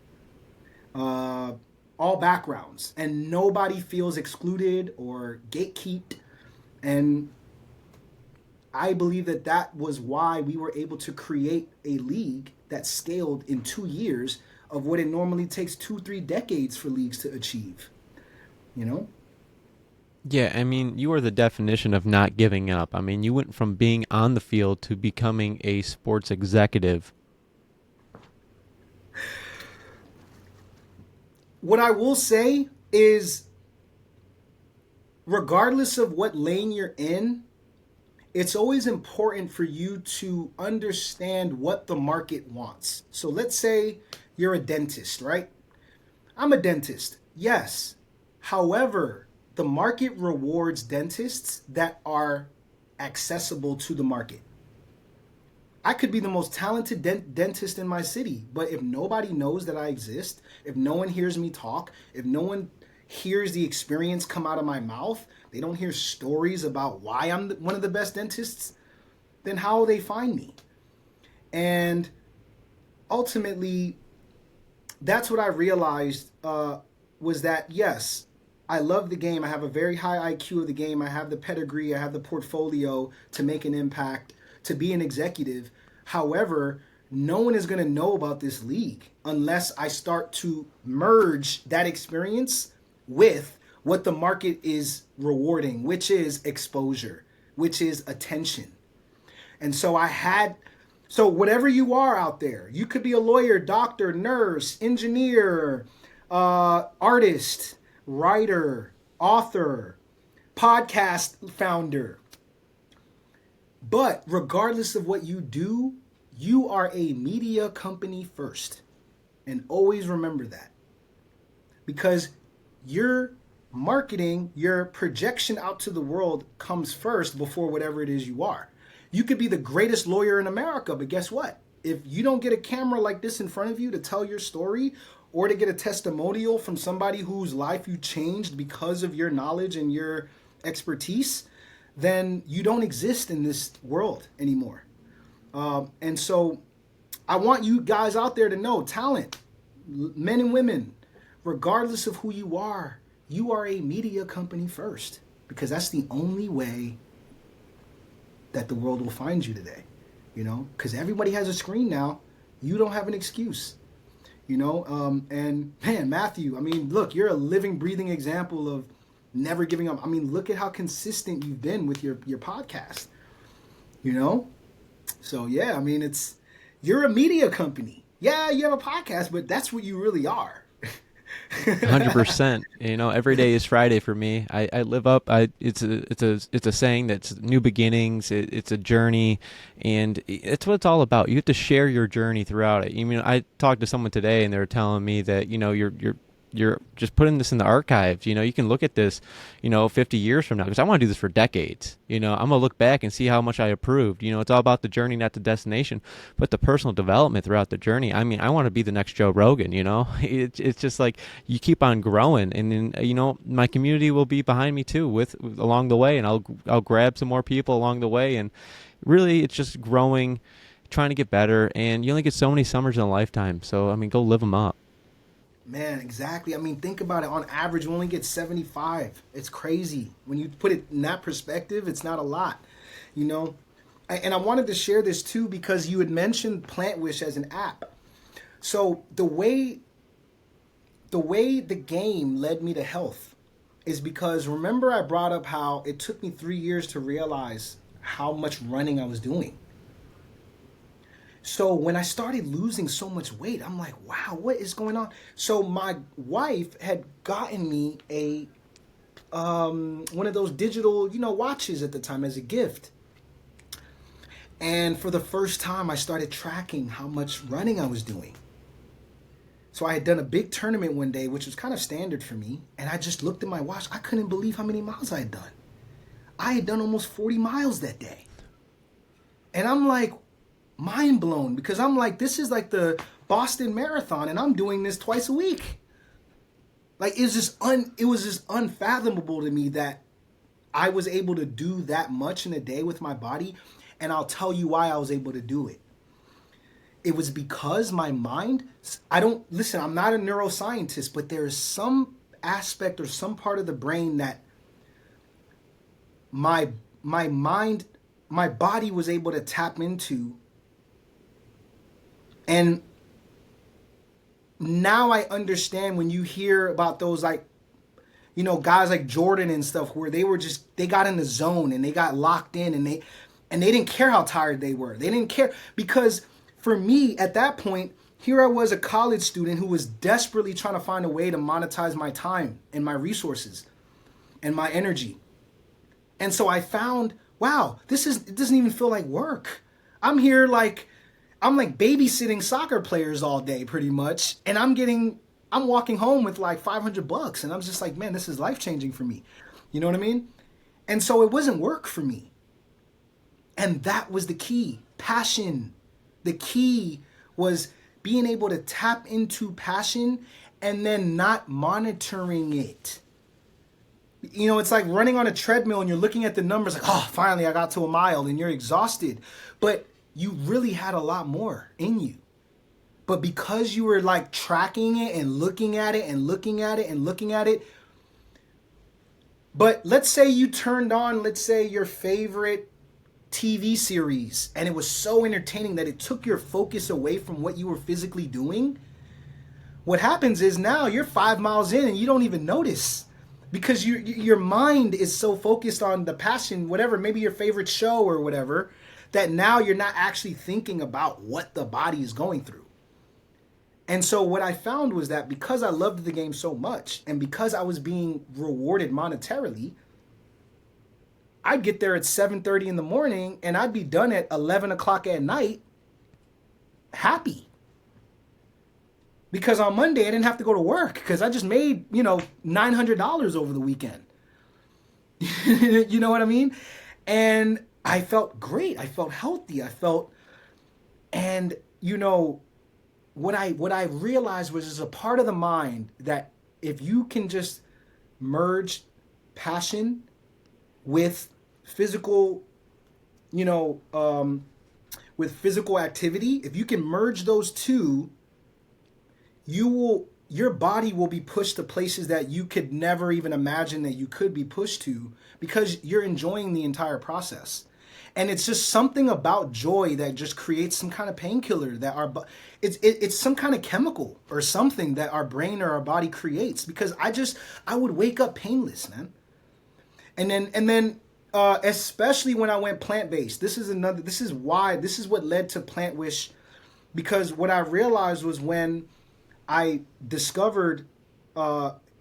All backgrounds, and nobody feels excluded or gatekeeped. And I believe that was why we were able to create a league that scaled in 2 years of what it normally takes 2-3 decades for leagues to achieve. You know? Yeah, I mean, you are the definition of not giving up. I mean, you went from being on the field to becoming a sports executive. What I will say is, regardless of what lane you're in, it's always important for you to understand what the market wants. So let's say you're a dentist, right? I'm a dentist, yes. However, the market rewards dentists that are accessible to the market. I could be the most talented dentist in my city, but if nobody knows that I exist, if no one hears me talk, if no one hears the experience come out of my mouth, they don't hear stories about why I'm one of the best dentists, then how will they find me? And ultimately, that's what I realized was that, yes, I love the game. I have a very high IQ of the game. I have the pedigree. I have the portfolio to make an impact, to be an executive. However, no one is going to know about this league unless I start to merge that experience with what the market is rewarding, which is exposure, which is attention. And so so whatever you are out there, you could be a lawyer, doctor, nurse, engineer, artist, writer, author, podcast founder. But regardless of what you do, you are a media company first. And always remember that. Because your marketing, your projection out to the world comes first before whatever it is you are. You could be the greatest lawyer in America, but guess what? If you don't get a camera like this in front of you to tell your story, or to get a testimonial from somebody whose life you changed because of your knowledge and your expertise, then you don't exist in this world anymore. And so I want you guys out there to know, talent, men and women, regardless of who you are a media company first, because that's the only way that the world will find you today, you know, because everybody has a screen now. You don't have an excuse. You know, and man, Matthew, I mean, look, you're a living, breathing example of never giving up. I mean, look at how consistent you've been with your podcast, you know? So, yeah, I mean, you're a media company. Yeah, you have a podcast, but that's what you really are. 100%. You know, every day is Friday for me. I live up. It's a saying that's new beginnings. It's a journey, and it's what it's all about. You have to share your journey throughout it. You mean, I talked to someone today, and they were telling me that, you know, you're just putting this in the archives. You know, you can look at this, you know, 50 years from now, because I want to do this for decades. You know, I'm going to look back and see how much I improved. You know, it's all about the journey, not the destination, but the personal development throughout the journey. I mean, I want to be the next Joe Rogan, you know. It's just like you keep on growing, and then, you know, my community will be behind me too with along the way, and I'll grab some more people along the way, and really it's just growing, trying to get better, and you only get so many summers in a lifetime. So, I mean, go live them up. Man, exactly. I mean, think about it. On average, we only get 75. It's crazy. When you put it in that perspective, it's not a lot, you know? And I wanted to share this too because you had mentioned PlantWish as an app. So the game led me to health is because remember I brought up how it took me 3 years to realize how much running I was doing. So when I started losing so much weight, I'm like, wow, what is going on? So my wife had gotten me a one of those digital, watches at the time as a gift. And for the first time, I started tracking how much running I was doing. So I had done a big tournament one day, which was kind of standard for me. And I just looked at my watch. I couldn't believe how many miles I had done. I had done almost 40 miles that day. And I'm like, mind blown, because I'm like, this is like the Boston Marathon and I'm doing this twice a week. Like it was just unfathomable to me that I was able to do that much in a day with my body. And I'll tell you why I was able to do it. It was because my mind, I'm not a neuroscientist, but there is some aspect or some part of the brain that my mind, my body was able to tap into. And now I understand when you hear about those guys like Jordan and stuff where they got in the zone and they got locked in and they didn't care how tired they were. They didn't care because for me at that point, here I was a college student who was desperately trying to find a way to monetize my time and my resources and my energy. And so I found, wow, it doesn't even feel like work. I'm here I'm babysitting soccer players all day pretty much. And I'm walking home with like $500 and I'm just like, man, this is life-changing for me. You know what I mean? And so it wasn't work for me. And that was the key, passion. The key was being able to tap into passion and then not monitoring it. It's like running on a treadmill and you're looking at the numbers like, oh, finally I got to a mile and you're exhausted. But you really had a lot more in you. But because you were like tracking it and looking at it and looking at it and looking at it. But let's say you turned on, your favorite TV series and it was so entertaining that it took your focus away from what you were physically doing. What happens is now you're 5 miles in and you don't even notice because your mind is so focused on the passion, whatever, maybe your favorite show or whatever, that now you're not actually thinking about what the body is going through. And so what I found was that because I loved the game so much and because I was being rewarded monetarily, I'd get there at 7:30 in the morning and I'd be done at 11 o'clock at night happy. Because on Monday I didn't have to go to work because I just made, $900 over the weekend. You know what I mean? And I felt great. I felt healthy. And what I realized was there's a part of the mind that if you can just merge passion with physical, with physical activity, if you can merge those two, your body will be pushed to places that you could never even imagine that you could be pushed to because you're enjoying the entire process. And it's just something about joy that just creates some kind of painkiller that it's some kind of chemical or something that our brain or our body creates because I would wake up painless, man. And then especially when I went plant-based, this is what led to PlantWish, because what I realized was when I discovered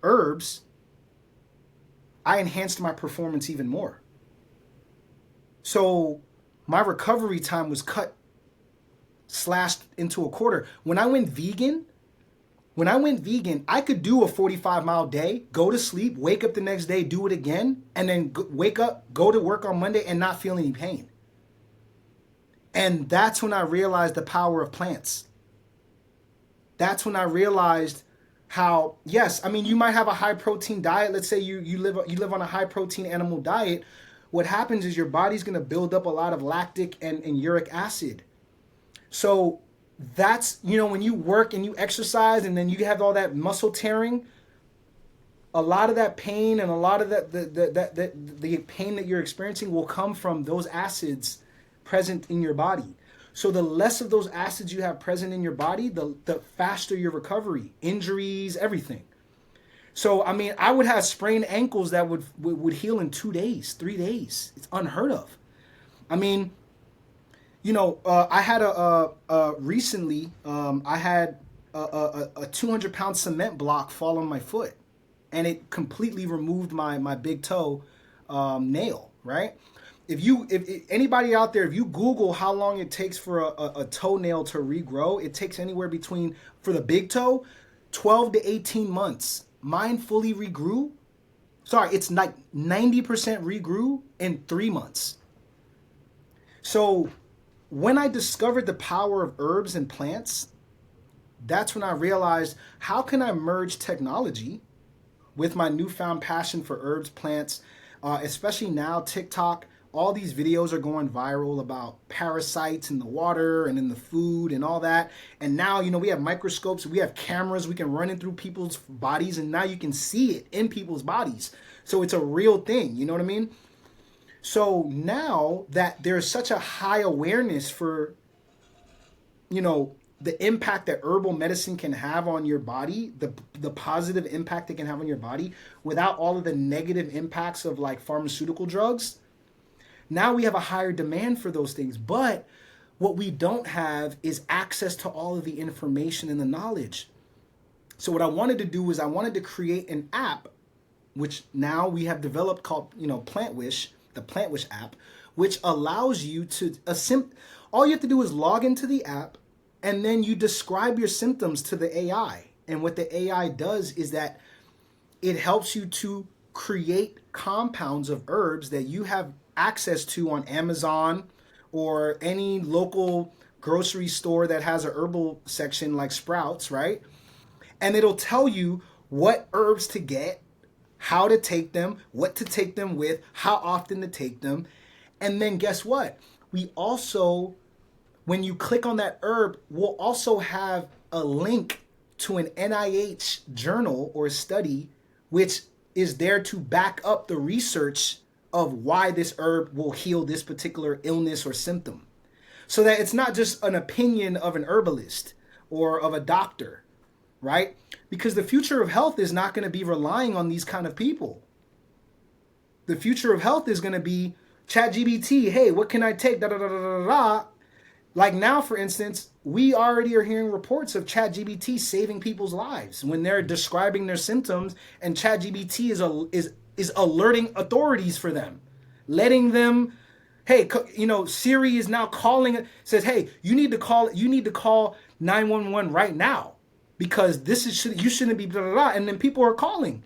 herbs, I enhanced my performance even more. So my recovery time was slashed into a quarter. When I went vegan, I could do a 45-mile day, go to sleep, wake up the next day, do it again, and then wake up, go to work on Monday and not feel any pain. And that's when I realized the power of plants. That's when I realized how, yes, I mean, you might have a high protein diet. Let's say you live on a high protein animal diet. What happens is your body's going to build up a lot of lactic and uric acid. So that's, when you work and you exercise and then you have all that muscle tearing, a lot of that pain and a lot of the pain that you're experiencing will come from those acids present in your body. So the less of those acids you have present in your body, the faster your recovery, injuries, everything. So, I mean, I would have sprained ankles that would heal in 2 days, 3 days. It's unheard of. I mean, I had recently, I had a 200-pound cement block fall on my foot, and it completely removed my big toe nail, right? If anybody out there, if you Google how long it takes for a toenail to regrow, it takes anywhere between, for the big toe, 12 to 18 months. Mine fully regrew. Sorry, it's like 90% regrew in 3 months. So when I discovered the power of herbs and plants, that's when I realized, how can I merge technology with my newfound passion for herbs, plants, especially now TikTok. All these videos are going viral about parasites in the water and in the food and all that. And now, we have microscopes, we have cameras, we can run it through people's bodies, and now you can see it in people's bodies. So it's a real thing, you know what I mean? So now that there's such a high awareness for, the impact that herbal medicine can have on your body, the positive impact it can have on your body without all of the negative impacts of like pharmaceutical drugs, now we have a higher demand for those things. But what we don't have is access to all of the information and the knowledge. So what I wanted to do is I wanted to create an app, which now we have developed called, PlantWish, the PlantWish app, which allows you to, all you have to do is log into the app, and then you describe your symptoms to the AI. And what the AI does is that it helps you to create compounds of herbs that you have access to on Amazon or any local grocery store that has a herbal section like Sprouts, right? And it'll tell you what herbs to get, how to take them, what to take them with, how often to take them. And then guess what? We also, when you click on that herb, we'll also have a link to an NIH journal or study, which is there to back up the research of why this herb will heal this particular illness or symptom. So that it's not just an opinion of an herbalist or of a doctor, right? Because the future of health is not going to be relying on these kind of people. The future of health is going to be ChatGPT. Hey, what can I take? Da, da, da, da, da, da. Like now, for instance, we already are hearing reports of ChatGPT saving people's lives when they're describing their symptoms, and ChatGPT is alerting authorities for them, letting them, hey, Siri is now calling, says, hey, you need to call 911 right now because you shouldn't be blah, blah, blah. And then people are calling.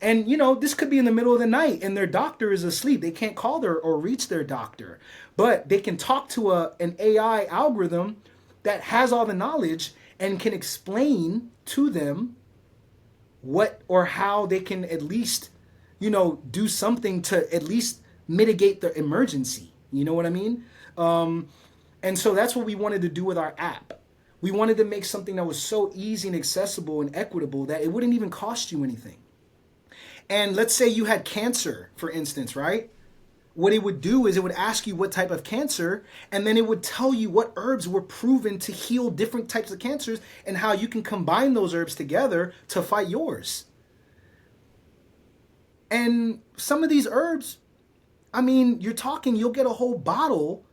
And, this could be in the middle of the night and their doctor is asleep. They can't call or reach their doctor, but they can talk to an AI algorithm that has all the knowledge and can explain to them what or how they can at least, do something to at least mitigate the emergency. You know what I mean? And so that's what we wanted to do with our app. We wanted to make something that was so easy and accessible and equitable that it wouldn't even cost you anything. And let's say you had cancer, for instance, right? What it would do is it would ask you what type of cancer, and then it would tell you what herbs were proven to heal different types of cancers and how you can combine those herbs together to fight yours. And some of these herbs, I mean, you'll get a whole bottle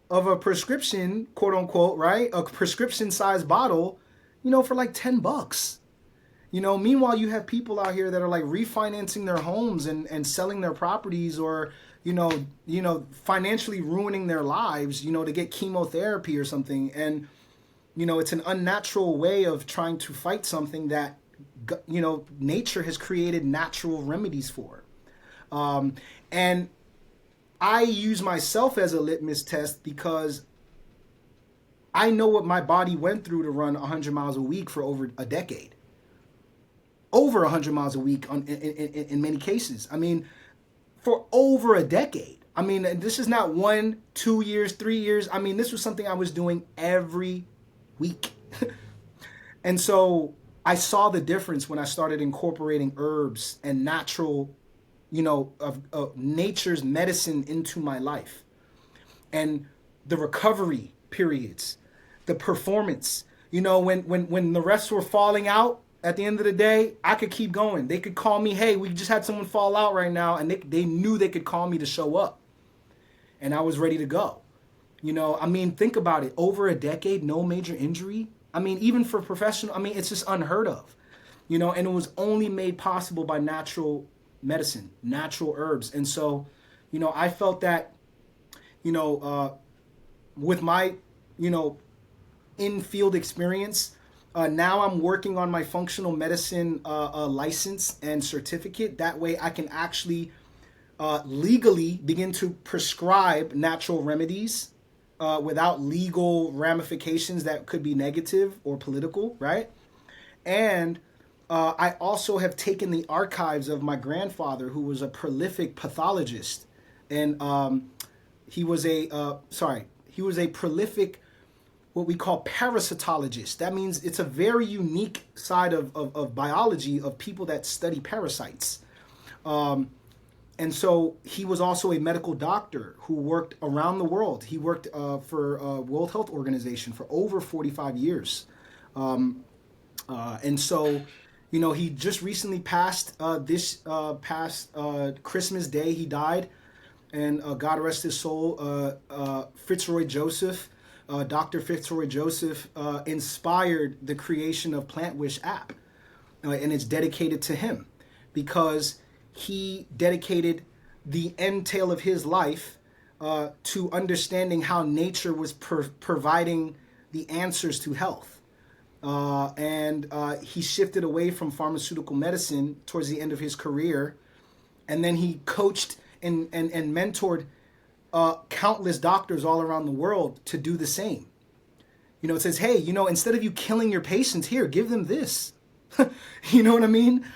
of a prescription, quote unquote, right? A prescription size bottle, for like $10. Meanwhile, you have people out here that are like refinancing their homes and selling their properties or, financially ruining their lives, to get chemotherapy or something. And, it's an unnatural way of trying to fight something that, nature has created natural remedies for. And I use myself as a litmus test because I know what my body went through to run 100 miles a week for over a decade. Over 100 miles a week in many cases. I mean, for over a decade. I mean, this is not 1, 2 years, 3 years. I mean, this was something I was doing every week. And so I saw the difference when I started incorporating herbs and natural, of nature's medicine into my life. And the recovery periods, the performance. When the refs were falling out at the end of the day, I could keep going. They could call me, hey, we just had someone fall out right now, and they knew they could call me to show up. And I was ready to go. Think about it. Over a decade, no major injury. Even for professional, it's just unheard of. And it was only made possible by natural medicine, natural herbs. And so, I felt that, with my, in-field experience, now I'm working on my functional medicine license and certificate. That way I can actually legally begin to prescribe natural remedies without legal ramifications that could be negative or political, right? And I also have taken the archives of my grandfather, who was a prolific pathologist, and he was a prolific, what we call parasitologist. That means it's a very unique side of biology of people that study parasites. And so he was also a medical doctor who worked around the world. He worked for World Health Organization for over 45 years. And so, he just recently passed this past Christmas Day. He died, and God rest his soul. Fitzroy Joseph, Dr. Fitzroy Joseph, inspired the creation of PlantWish app, and it's dedicated to him because he dedicated the end tail of his life to understanding how nature was providing the answers to health. And he shifted away from pharmaceutical medicine towards the end of his career. And then he coached and mentored countless doctors all around the world to do the same. It says, hey, instead of you killing your patients, here, give them this. You know what I mean?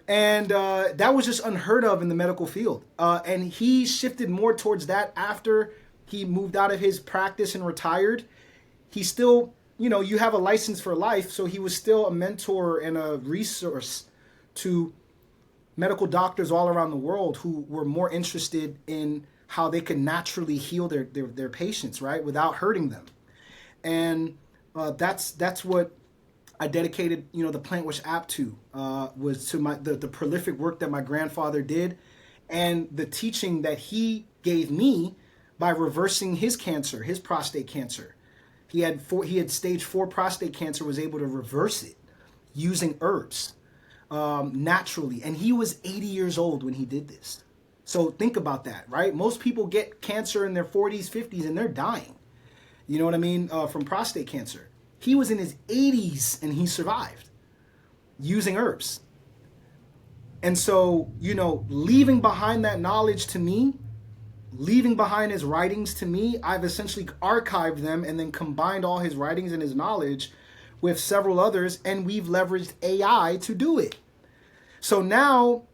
And that was just unheard of in the medical field. And he shifted more towards that after he moved out of his practice and retired. He still, you have a license for life. So he was still a mentor and a resource to medical doctors all around the world who were more interested in how they could naturally heal their patients, right, without hurting them. And that's what I dedicated, the PlantWish app to, was to the prolific work that my grandfather did, and the teaching that he gave me by reversing his cancer, his prostate cancer. He had stage 4 prostate cancer, was able to reverse it using herbs naturally, and he was 80 years old when he did this. So think about that, right? Most people get cancer in their 40s, 50s, and they're dying. You know what I mean? From prostate cancer. He was in his 80s and he survived using herbs. And so, leaving behind that knowledge to me, leaving behind his writings to me, I've essentially archived them and then combined all his writings and his knowledge with several others, and we've leveraged AI to do it. So now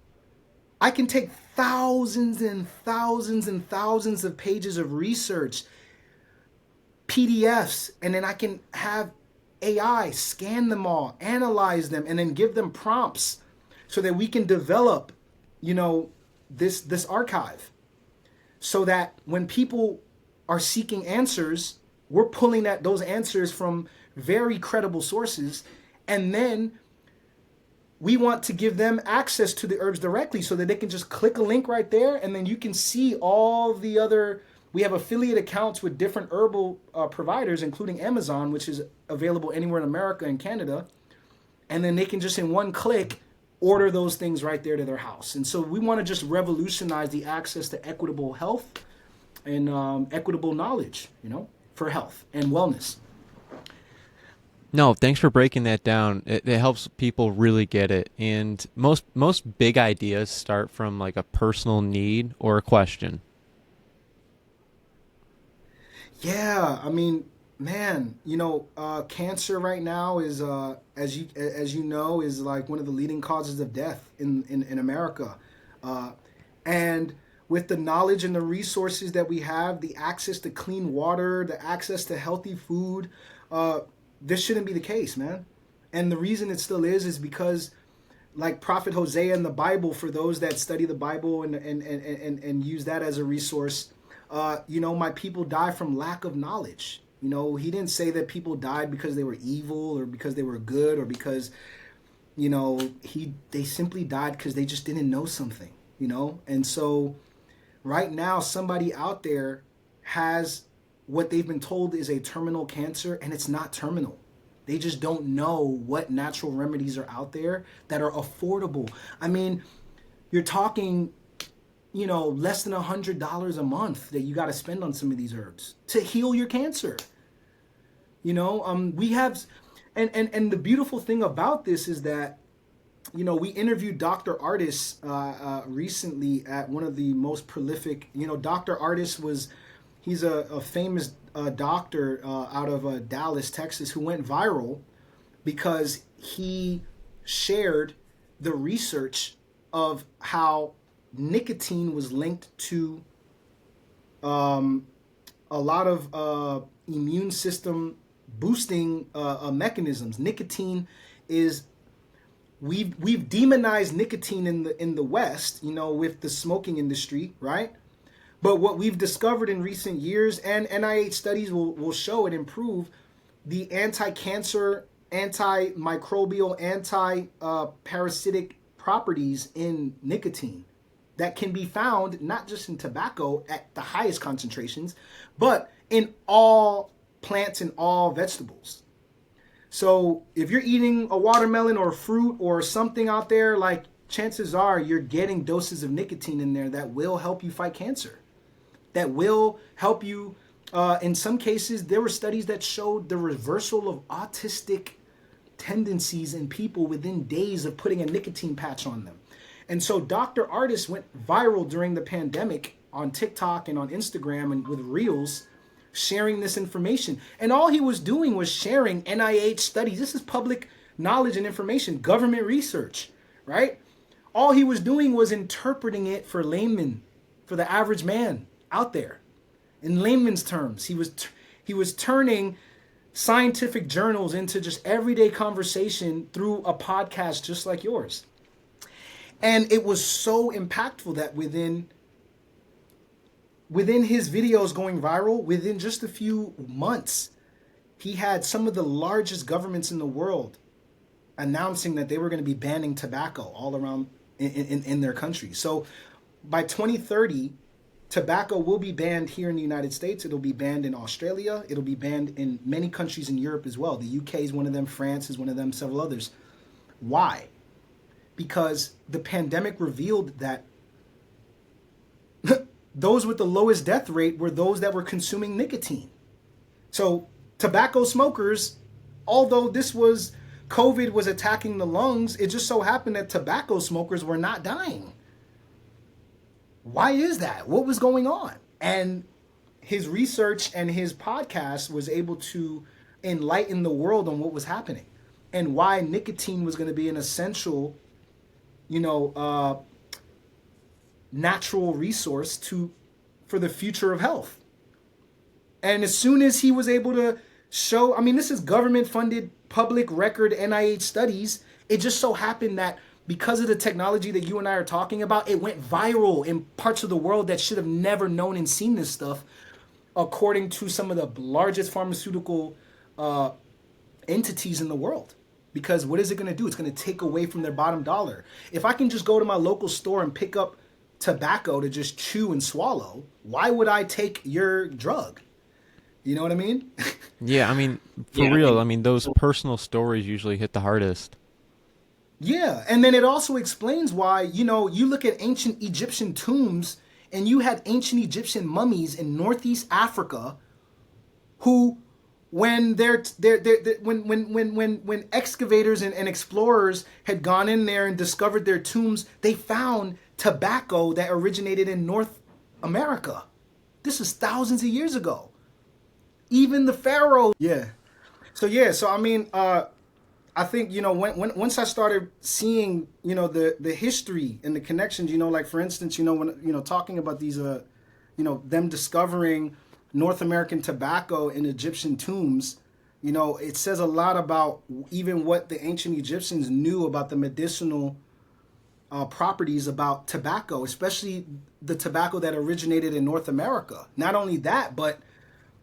I can take thousands and thousands and thousands of pages of research, PDFs, and then I can have AI scan them all, analyze them, and then give them prompts so that we can develop, this archive, so that when people are seeking answers, we're pulling those answers from very credible sources, and then we want to give them access to the herbs directly so that they can just click a link right there, and then you can see all the other. We have affiliate accounts with different herbal providers, including Amazon, which is available anywhere in America and Canada. And then they can just in one click order those things right there to their house. And so we want to just revolutionize the access to equitable health and equitable knowledge, for health and wellness. No, thanks for breaking that down. It helps people really get it. And most big ideas start from like a personal need or a question. Yeah, man, cancer right now is, as you know, is like one of the leading causes of death in America. And with the knowledge and the resources that we have, the access to clean water, the access to healthy food, this shouldn't be the case, man. And the reason it still is because, like Prophet Hosea in the Bible, for those that study the Bible and use that as a resource, my people die from lack of knowledge. He didn't say that people died because they were evil or because they were good or because, they simply died because they just didn't know something, And so right now, somebody out there has what they've been told is a terminal cancer, and it's not terminal. They just don't know what natural remedies are out there that are affordable. I mean, you're talking, less than $100 a month that you got to spend on some of these herbs to heal your cancer. We have, and the beautiful thing about this is that, we interviewed Dr. Artis recently at one of the most prolific, Dr. Artis he's a famous doctor out of Dallas, Texas, who went viral because he shared the research of how nicotine was linked to a lot of immune system boosting mechanisms. Nicotine is we've demonized nicotine in the West, with the smoking industry, right? But what we've discovered in recent years, and NIH studies will show and improve, the anti-cancer, antimicrobial, anti-parasitic properties in nicotine that can be found not just in tobacco at the highest concentrations, but in all plants and all vegetables. So if you're eating a watermelon or a fruit or something out there, like, chances are you're getting doses of nicotine in there that will help you fight cancer. That will help you. In some cases, there were studies that showed the reversal of autistic tendencies in people within days of putting a nicotine patch on them. And so Dr. Artis went viral during the pandemic on TikTok and on Instagram and with Reels, sharing this information. And all he was doing was sharing NIH studies. This is public knowledge and information, government research, right? All he was doing was interpreting it for laymen, for the average man out there. In layman's terms, he was turning scientific journals into just everyday conversation through a podcast just like yours. And it was so impactful that within his videos going viral, within just a few months, he had some of the largest governments in the world announcing that they were going to be banning tobacco all around in their country. So by 2030, tobacco will be banned here in the United States. It'll be banned in Australia. It'll be banned in many countries in Europe as well. The UK is one of them. France is one of them. Several others. Why? Because the pandemic revealed that those with the lowest death rate were those that were consuming nicotine. So tobacco smokers, although COVID was attacking the lungs, it just so happened that tobacco smokers were not dying. Why is that? What was going on? And his research and his podcast was able to enlighten the world on what was happening and why nicotine was going to be an essential, natural resource for the future of health. And as soon as he was able to show, this is government-funded, public record NIH studies, it just so happened that because of the technology that you and I are talking about, it went viral in parts of the world that should have never known and seen this stuff, according to some of the largest pharmaceutical entities in the world. Because what is it going to do? It's going to take away from their bottom dollar. If I can just go to my local store and pick up tobacco to just chew and swallow, why would I take your drug? You know what I mean? Yeah, for real. Those personal stories usually hit the hardest. Yeah, and then it also explains why, you look at ancient Egyptian tombs and you had ancient Egyptian mummies in Northeast Africa who, when when excavators and explorers had gone in there and discovered their tombs, they found tobacco that originated in North America. This is thousands of years ago. Even the pharaoh. Yeah. So I think, once I started seeing, the history and the connections, like, for instance, when, talking about these, them discovering North American tobacco in Egyptian tombs, You know, it says a lot about even what the ancient Egyptians knew about the medicinal properties about tobacco, especially the tobacco that originated in North America. Not only that, but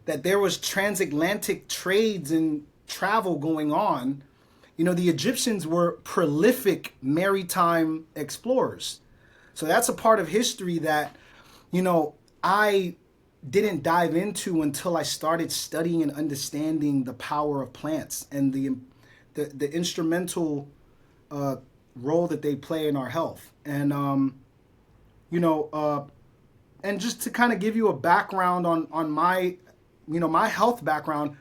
that there was transatlantic trades and travel going on. You know, the Egyptians were prolific maritime explorers. So that's a part of history that, you know, I didn't dive into until I started studying and understanding the power of plants and the instrumental role that they play in our health. And you know, and just to kind of give you a background on my, you know, my health background.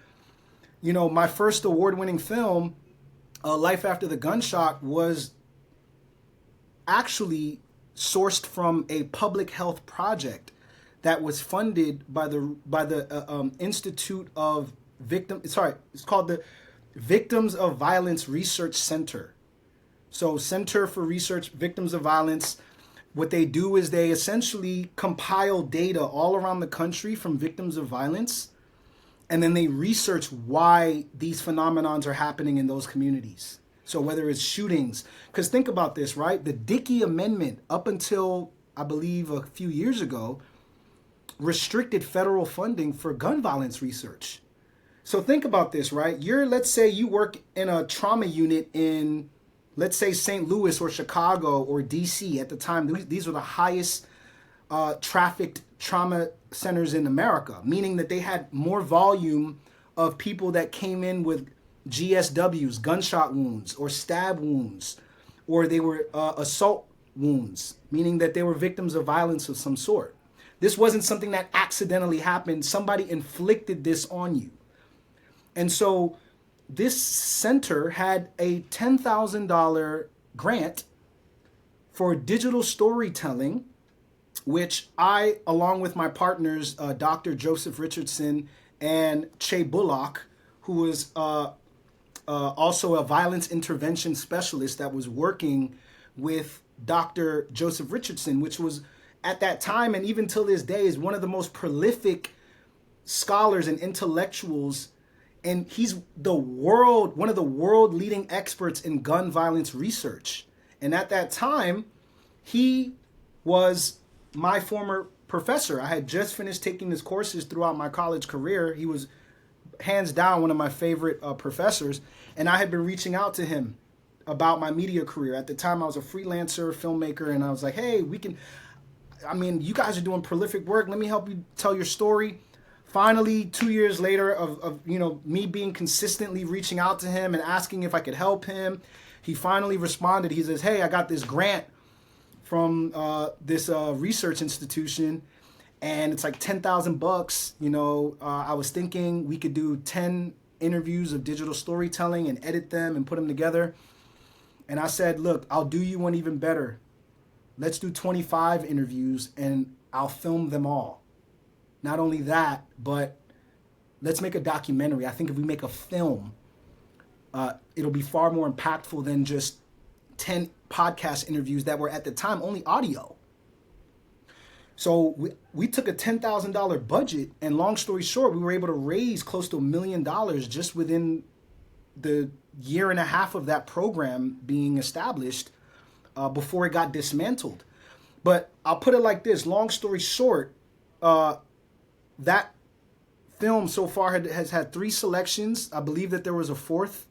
You know, my first award-winning film, Life After the Gunshot, was actually sourced from a public health project that was funded by the Institute of Victims. Sorry, it's called the Victims of Violence Research Center. So, Center for Research Victims of Violence. What they do is they essentially compile data all around the country from victims of violence, and then they research why these phenomenons are happening in those communities. So whether it's shootings, because think about this, right? The Dickey Amendment, up until I believe a few years ago, restricted federal funding for gun violence research. So think about this, right? Let's say you work in a trauma unit in, let's say, St. Louis or Chicago or DC at the time. These were the highest trafficked trauma centers in America, meaning that they had more volume of people that came in with GSWs, gunshot wounds, or stab wounds, or they were assault wounds, meaning that they were victims of violence of some sort. This wasn't something that accidentally happened. Somebody inflicted this on you. And so this center had a $10,000 grant for digital storytelling, which I, along with my partners, Dr. Joseph Richardson and Che Bullock, who was also a violence intervention specialist that was working with Dr. Joseph Richardson, which was at that time and even till this day is one of the most prolific scholars and intellectuals. And he's one of the world leading experts in gun violence research. And at that time, he was my former professor. I had just finished taking his courses throughout my college career. He was hands down one of my favorite professors. And I had been reaching out to him about my media career. At the time, I was a freelancer, filmmaker, and I was like, hey, you guys are doing prolific work. Let me help you tell your story. Finally, 2 years later of me being consistently reaching out to him and asking if I could help him, he finally responded. He says, hey, I got this grant from this research institution, and it's like $10,000. I was thinking we could do 10 interviews of digital storytelling and edit them and put them together. And I said, look, I'll do you one even better. Let's do 25 interviews and I'll film them all. Not only that, but let's make a documentary. I think if we make a film, it'll be far more impactful than just 10 podcast interviews that were at the time only audio. So we took a $10,000 budget, and long story short, we were able to raise close to $1 million just within the year and a half of that program being established before it got dismantled. But I'll put it like this, long story short, that film so far has had 3 selections. I believe that there was a 4th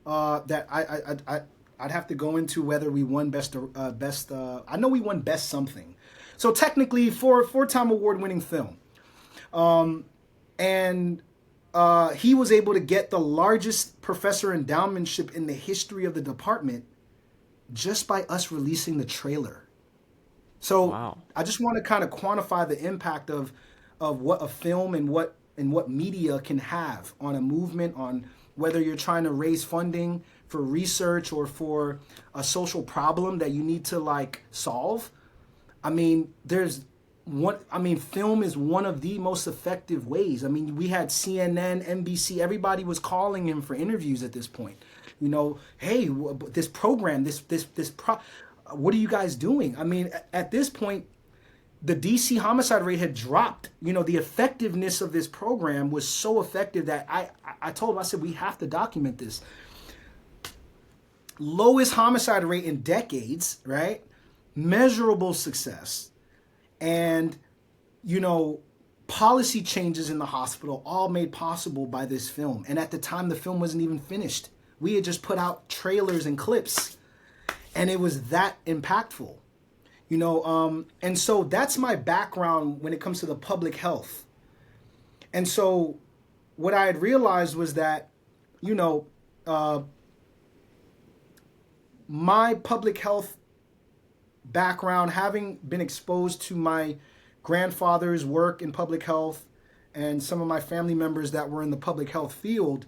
that I'd have to go into whether we won best. I know we won best something. So technically, 4-time award-winning film. And he was able to get the largest professor endowmentship in the history of the department just by us releasing the trailer. So wow. I just want to kind of quantify the impact of what a film and what media can have on a movement, on whether you're trying to raise funding for research or for a social problem that you need to solve. Film is one of the most effective ways. We had CNN, NBC, everybody was calling him for interviews at this point. Hey, this program, what are you guys doing? At this point, the DC homicide rate had dropped. You know, the effectiveness of this program was so effective that I told him, I said, we have to document this. Lowest homicide rate in decades, right? Measurable success. And, you know, policy changes in the hospital all made possible by this film. And at the time, the film wasn't even finished. We had just put out trailers and clips, and it was that impactful. You know, and so that's my background when it comes to the public health. And so what I had realized was that, you know, my public health background, having been exposed to my grandfather's work in public health and some of my family members that were in the public health field,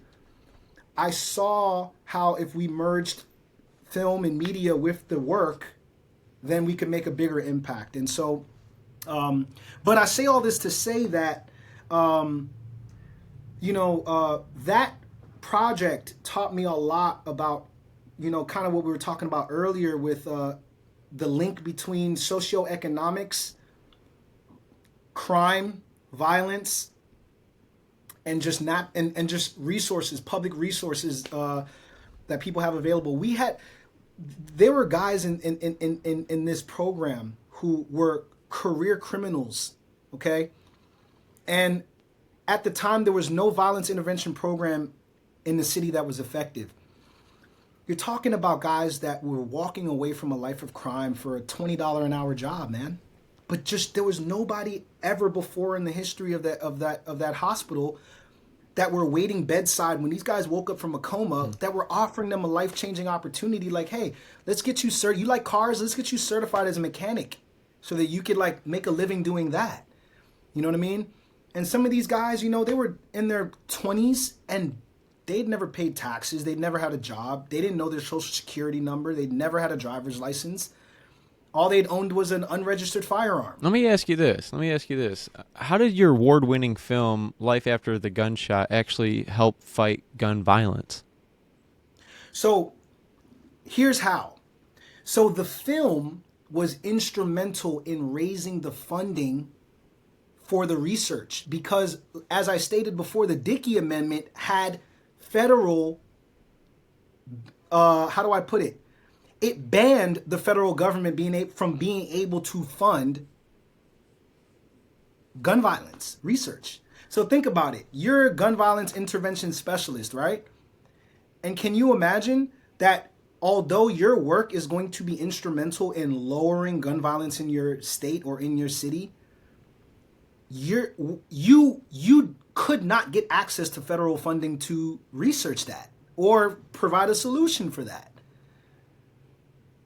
I saw how if we merged film and media with the work, then we could make a bigger impact. And so, but I say all this to say that, you know, that project taught me a lot about, you know, kind of what we were talking about earlier with the link between socioeconomics, crime, violence, and just and just resources, public resources that people have available. There were guys in this program who were career criminals, okay? And at the time, there was no violence intervention program in the city that was effective. You're talking about guys that were walking away from a life of crime for a $20 an hour job, man. But just there was nobody ever before in the history of that hospital that were waiting bedside when these guys woke up from a coma, that were offering them a life-changing opportunity. Like, hey, let's get you you like cars, let's get you certified as a mechanic so that you could like make a living doing that. You know what I mean? And some of these guys, you know, they were in their 20s and they'd never paid taxes. They'd never had a job. They didn't know their social security number. They'd never had a driver's license. All they'd owned was an unregistered firearm. Let me ask you this. How did your award-winning film, Life After the Gunshot, actually help fight gun violence? So here's how. So the film was instrumental in raising the funding for the research because, as I stated before, the Dickey Amendment had federal, how do I put it? It banned the federal government from being able to fund gun violence research. So think about it. You're a gun violence intervention specialist, right? And can you imagine that although your work is going to be instrumental in lowering gun violence in your state or in your city, you could not get access to federal funding to research that or provide a solution for that.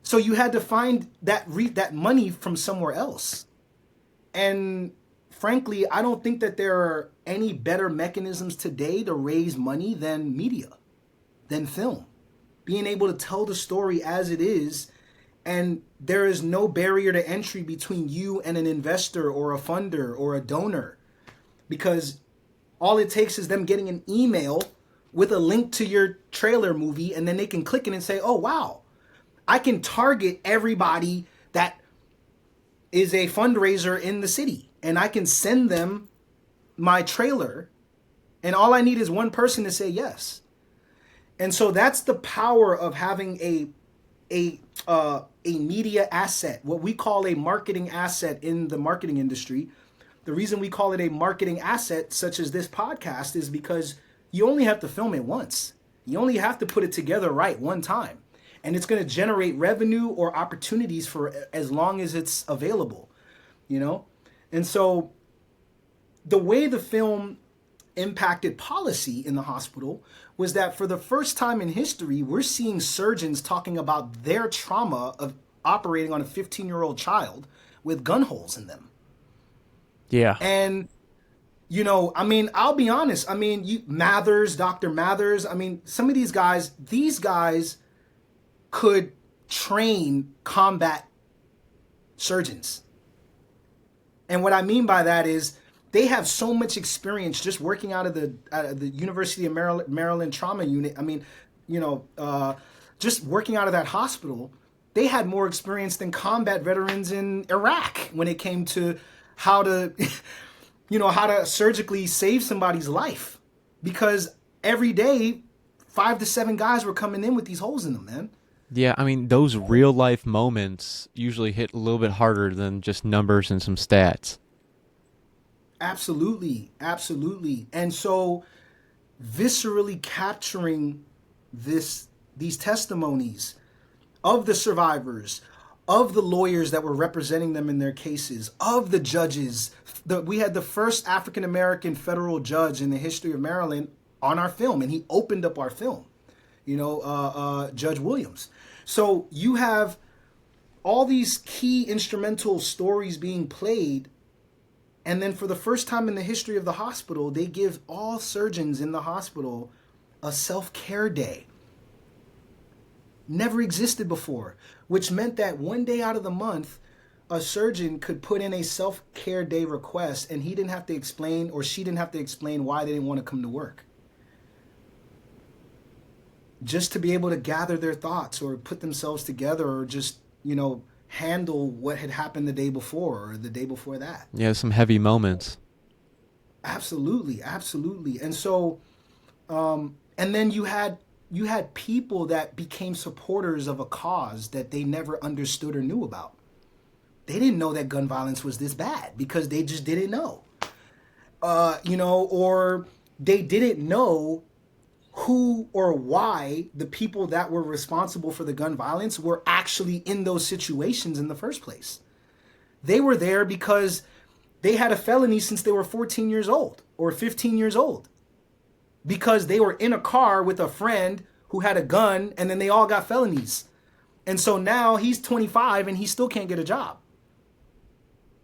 So you had to find that money from somewhere else. And frankly, I don't think that there are any better mechanisms today to raise money than media, than film. Being able to tell the story as it is, and there is no barrier to entry between you and an investor or a funder or a donor, because all it takes is them getting an email with a link to your trailer movie, and then they can click it and say, oh, wow, I can target everybody that is a fundraiser in the city, and I can send them my trailer, and all I need is one person to say yes. And so that's the power of having a media asset, what we call a marketing asset in the marketing industry. The reason we call it a marketing asset, such as this podcast, is because you only have to film it once. You only have to put it together right one time. And it's going to generate revenue or opportunities for as long as it's available, you know? And so the way the film impacted policy in the hospital was that for the first time in history, we're seeing surgeons talking about their trauma of operating on a 15-year-old child with gun holes in them. Yeah. And, you know, I mean, I'll be honest. I mean, Dr. Mathers, I mean, some of these guys could train combat surgeons. And what I mean by that is they have so much experience just working out of the University of Maryland Trauma Unit. I mean, you know, just working out of that hospital, they had more experience than combat veterans in Iraq when it came to how to, how to surgically save somebody's life. Because every day, 5 to 7 guys were coming in with these holes in them, man. Yeah, I mean, those real life moments usually hit a little bit harder than just numbers and some stats. Absolutely, absolutely. And so viscerally capturing these testimonies of the survivors, of the lawyers that were representing them in their cases, of the judges. We had the first African-American federal judge in the history of Maryland on our film, and he opened up our film, Judge Williams. So you have all these key instrumental stories being played, and then for the first time in the history of the hospital, they give all surgeons in the hospital a self-care day. Never existed before, which meant that one day out of the month, a surgeon could put in a self-care day request, and he didn't have to explain, or she didn't have to explain why they didn't want to come to work. Just to be able to gather their thoughts or put themselves together, or just, handle what had happened the day before or the day before that. Yeah, some heavy moments. Absolutely, absolutely. And so, and then you had people that became supporters of a cause that they never understood or knew about. They didn't know that gun violence was this bad because they just didn't know. Or they didn't know who or why the people that were responsible for the gun violence were actually in those situations in the first place. They were there because they had a felony since they were 14 years old or 15 years old, because they were in a car with a friend who had a gun, and then they all got felonies. And so now he's 25 and he still can't get a job.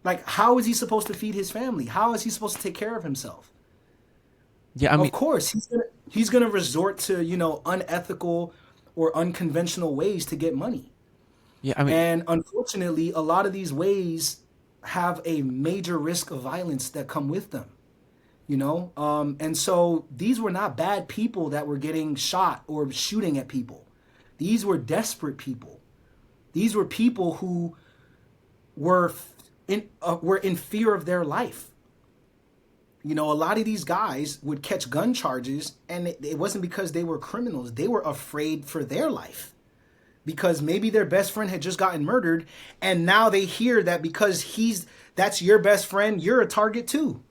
Like, how is he supposed to feed his family? How is he supposed to take care of himself? Yeah, I mean, of course, he's gonna resort to, unethical or unconventional ways to get money. yeah, I mean, And unfortunately, a lot of these ways have a major risk of violence that come with them. And so these were not bad people that were getting shot or shooting at people. These were desperate people. These were people who were in fear of their life. A lot of these guys would catch gun charges, and it wasn't because they were criminals. They were afraid for their life because maybe their best friend had just gotten murdered, and now they hear that because that's your best friend, you're a target too.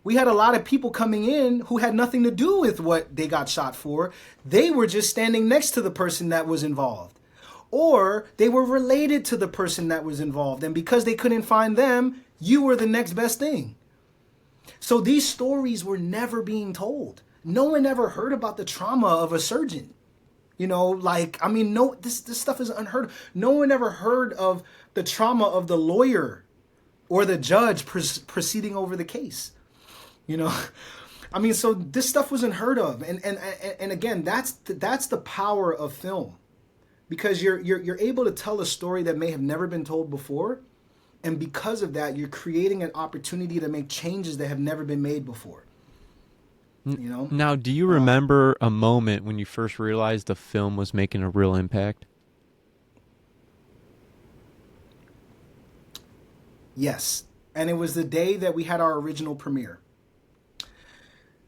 We had a lot of people coming in who had nothing to do with what they got shot for. They were just standing next to the person that was involved, or they were related to the person that was involved, and because they couldn't find them, you were the next best thing. So these stories were never being told. No one ever heard about the trauma of a surgeon. This stuff is unheard of. No one ever heard of the trauma of the lawyer or the judge proceeding over the case. So this stuff was unheard of. And again, that's the power of film, because you're able to tell a story that may have never been told before. And because of that, you're creating an opportunity to make changes that have never been made before. Now, do you remember a moment when you first realized the film was making a real impact? Yes. And it was the day that we had our original premiere.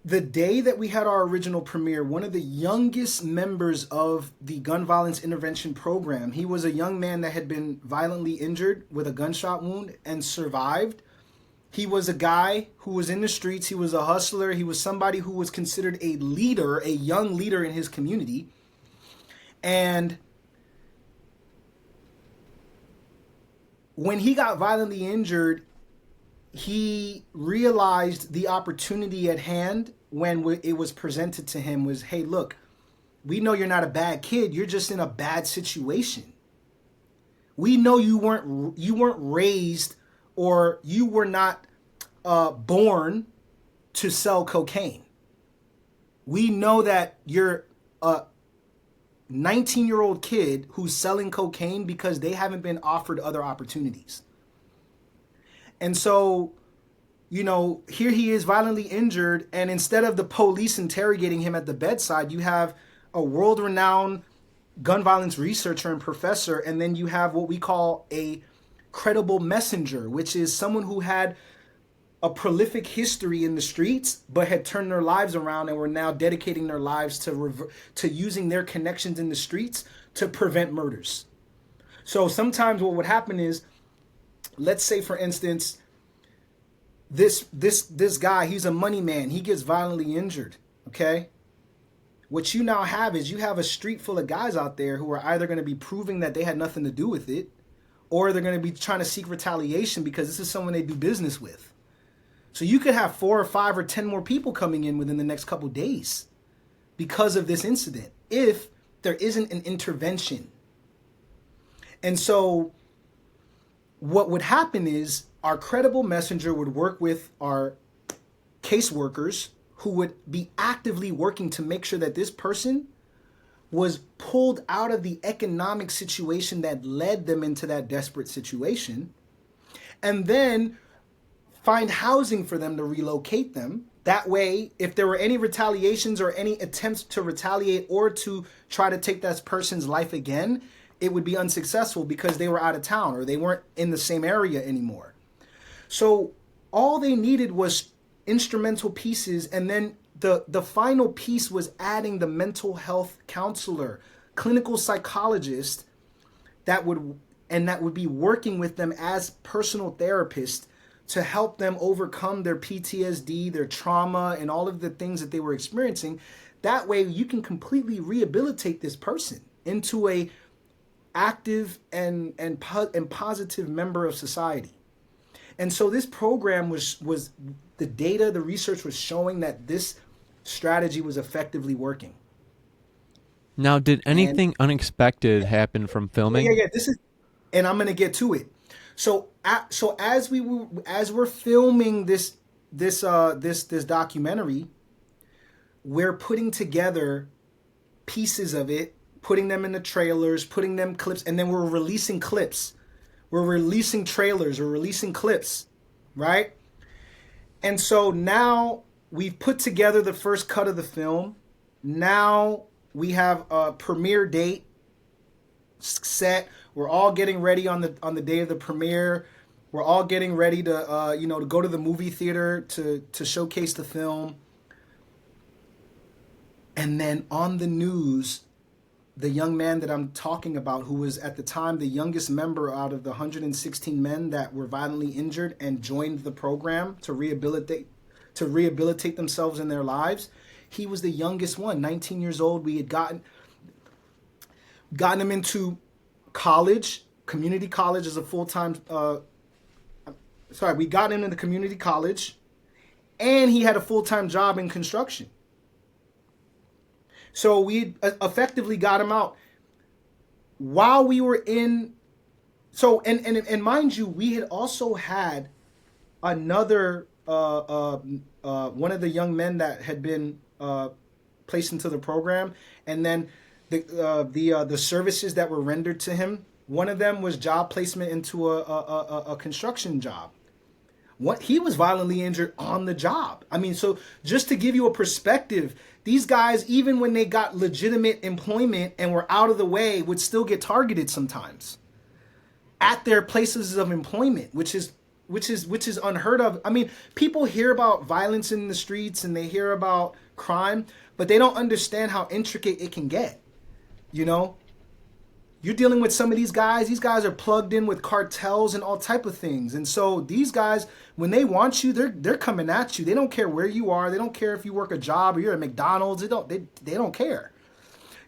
The day that we had our original premiere, one of the youngest members of the gun violence intervention program, he was a young man that had been violently injured with a gunshot wound and survived. He was a guy who was in the streets. He was a hustler. He was somebody who was considered a leader, a young leader in his community. And when he got violently injured, he realized the opportunity at hand when it was presented to him was, hey, look, we know you're not a bad kid. You're just in a bad situation. We know you weren't raised, or you were not born to sell cocaine. We know that you're a 19-year-old kid who's selling cocaine because they haven't been offered other opportunities. And so, here he is violently injured, and instead of the police interrogating him at the bedside, you have a world-renowned, gun violence researcher and professor, and then you have what we call a credible messenger, which is someone who had a prolific history in the streets, but had turned their lives around and were now dedicating their lives to using their connections in the streets to prevent murders. So sometimes what would happen is, let's say for instance, this guy, he's a money man, he gets violently injured, okay? What you now have is you have a street full of guys out there who are either going to be proving that they had nothing to do with it, or they're going to be trying to seek retaliation because this is someone they do business with. So you could have 4 or 5 or 10 more people coming in within the next couple days because of this incident, if there isn't an intervention. And so what would happen is our credible messenger would work with our caseworkers who would be actively working to make sure that this person was pulled out of the economic situation that led them into that desperate situation, and then find housing for them to relocate them. That way, if there were any retaliations or any attempts to retaliate or to try to take that person's life again, it would be unsuccessful because they were out of town or they weren't in the same area anymore. So all they needed was instrumental pieces, and then the final piece was adding the mental health counselor, clinical psychologist that would be working with them as personal therapists to help them overcome their PTSD, their trauma, and all of the things that they were experiencing. That way you can completely rehabilitate this person into a active and positive member of society. And so this program was the data, the research was showing that this strategy was effectively working. Now, did anything unexpected happen from filming? Yeah. And I'm going to get to it. So as we're filming this documentary, we're putting together pieces of it, putting them in the trailers, putting them clips, and then we're releasing clips. We're releasing trailers, we're releasing clips, right? And so now we've put together the first cut of the film. Now we have a premiere date set. We're all getting ready on the day of the premiere. We're all getting ready to to go to the movie theater to showcase the film. And then on the news, the young man that I'm talking about, who was at the time the youngest member out of the 116 men that were violently injured and joined the program to rehabilitate themselves in their lives, he was the youngest one, 19 years old. We had gotten him into college, community college as a full-time, we got him into community college, and he had a full-time job in construction. So we effectively got him out while we were in. So, and mind you, we had also had another, one of the young men that had been placed into the program, and then the services that were rendered to him. One of them was job placement into a construction job. He was violently injured on the job. I mean, so just to give you a perspective, these guys, even when they got legitimate employment and were out of the way, would still get targeted sometimes at their places of employment, which is unheard of. I mean, people hear about violence in the streets and they hear about crime, but they don't understand how intricate it can get. You know, you're dealing with some of these guys. These guys are plugged in with cartels and all type of things. And so these guys, when they want you, they're coming at you. They don't care where you are. They don't care if you work a job or you're at McDonald's. They don't care.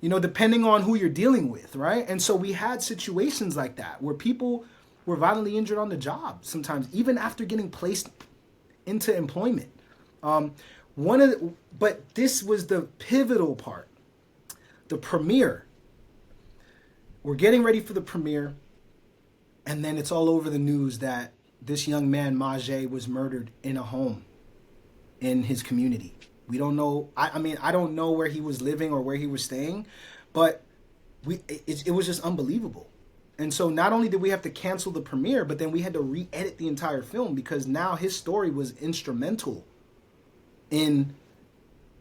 You know, depending on who you're dealing with, right? And so we had situations like that where people were violently injured on the job sometimes, even after getting placed into employment. But this was the pivotal part, the premiere. We're getting ready for the premiere, and then it's all over the news that this young man, Majay, was murdered in a home in his community. We don't know. I don't know where he was living or where he was staying, but it was just unbelievable. And so not only did we have to cancel the premiere, but then we had to re-edit the entire film because now his story was instrumental in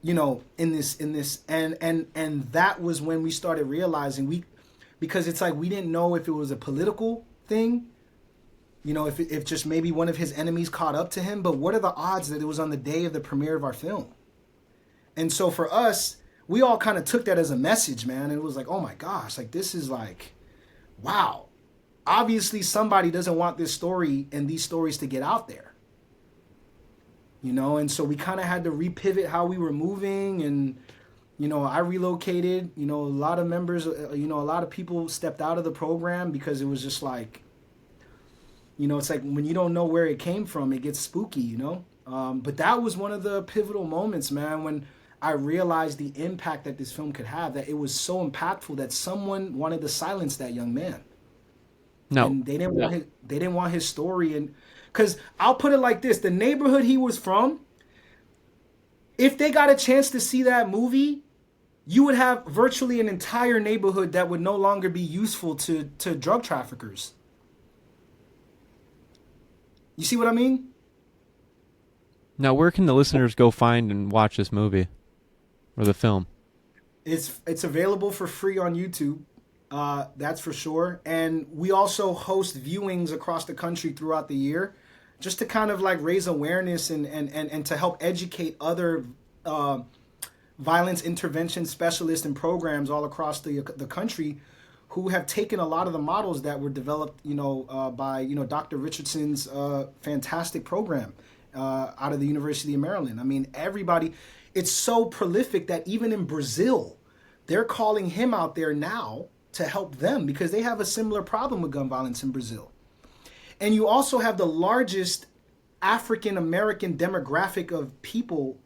in this, and that was when we started realizing because it's like we didn't know if it was a political thing, if just maybe one of his enemies caught up to him, but what are the odds that it was on the day of the premiere of our film? And so for us, we all kind of took that as a message, man. It was like, oh my gosh, like this is like, wow. Obviously somebody doesn't want this story and these stories to get out there. And so we kind of had to repivot how we were moving, and I relocated. A lot of members, a lot of people stepped out of the program because it was just like, it's like when you don't know where it came from, it gets spooky, but that was one of the pivotal moments, man, when I realized the impact that this film could have, that it was so impactful that someone wanted to silence that young man. No, and they didn't want his story. And because I'll put it like this, the neighborhood he was from, if they got a chance to see that movie, you would have virtually an entire neighborhood that would no longer be useful to drug traffickers. You see what I mean? Now, where can the listeners go find and watch this movie or the film? It's available for free on YouTube. That's for sure. And we also host viewings across the country throughout the year, just to kind of like raise awareness and to help educate other violence intervention specialists and programs all across the country who have taken a lot of the models that were developed, by, Dr. Richardson's fantastic program out of the University of Maryland. I mean, everybody, it's so prolific that even in Brazil, they're calling him out there now to help them because they have a similar problem with gun violence in Brazil. And you also have the largest African American demographic of people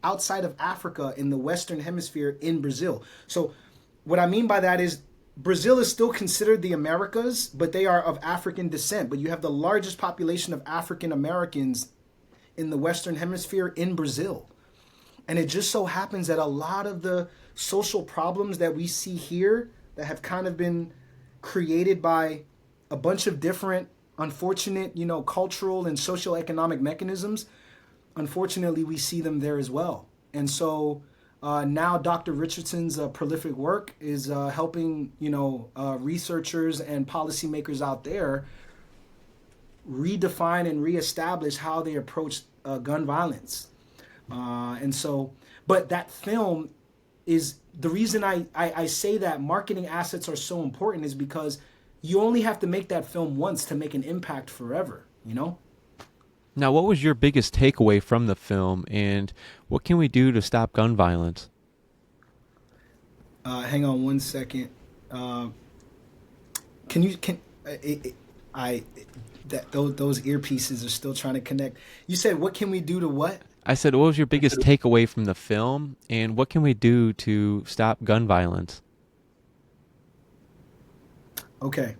outside of Africa in the Western Hemisphere in Brazil. So what I mean by that is Brazil is still considered the Americas, but they are of African descent. But you have the largest population of African Americans in the Western Hemisphere in Brazil. And it just so happens that a lot of the social problems that we see here that have kind of been created by a bunch of different unfortunate, cultural and socioeconomic mechanisms, unfortunately, we see them there as well. And so now Dr. Richardson's prolific work is helping, researchers and policymakers out there redefine and reestablish how they approach gun violence. And so, but that film is the reason I say that marketing assets are so important is because you only have to make that film once to make an impact forever, Now, what was your biggest takeaway from the film, and what can we do to stop gun violence? Hang on one second. Those earpieces are still trying to connect. You said, what can we do to what? I said, what was your biggest takeaway from the film, and what can we do to stop gun violence? Okay.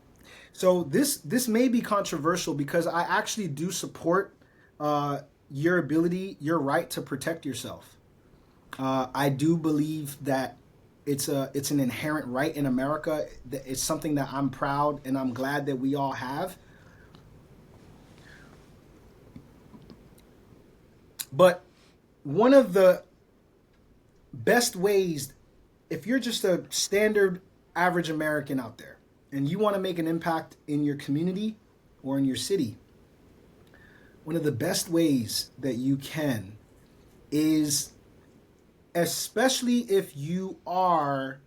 So this may be controversial because I actually do support your right to protect yourself. I do believe that it's an inherent right in America. It's something that I'm proud and I'm glad that we all have. But one of the best ways, if you're just a standard average American out there and you want to make an impact in your community or in your city, one of the best ways that you can is, especially if you are,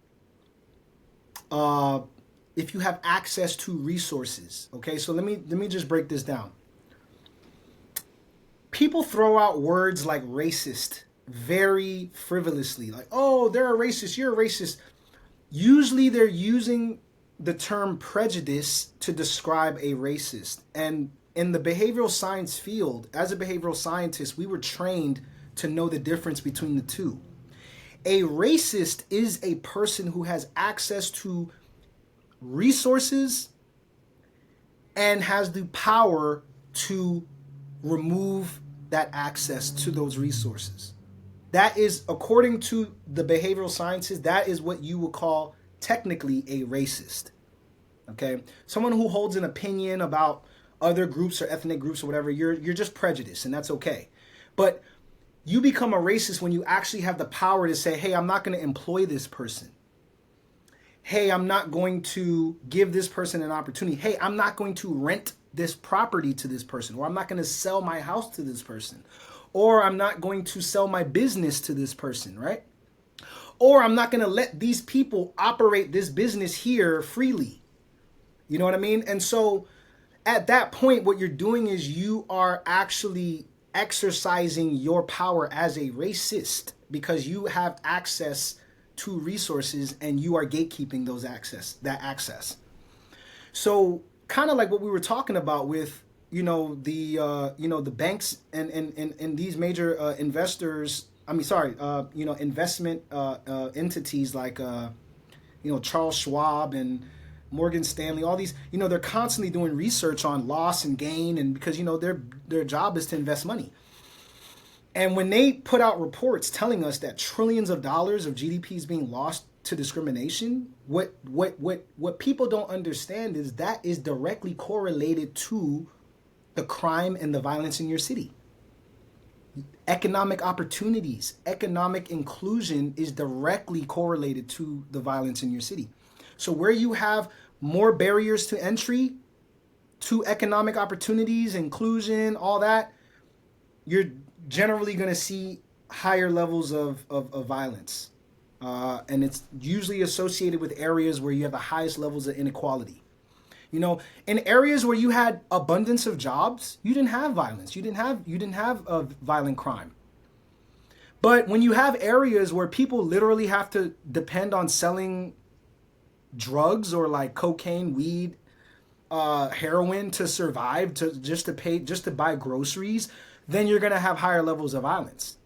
if you have access to resources. Okay, so let me just break this down. People throw out words like racist very frivolously, like, oh, they're a racist, you're a racist. Usually they're using the term prejudice to describe a racist. And in the behavioral science field, as a behavioral scientist, we were trained to know the difference between the two. A racist is a person who has access to resources and has the power to remove that access to those resources. That is, according to the behavioral sciences, that is what you would call technically a racist. Okay? Someone who holds an opinion about other groups or ethnic groups or whatever, you're just prejudiced, and that's okay. But You become a racist when you actually have the power to say, hey, I'm not going to employ this person. Hey, I'm not going to give this person an opportunity. Hey, I'm not going to rent this property to this person, or I'm not going to sell my house to this person, or I'm not going to sell my business to this person, right? Or I'm not going to let these people operate this business here freely. You know what I mean? And so at that point, what you're doing is you are actually exercising your power as a racist because you have access to resources and you are gatekeeping that access. So kind of like what we were talking about with, the banks and these major investors, investment entities like, Charles Schwab and Morgan Stanley, all these, they're constantly doing research on loss and gain, and because, their job is to invest money. And when they put out reports telling us that trillions of dollars of GDP is being lost to discrimination, what people don't understand is that is directly correlated to the crime and the violence in your city. Economic opportunities, economic inclusion is directly correlated to the violence in your city. So where you have more barriers to entry to economic opportunities, inclusion, all that, you're generally going to see higher levels of violence. And it's usually associated with areas where you have the highest levels of inequality. In areas where you had abundance of jobs, you didn't have violence. You didn't have violent crime. But when you have areas where people literally have to depend on selling drugs or like cocaine, weed, heroin to survive, just to buy groceries, then you're going to have higher levels of violence.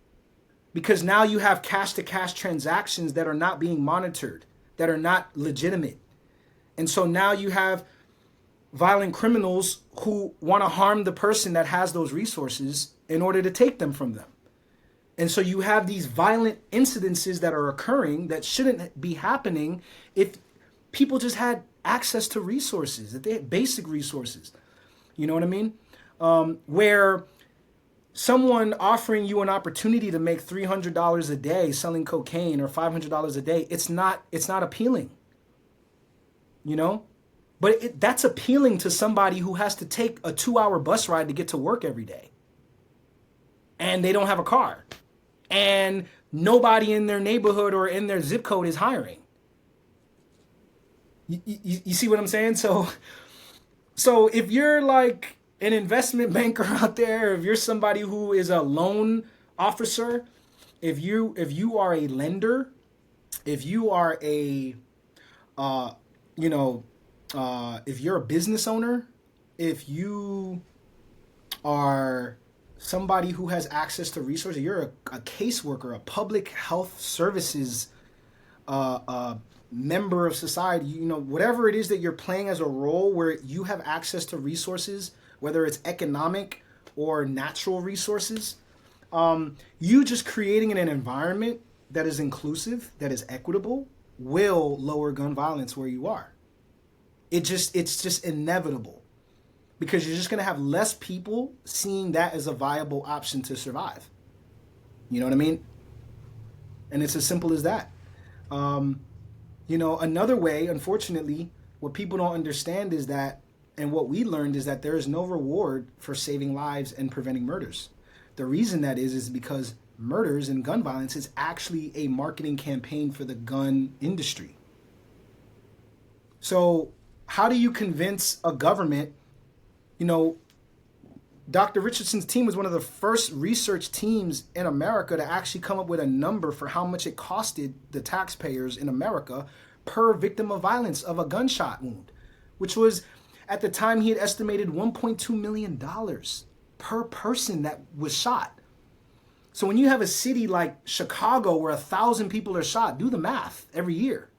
Because now you have cash-to-cash transactions that are not being monitored, that are not legitimate. And so now you have violent criminals who want to harm the person that has those resources in order to take them from them. And so you have these violent incidences that are occurring that shouldn't be happening if people just had access to resources, that they had basic resources. You know what I mean? Where someone offering you an opportunity to make $300 a day selling cocaine or $500 a day, it's not appealing. But that's appealing to somebody who has to take a 2-hour bus ride to get to work every day. And they don't have a car. And nobody in their neighborhood or in their zip code is hiring. You see what I'm saying? So if you're like an investment banker out there, if you're somebody who is a loan officer, if you are a lender, if you are a, if you're a business owner, if you are somebody who has access to resources, you're a caseworker, a public health services member of society, whatever it is that you're playing as a role where you have access to resources, whether it's economic or natural resources, you just creating an environment that is inclusive, that is equitable, will lower gun violence where you are. It's just inevitable, because you're just going to have less people seeing that as a viable option to survive. You know what I mean? And it's as simple as that. Another way, unfortunately, what people don't understand is that, and what we learned is that there is no reward for saving lives and preventing murders. The reason that is because murders and gun violence is actually a marketing campaign for the gun industry. So how do you convince a government? Dr. Richardson's team was one of the first research teams in America to actually come up with a number for how much it costed the taxpayers in America per victim of violence of a gunshot wound, which was, at the time, he had estimated $1.2 million per person that was shot. So when you have a city like Chicago where 1,000 people are shot, do the math every year.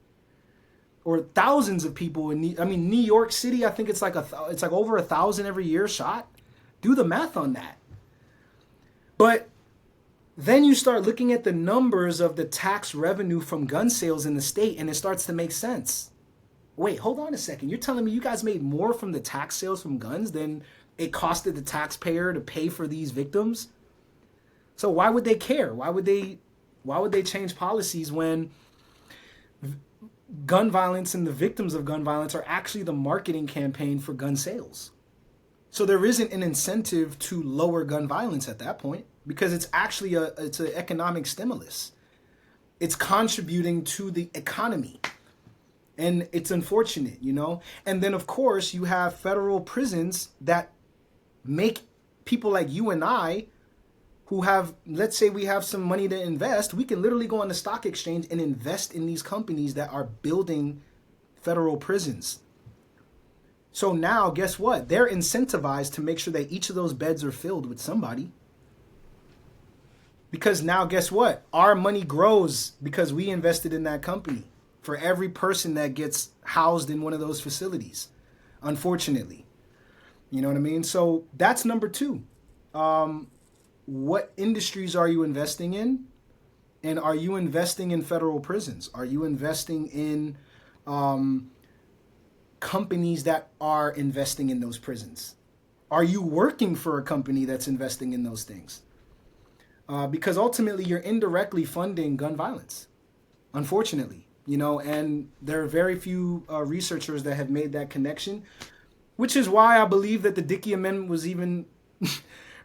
Or thousands of people in New York City, I think it's like over 1,000 every year shot. Do the math on that. But then you start looking at the numbers of the tax revenue from gun sales in the state, and it starts to make sense. Wait, hold on a second. You're telling me you guys made more from the tax sales from guns than it costed the taxpayer to pay for these victims? So why would they care? Why would they change policies when gun violence and the victims of gun violence are actually the marketing campaign for gun sales? So there isn't an incentive to lower gun violence at that point, because it's actually it's an economic stimulus. It's contributing to the economy. And it's unfortunate, you know? And then, of course, you have federal prisons that make people like you and I, who have, let's say we have some money to invest, we can literally go on the stock exchange and invest in these companies that are building federal prisons. So now, guess what? They're incentivized to make sure that each of those beds are filled with somebody. Because now, guess what? Our money grows because we invested in that company for every person that gets housed in one of those facilities, unfortunately. You know what I mean? So that's number two. What industries are you investing in? And are you investing in federal prisons? Are you investing in companies that are investing in those prisons? Are you working for a company that's investing in those things? Because ultimately you're indirectly funding gun violence, unfortunately, you know, and there are very few researchers that have made that connection, which is why I believe that the Dickey Amendment was even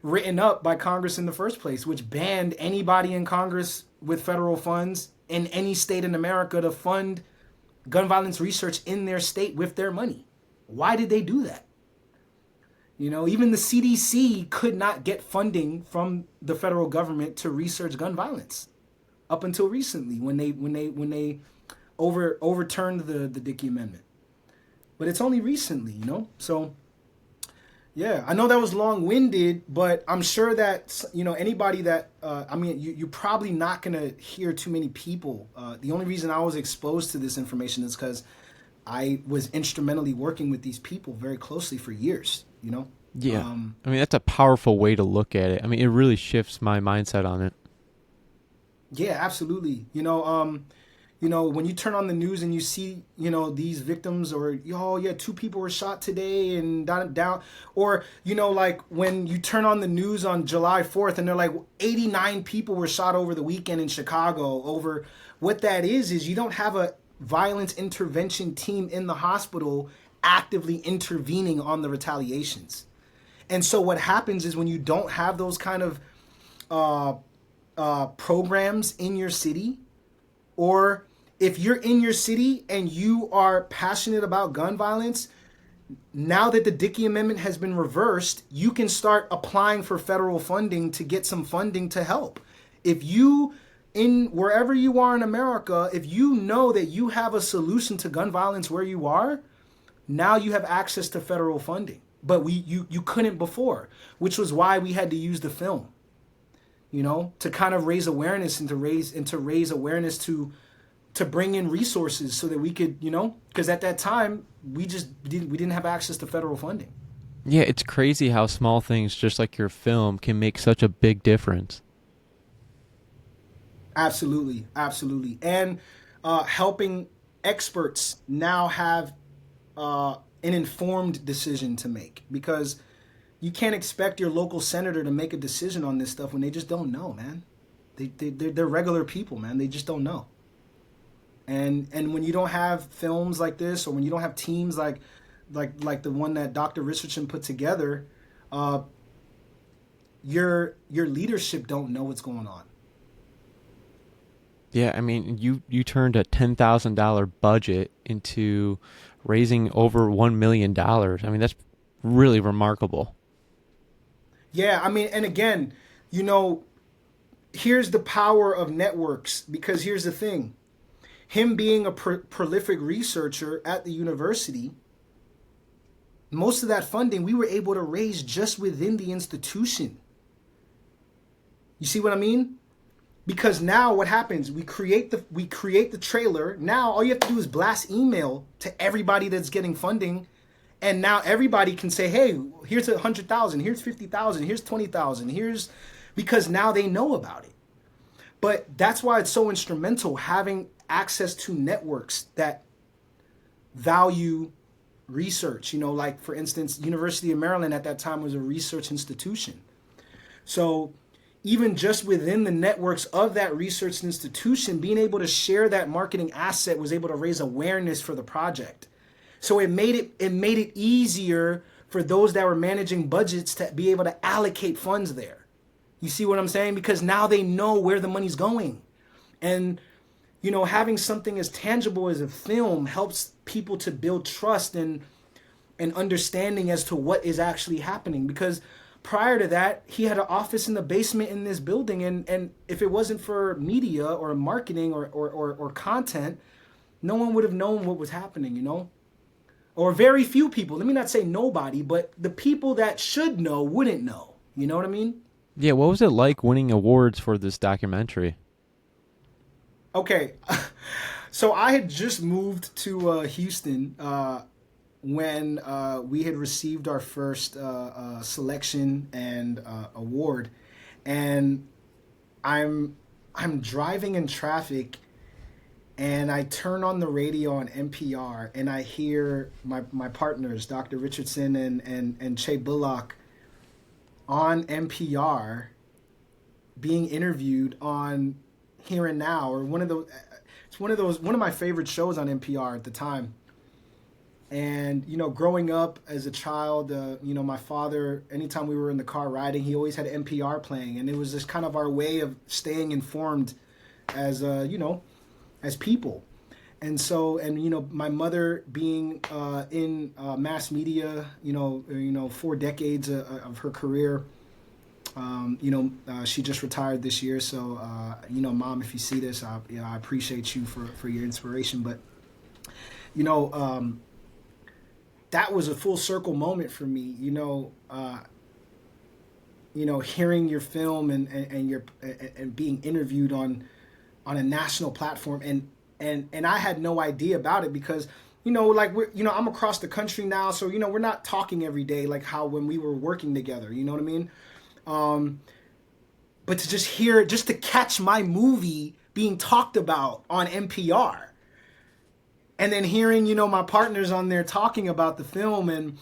written up by Congress in the first place, which banned anybody in Congress with federal funds in any state in America to fund gun violence research in their state with their money. Why did they do that? You know, even the CDC could not get funding from the federal government to research gun violence up until recently when they overturned the Dickey Amendment. But it's only recently, you know? So yeah, I know that was long-winded, but I'm sure that, you know, anybody that, you're probably not going to hear too many people. The only reason I was exposed to this information is because I was instrumentally working with these people very closely for years, you know? Yeah. I mean, that's a powerful way to look at it. I mean, it really shifts my mindset on it. Yeah, absolutely. You know, when you turn on the news and you see, you know, these victims, or, oh yeah, 2 people were shot today and down, or, you know, like when you turn on the news on July 4th and they're like 89 people were shot over the weekend in Chicago over, what that is you don't have a violence intervention team in the hospital actively intervening on the retaliations. And so what happens is when you don't have those kind of programs in your city, or if you're in your city and you are passionate about gun violence, now that the Dickey Amendment has been reversed, you can start applying for federal funding to get some funding to help. If you, in wherever you are in America, if you know that you have a solution to gun violence where you are, now you have access to federal funding. But you couldn't before, which was why we had to use the film, you know, to kind of raise awareness and to raise awareness to bring in resources so that we could, you know, because at that time we didn't have access to federal funding. Yeah, it's crazy how small things, just like your film, can make such a big difference. Absolutely, absolutely. And helping experts now have an informed decision to make, because you can't expect your local senator to make a decision on this stuff when they just don't know, man. They're regular people, man. They just don't know. And when you don't have films like this, or when you don't have teams like the one that Dr. Richardson put together, your leadership don't know what's going on. Yeah, I mean, you turned a $10,000 budget into raising over $1 million. I mean, that's really remarkable. Yeah, I mean, and again, you know, here's the power of networks, because here's the thing. Him being a prolific researcher at the university, most of that funding we were able to raise just within the institution. You see what I mean? Because now what happens? We create the trailer. Now all you have to do is blast email to everybody that's getting funding, and now everybody can say, "Hey, here's 100,000, here's 50,000, here's 20,000, here's," because now they know about it. But that's why it's so instrumental having access to networks that value research. You know, like for instance, University of Maryland at that time was a research institution. So even just within the networks of that research institution, being able to share that marketing asset was able to raise awareness for the project. So it made it easier for those that were managing budgets to be able to allocate funds there. You see what I'm saying? Because now they know where the money's going. And, you know, having something as tangible as a film helps people to build trust and understanding as to what is actually happening. Because prior to that, he had an office in the basement in this building. And if it wasn't for media or marketing or content, no one would have known what was happening, you know? Or very few people. Let me not say nobody, but the people that should know wouldn't know. You know what I mean? Yeah, what was it like winning awards for this documentary? Okay, so I had just moved to Houston when we had received our first selection and award, and I'm driving in traffic, and I turn on the radio on NPR, and I hear my partners, Dr. Richardson and Che Bullock, on NPR being interviewed on Here and Now, or one of my favorite shows on NPR at the time. And, you know, growing up as a child, you know, my father, anytime we were in the car riding, he always had NPR playing. And it was just kind of our way of staying informed as, you know, as people. And so, and, you know, my mother being in mass media, you know, 4 decades of her career, you know, she just retired this year. So, you know, Mom, if you see this, you know, I appreciate you for your inspiration. But, you know, that was a full circle moment for me, you know, hearing your film and being interviewed on a national platform. And I had no idea about it because, you know, like, I'm across the country now. So, you know, we're not talking every day like how when we were working together, you know what I mean? But to just to catch my movie being talked about on NPR, and then hearing, you know, my partners on there talking about the film, and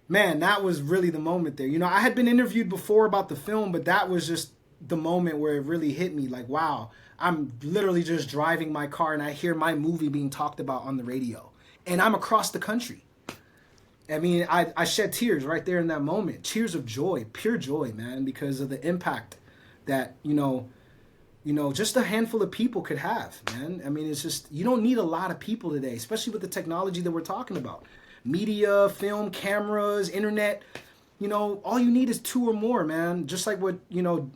man, that was really the moment there. You know, I had been interviewed before about the film, but that was just the moment where it really hit me. Like, wow, I'm literally just driving my car and I hear my movie being talked about on the radio, and I'm across the country. I mean, I shed tears right there in that moment. Tears of joy, pure joy, man, because of the impact that, you know, just a handful of people could have, man. I mean, it's just, you don't need a lot of people today, especially with the technology that we're talking about. Media, film, cameras, internet, you know, all you need is 2 or more, man. Just like what, you know,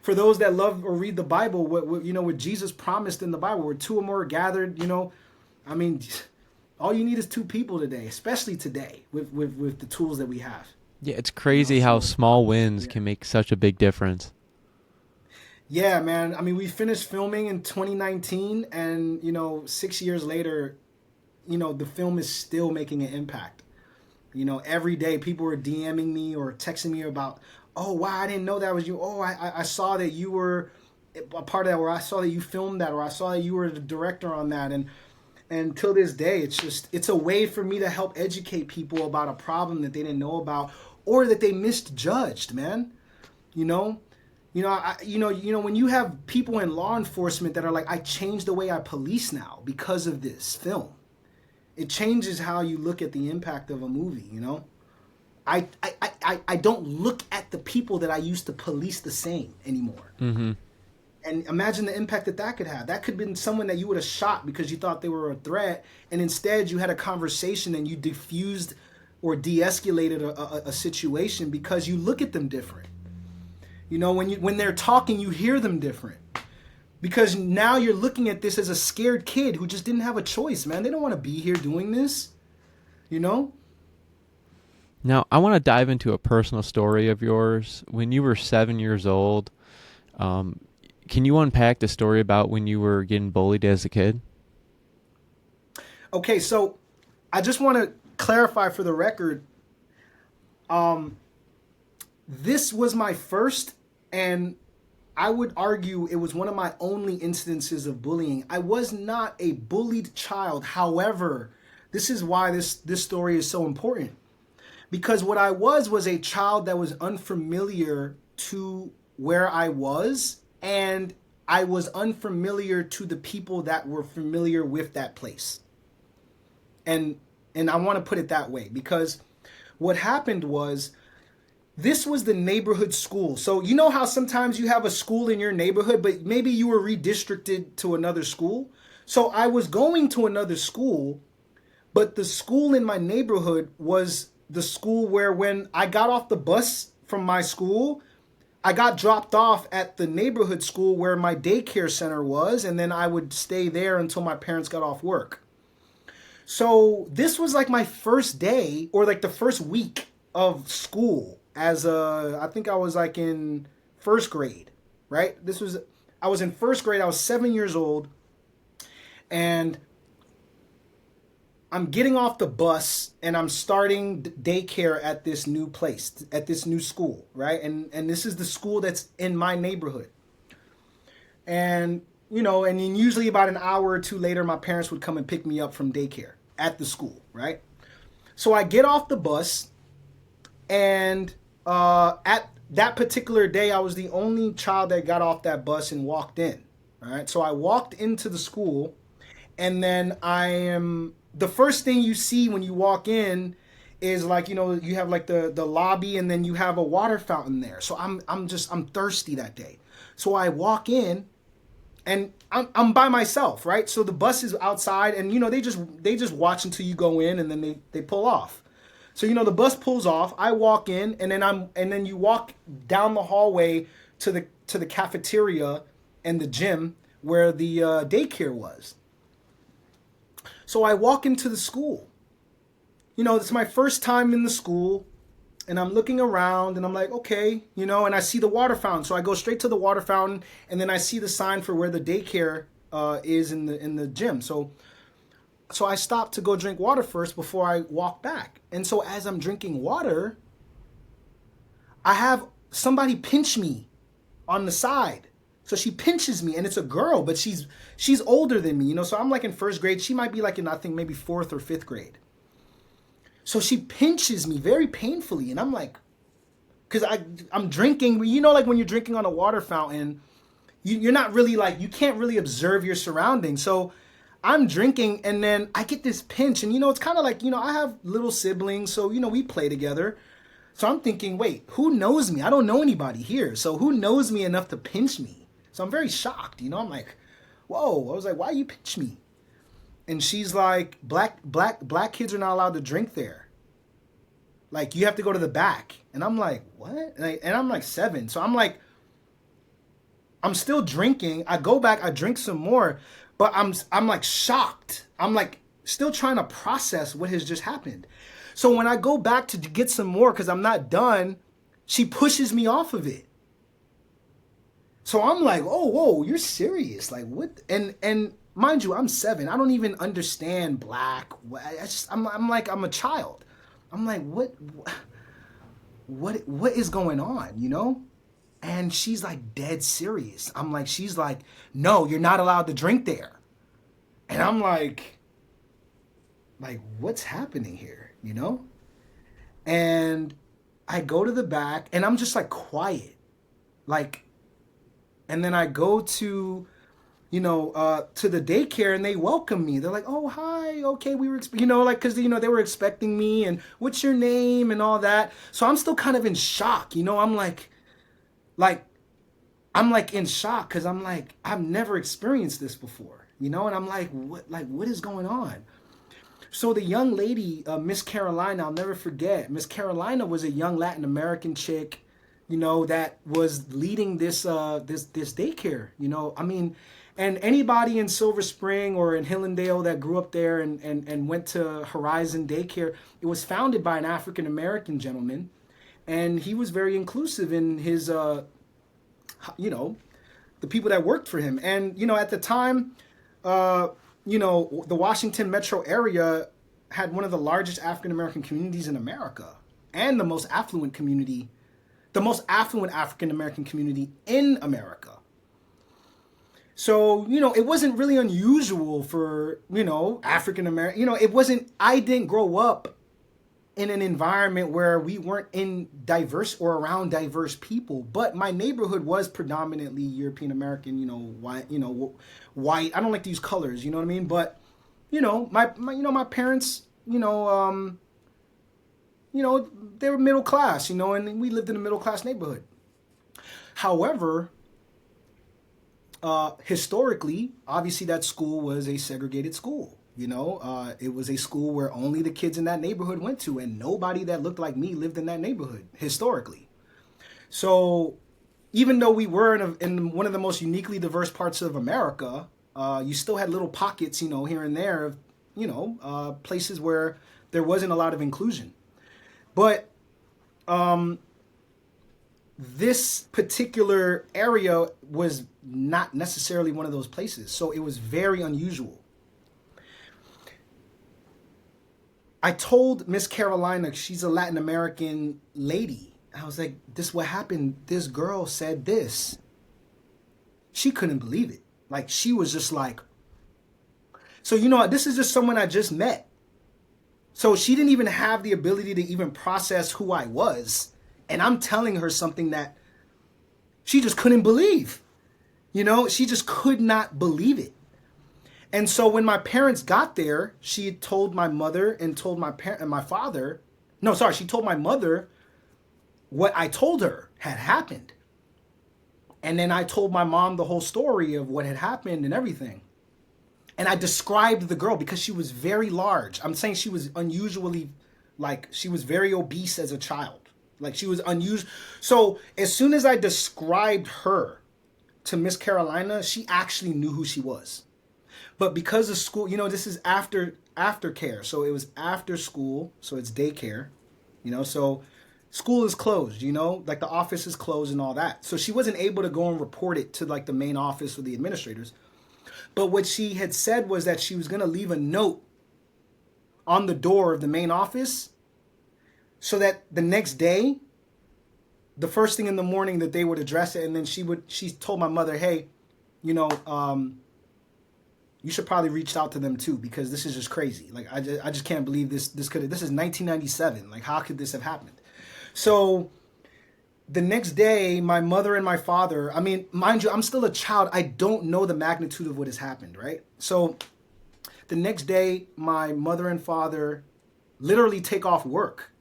for those that love or read the Bible, what Jesus promised in the Bible, where 2 or more are gathered, you know, I mean, all you need is 2 people today, especially today with the tools that we have. Yeah, it's crazy how small wins can make such a big difference. Yeah, man. I mean, we finished filming in 2019, and, you know, 6 years later, you know, the film is still making an impact. You know, every day people are DMing me or texting me about, oh, wow, I didn't know that was you. Oh, I saw that you were a part of that, or I saw that you filmed that, or I saw that you were the director on that. And till this day, it's a way for me to help educate people about a problem that they didn't know about or that they misjudged, man. You know, when you have people in law enforcement that are like, I changed the way I police now because of this film. It changes how you look at the impact of a movie, you know? I don't look at the people that I used to police the same anymore. Mm-hmm. And imagine the impact that could have. That could have been someone that you would have shot because you thought they were a threat, and instead you had a conversation and you diffused or de-escalated a situation because you look at them different. You know, when they're talking, you hear them different. Because now you're looking at this as a scared kid who just didn't have a choice, man. They don't want to be here doing this, you know? Now, I want to dive into a personal story of yours. When you were 7 years old, can you unpack the story about when you were getting bullied as a kid? Okay, so I just want to clarify for the record, this was my first, and I would argue it was one of my only instances of bullying. I was not a bullied child. However, this is why this story is so important. Because what I was a child that was unfamiliar to where I was, and I was unfamiliar to the people that were familiar with that place. And I want to put it that way because what happened was this was the neighborhood school. So you know how sometimes you have a school in your neighborhood, but maybe you were redistricted to another school? So I was going to another school, but the school in my neighborhood was the school where when I got off the bus from my school, I got dropped off at the neighborhood school where my daycare center was, and then I would stay there until my parents got off work. So this was like my first day or like the first week of school I think I was like in first grade, right? I was in first grade. I was 7 years old, and I'm getting off the bus and I'm starting daycare at this new place, at this new school, right? And this is the school that's in my neighborhood. And, and then usually about an hour or two later, my parents would come and pick me up from daycare at the school, right? So I get off the bus, and at that particular day, I was the only child that got off that bus and walked in, all right? So I walked into the school, and then the first thing you see when you walk in is like, you have like the lobby, and then you have a water fountain there. So I'm thirsty that day. So I walk in, and I'm by myself, right? So the bus is outside, and they just watch until you go in, and then they pull off. So the bus pulls off. I walk in, and then you walk down the hallway to the cafeteria and the gym where the daycare was. So I walk into the school. It's my first time in the school, and I'm looking around, and I'm like, okay, and I see the water fountain. So I go straight to the water fountain, and then I see the sign for where the daycare is in the gym. So I stop to go drink water first before I walk back. And so as I'm drinking water, I have somebody pinch me on the side. So she pinches me, and it's a girl, but she's older than me, So I'm like in first grade. She might be like in, I think, maybe fourth or fifth grade. So she pinches me very painfully, and I'm like, because I'm drinking, like when you're drinking on a water fountain, you're not really like, you can't really observe your surroundings. So I'm drinking, and then I get this pinch, and it's kind of like, I have little siblings, so we play together. So I'm thinking, wait, who knows me? I don't know anybody here, so who knows me enough to pinch me? So I'm very shocked, I'm like, whoa. I was like, why you pinch me? And she's like, black kids are not allowed to drink there. Like, you have to go to the back. And I'm like, what? And I'm like 7. So I'm like, I'm still drinking. I go back, I drink some more, but I'm like shocked. I'm like still trying to process what has just happened. So when I go back to get some more, because I'm not done, she pushes me off of it. So I'm like, oh, whoa, you're serious? Like, what? And mind you, I'm 7. I don't even understand black. I'm like, I'm a child. I'm like, what is going on, And she's like dead serious. She's like, no, you're not allowed to drink there. And I'm like, what's happening here, And I go to the back, and I'm just like quiet, and then I go to, to the daycare, and they welcome me. They're like, oh, hi, okay, we were, because, they were expecting me, and what's your name and all that. So I'm still kind of in shock, I'm like in shock, because I'm like, I've never experienced this before, and I'm like, what is going on? So the young lady, Miss Carolina, I'll never forget, Miss Carolina was a young Latin American chick, that was leading this daycare, and anybody in Silver Spring or in Hillendale that grew up there and went to Horizon Daycare, it was founded by an African American gentleman, and he was very inclusive in his, the people that worked for him. And, at the time, the Washington metro area had one of the largest African American communities in America, and the most affluent African American community in America. So, it wasn't really unusual for, African American, I didn't grow up in an environment where we weren't in diverse or around diverse people, but my neighborhood was predominantly European American, white. I don't like to use colors, you know what I mean? But my parents, they were middle class, and we lived in a middle class neighborhood. However, historically, obviously that school was a segregated school. It was a school where only the kids in that neighborhood went to, and nobody that looked like me lived in that neighborhood historically. So even though we were in one of the most uniquely diverse parts of America, you still had little pockets, here and there of, places where there wasn't a lot of inclusion. But this particular area was not necessarily one of those places. So it was very unusual. I told Miss Carolina, she's a Latin American lady. I was like, this what happened. This girl said this. She couldn't believe it. Like, she was just like, so, this is just someone I just met. So she didn't even have the ability to even process who I was. And I'm telling her something that she just couldn't believe. She just could not believe it. And so when my parents got there, she told my mother and told my father. No, sorry, she told my mother what I told her had happened. And then I told my mom the whole story of what had happened and everything. And I described the girl because she was very large. I'm saying she was unusually, she was very obese as a child. She was unusual. So as soon as I described her to Miss Carolina, she actually knew who she was. But because of school, this is after care. So it was after school. So it's daycare, so school is closed, the office is closed and all that. So she wasn't able to go and report it to the main office or the administrators. But what she had said was that she was going to leave a note on the door of the main office so that the next day, the first thing in the morning, that they would address it. And then she told my mother, hey, you should probably reach out to them too, because this is just crazy. I just can't believe this is 1997. How could this have happened? So the next day, my mother and my father, mind you, I'm still a child. I don't know the magnitude of what has happened, right? So the next day, my mother and father literally take off work.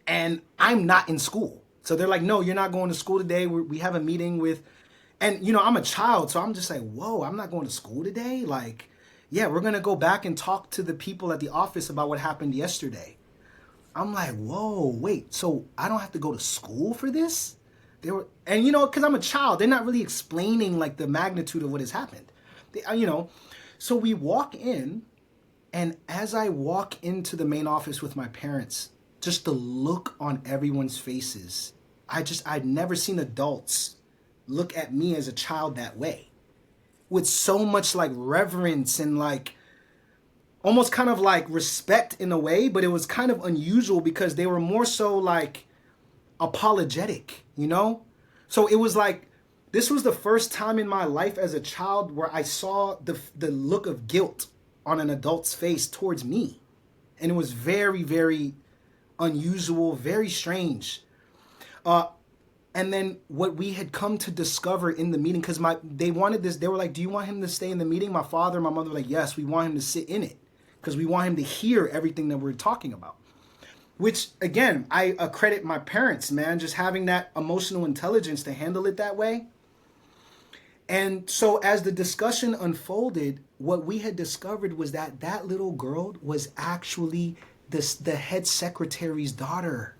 And I'm not in school. So they're like, no, you're not going to school today. We have a meeting with, and I'm a child. So I'm just like, whoa, I'm not going to school today? Yeah, we're going to go back and talk to the people at the office about what happened yesterday. I'm like, whoa, wait, so I don't have to go to school for this? And because I'm a child, they're not really explaining the magnitude of what has happened. So we walk in, and as I walk into the main office with my parents, just the look on everyone's faces, I'd never seen adults look at me as a child that way, with so much reverence and almost kind of respect in a way, but it was kind of unusual because they were more so apologetic, So it was this was the first time in my life as a child where I saw the look of guilt on an adult's face towards me. And it was very, very unusual, very strange. And then what we had come to discover in the meeting, because they wanted this, they were like, do you want him to stay in the meeting? My father and my mother were like, yes, we want him to sit in it because we want him to hear everything that we're talking about. Which, again, I accredit my parents, man, just having that emotional intelligence to handle it that way. And so as the discussion unfolded, what we had discovered was that little girl was actually the head secretary's daughter.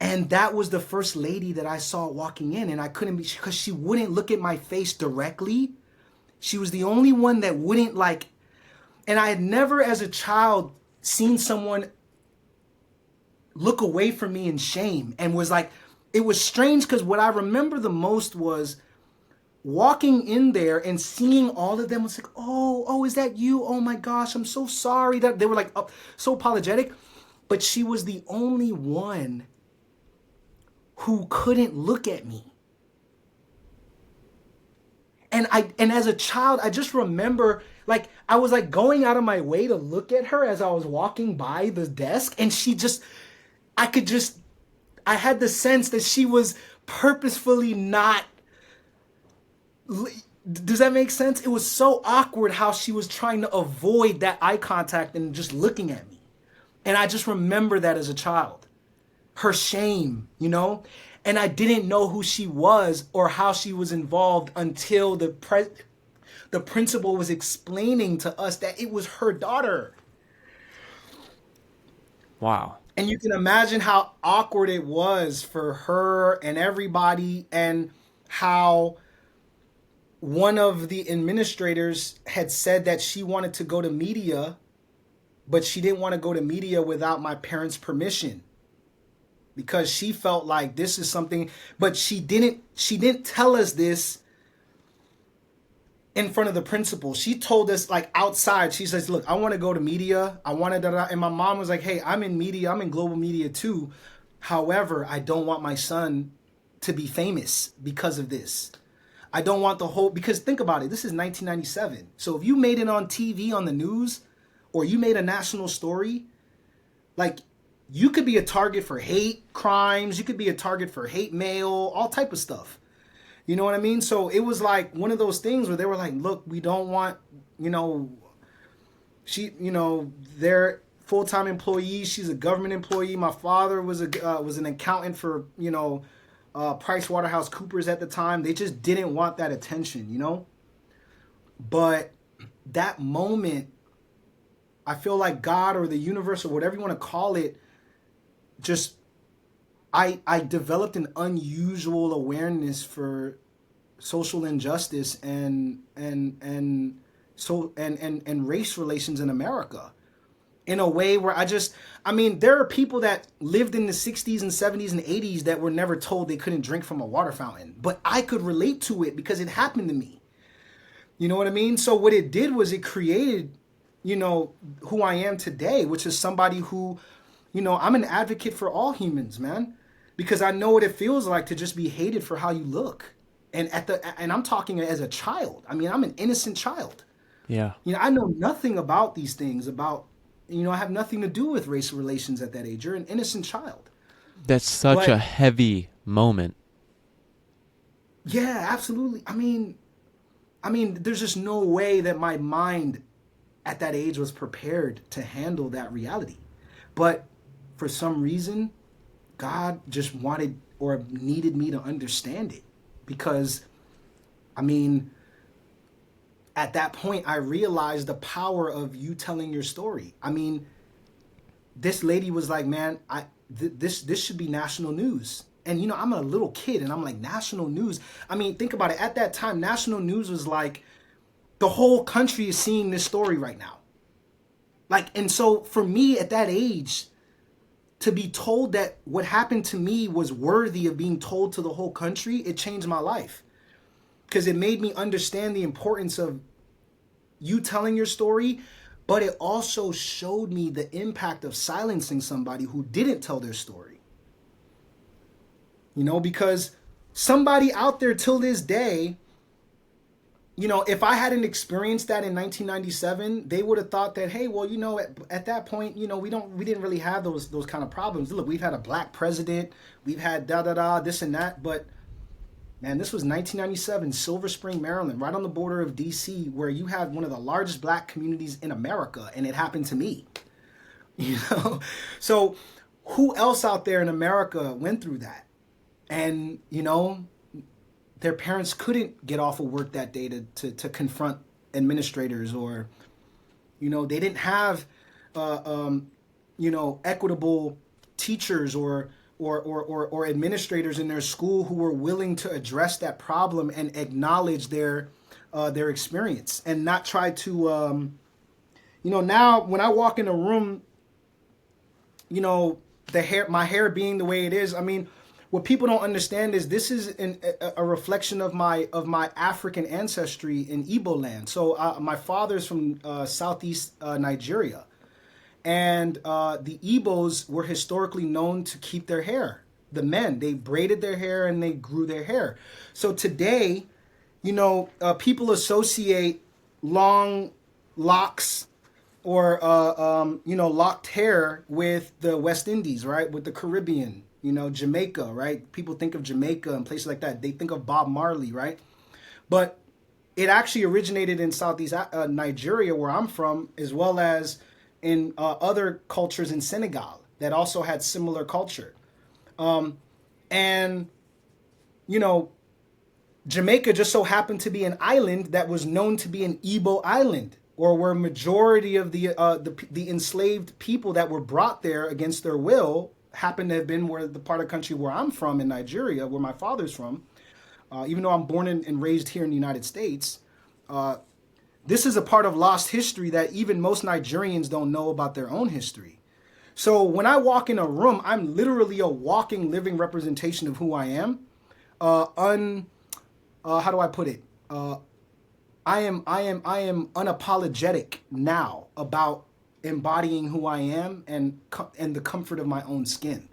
And that was the first lady that I saw walking in, and I couldn't be, because she wouldn't look at my face directly. She was the only one that wouldn't and I had never as a child seen someone look away from me in shame, and was it was strange because what I remember the most was walking in there and seeing all of them was oh, is that you? Oh my gosh, I'm so sorry. That they were so apologetic, but she was the only one who couldn't look at me. And as a child, I just remember Like I was like going out of my way to look at her as I was walking by the desk, and I could just, I had the sense that she was purposefully not. Does that make sense? It was so awkward how she was trying to avoid that eye contact and just looking at me. And I just remember that as a child. Her shame, you know? And I didn't know who she was or how she was involved until the principal was explaining to us that it was her daughter. Wow. And you can imagine how awkward it was for her and everybody, and how one of the administrators had said that she wanted to go to media, but she didn't want to go to media without my parents' permission, because she felt like this is something, but she didn't tell us this in front of the principal. She told us like outside. She says, look, I want to go to media. I want to, and my mom was like, hey, I'm in media. I'm in global media too. However, I don't want my son to be famous because of this. I don't want the whole, because think about it. This is 1997. So if you made it on TV, on the news, or you made a national story, like you could be a target for hate crimes. You could be a target for hate mail, all type of stuff. You know what I mean? So it was like one of those things where they were like, look, we don't want, they're full-time employees. She's a government employee. My father was an accountant for, PricewaterhouseCoopers at the time. They just didn't want that attention, But that moment, I feel like God or the universe or whatever you want to call it, just I developed an unusual awareness for social injustice and race relations in America, in a way where there are people that lived in the 60s and 70s and 80s that were never told they couldn't drink from a water fountain, but I could relate to it because it happened to me. You know what I mean? So what it did was it created, who I am today, which is somebody who, I'm an advocate for all humans, man. Because I know what it feels like to just be hated for how you look. And I'm talking as a child. I mean, I'm an innocent child. Yeah. I know nothing about these things, I have nothing to do with race relations at that age. You're an innocent child. That's such a heavy moment. Yeah, absolutely. I mean, there's just no way that my mind at that age was prepared to handle that reality. But for some reason, God just wanted or needed me to understand it, because, at that point, I realized the power of you telling your story. This lady was like, man, this should be national news. And, I'm a little kid and I'm like, national news. Think about it. At that time, national news was like, the whole country is seeing this story right now. And so for me at that age, to be told that what happened to me was worthy of being told to the whole country, it changed my life. Because it made me understand the importance of you telling your story, but it also showed me the impact of silencing somebody who didn't tell their story. Because somebody out there till this day, if I hadn't experienced that in 1997, they would have thought that, hey, well, at that point, we didn't really have those kind of problems. Look, we've had a black president, we've had this and that, but man, this was 1997, Silver Spring, Maryland, right on the border of DC, where you had one of the largest black communities in America, and it happened to me. So who else out there in America went through that? And, their parents couldn't get off of work that day to confront administrators, or, they didn't have, equitable teachers or administrators in their school who were willing to address that problem and acknowledge their experience, and not try to, now when I walk in a room, my hair being the way it is, what people don't understand is this is a reflection of my African ancestry in Igbo land. So my father's from southeast Nigeria, and the Igbos were historically known to keep their hair. The men, they braided their hair and they grew their hair. So today, people associate long locks or locked hair with the West Indies, right? With the Caribbean, Jamaica, right? People think of Jamaica and places like that. They think of Bob Marley, right? But it actually originated in Southeast Nigeria, where I'm from, as well as in other cultures in Senegal that also had similar culture. And, Jamaica just so happened to be an island that was known to be an Igbo island, or where majority of the enslaved people that were brought there against their will happened to have been where the part of the country where I'm from in Nigeria, where my father's from. Even though I'm born and raised here in the United States, this is a part of lost history that even most Nigerians don't know about their own history. So when I walk in a room, I'm literally a walking, living representation of who I am. How do I put it? I am unapologetic now about embodying who I am and the comfort of my own skin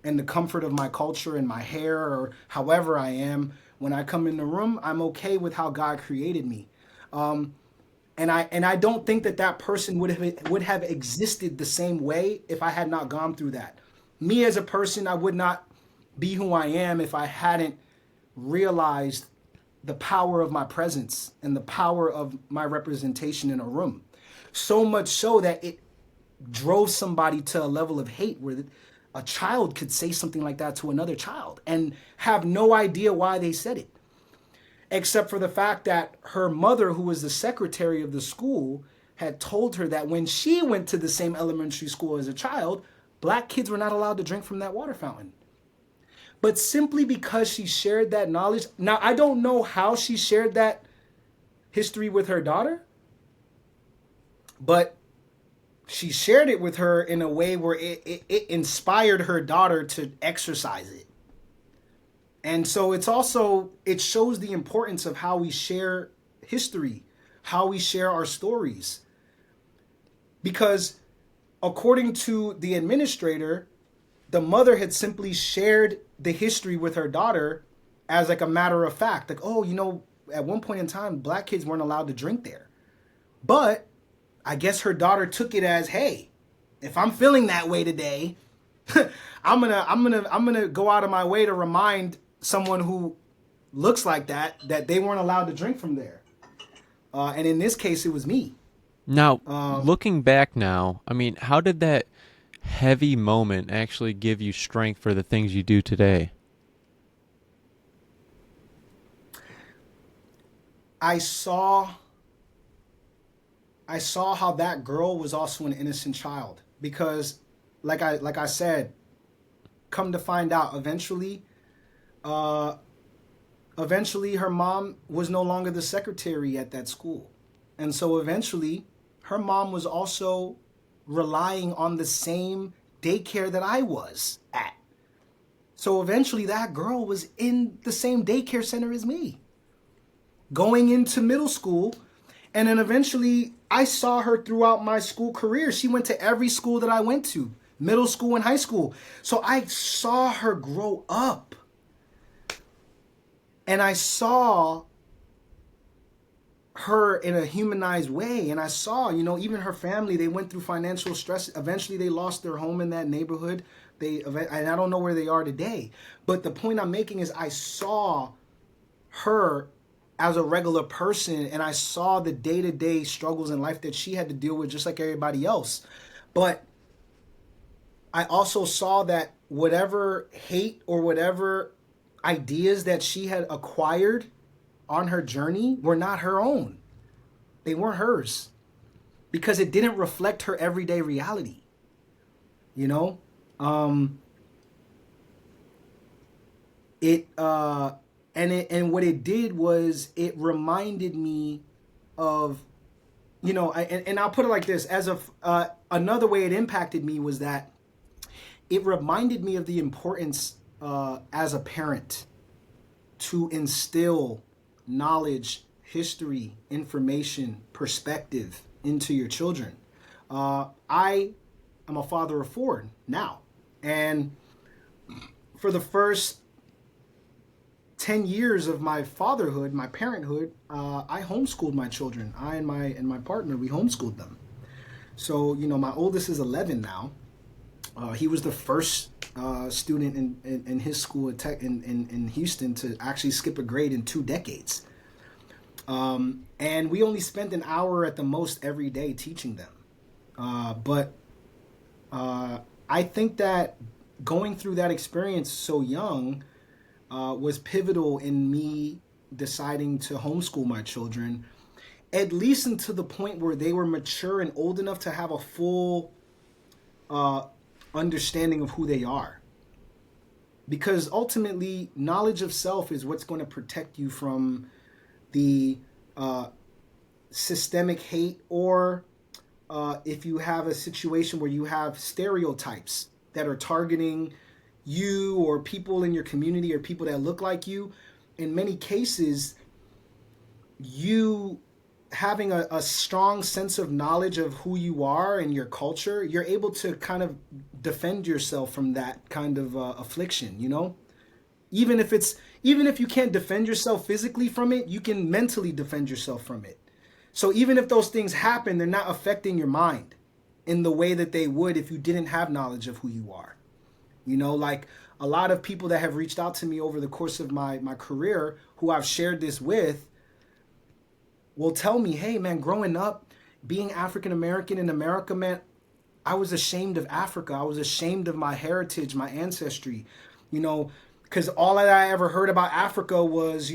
and the comfort of my culture and my hair, or however I am. When I come in the room, I'm okay with how God created me. And I don't think that person would have existed the same way if I had not gone through that. Me as a person, I would not be who I am if I hadn't realized the power of my presence and the power of my representation in a room. So much so that it drove somebody to a level of hate where a child could say something like that to another child and have no idea why they said it, except for the fact that her mother, who was the secretary of the school, had told her that when she went to the same elementary school as a child, black kids were not allowed to drink from that water fountain. But simply because she shared that knowledge, now I don't know how she shared that history with her daughter, but she shared it with her in a way where it inspired her daughter to exercise it. And so it shows the importance of how we share history, how we share our stories. Because according to the administrator, the mother had simply shared the history with her daughter as like a matter of fact. Like, oh, at one point in time, black kids weren't allowed to drink there. But I guess her daughter took it as, hey, if I'm feeling that way today, I'm gonna go out of my way to remind someone who looks like that they weren't allowed to drink from there. And in this case, it was me. Now, looking back now, I mean, how did that heavy moment actually give you strength for the things you do today? I saw how that girl was also an innocent child, because like I said, come to find out, eventually her mom was no longer the secretary at that school. And so eventually her mom was also relying on the same daycare that I was at. So eventually that girl was in the same daycare center as me, going into middle school. And then eventually I saw her throughout my school career. She went to every school that I went to, middle school and high school. So I saw her grow up. And I saw her in a humanized way. And I saw, even her family, they went through financial stress. Eventually they lost their home in that neighborhood. And I don't know where they are today. But the point I'm making is I saw her as a regular person, and I saw the day-to-day struggles in life that she had to deal with just like everybody else. But I also saw that whatever hate or whatever ideas that she had acquired on her journey were not her own. They weren't hers, because it didn't reflect her everyday reality. And what it did was it reminded me of, and I'll put it like this, as of another way it impacted me was that it reminded me of the importance as a parent to instill knowledge, history, information, perspective into your children. I am a father of 4 now, and for the first 10 years of my fatherhood, my parenthood, I homeschooled my children. I and my partner, we homeschooled them. So, my oldest is 11 now. He was the first student in his school in Houston to actually skip a grade in 2 decades. And we only spent an hour at the most every day teaching them. But I think that going through that experience so young was pivotal in me deciding to homeschool my children, at least until the point where they were mature and old enough to have a full understanding of who they are. Because ultimately, knowledge of self is what's going to protect you from the systemic hate, or if you have a situation where you have stereotypes that are targeting you or people in your community or people that look like you. In many cases, you having a strong sense of knowledge of who you are and your culture, you're able to kind of defend yourself from that kind of affliction, even if you can't defend yourself physically from it, you can mentally defend yourself from it. So even if those things happen, they're not affecting your mind in the way that they would if you didn't have knowledge of who you are. Like a lot of people that have reached out to me over the course of my career who I've shared this with will tell me, hey, man, growing up, being African American in America, man, I was ashamed of Africa. I was ashamed of my heritage, my ancestry, because all that I ever heard about Africa was,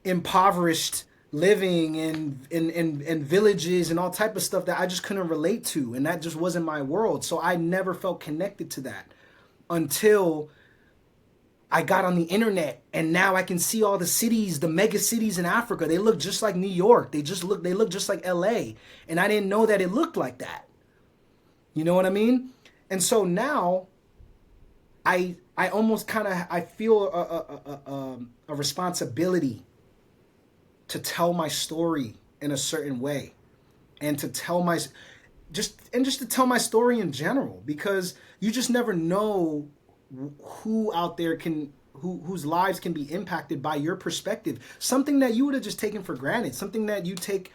impoverished living in villages and all type of stuff that I just couldn't relate to. And that just wasn't my world. So I never felt connected to that until I got on the internet, and now I can see all the cities, the mega cities in Africa. They look just like New York. They look just like LA. And I didn't know that it looked like that. You know what I mean? And so now I almost kind of, I feel a responsibility to tell my story in a certain way, and to tell just to tell my story in general, because you just never know who out there whose lives can be impacted by your perspective. Something that you would have just taken for granted, something that you take,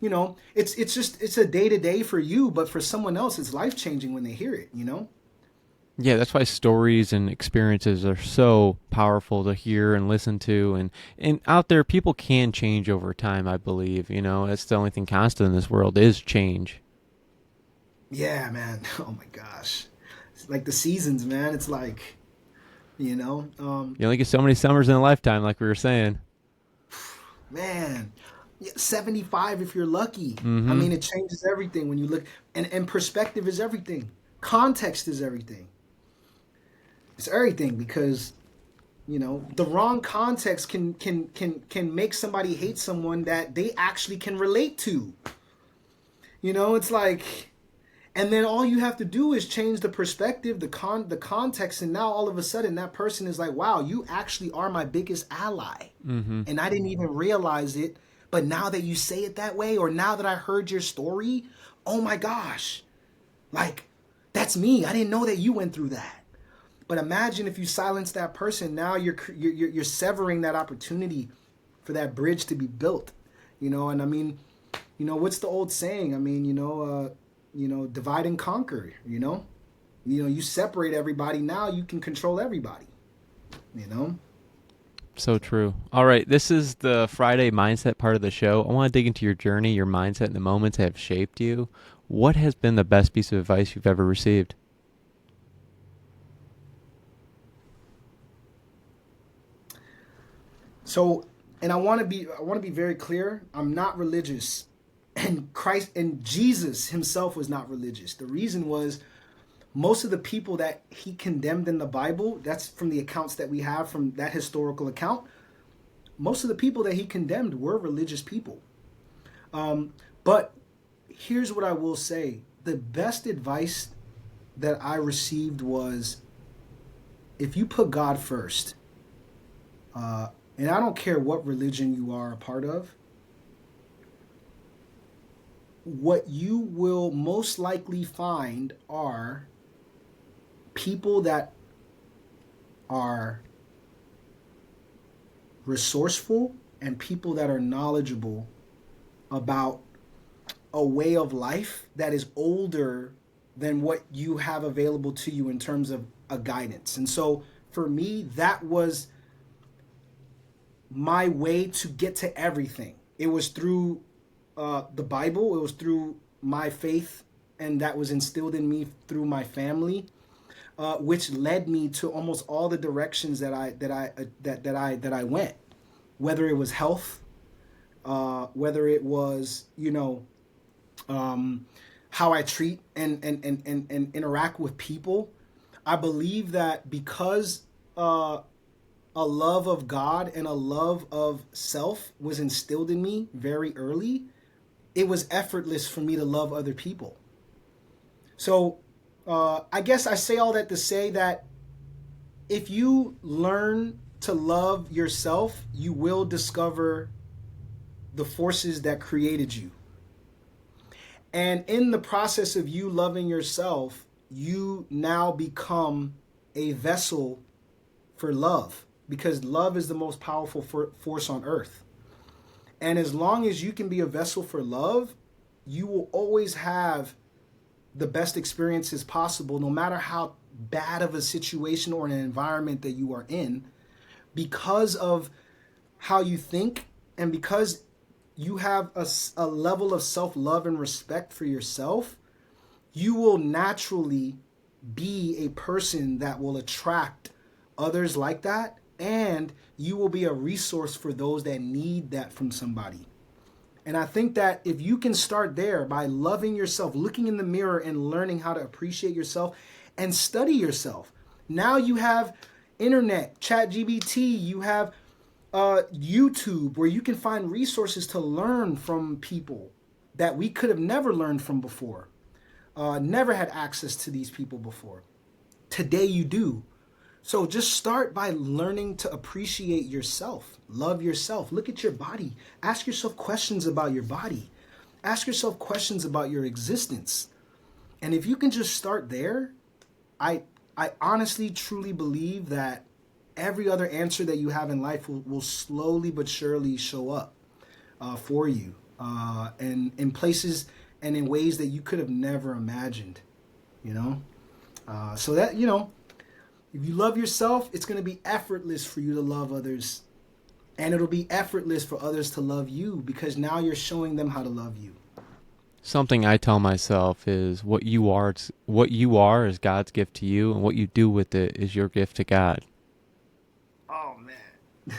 it's a day-to-day for you, but for someone else, it's life-changing when they hear it, Yeah, that's why stories and experiences are so powerful to hear and listen to. And out there, people can change over time, I believe. That's the only thing constant in this world is change. Yeah, man. Oh, my gosh. It's like the seasons, man. It's like, You only get so many summers in a lifetime, like we were saying. Man, 75 if you're lucky. Mm-hmm. I mean, it changes everything when you look. And perspective is everything. Context is everything. It's everything, because the wrong context can make somebody hate someone that they actually can relate to. It's like, and then all you have to do is change the perspective, the context, and now all of a sudden that person is like, wow, you actually are my biggest ally. Mm-hmm. And I didn't even realize it, but now that you say it that way, or now that I heard your story, oh my gosh, like, that's me. I didn't know that you went through that. But imagine if you silence that person, now you're severing that opportunity for that bridge to be built, and I mean, what's the old saying? I mean, divide and conquer, you separate everybody. Now you can control everybody, So true. All right. This is the Friday mindset part of the show. I want to dig into your journey, your mindset, and the moments that have shaped you. What has been the best piece of advice you've ever received? So, and I want to be very clear. I'm not religious, and Christ and Jesus himself was not religious. The reason was, most of the people that he condemned in the Bible, that's from the accounts that we have from that historical account, most of the people that he condemned were religious people. But here's what I will say. The best advice that I received was, if you put God first, and I don't care what religion you are a part of, what you will most likely find are people that are resourceful and people that are knowledgeable about a way of life that is older than what you have available to you in terms of a guidance. And so for me, that was my way to get to everything. It was through the Bible. It was through my faith, and that was instilled in me through my family, which led me to almost all the directions that I went. Whether it was health, whether it was how I treat and interact with people. I believe that because a love of God and a love of self was instilled in me very early, it was effortless for me to love other people. So I guess I say all that to say that if you learn to love yourself, you will discover the forces that created you. And in the process of you loving yourself, you now become a vessel for love, because love is the most powerful force on earth. And as long as you can be a vessel for love, you will always have the best experiences possible, no matter how bad of a situation or an environment that you are in, because of how you think and because you have a level of self-love and respect for yourself. You will naturally be a person that will attract others like that, and you will be a resource for those that need that from somebody. And I think that if you can start there by loving yourself, looking in the mirror and learning how to appreciate yourself and study yourself. Now you have internet, ChatGPT, you have YouTube, where you can find resources to learn from people that we could have never learned from before. Never had access to these people before. Today you do. So just start by learning to appreciate yourself. Love yourself. Look at your body. Ask yourself questions about your body. Ask yourself questions about your existence. And if you can just start there, I honestly, truly believe that every other answer that you have in life will slowly but surely show up for you and in places and in ways that you could have never imagined, so that, if you love yourself, it's going to be effortless for you to love others, and it'll be effortless for others to love you, because now you're showing them how to love you. Something I tell myself is what you are is God's gift to you, and what you do with it is your gift to God. Oh, man.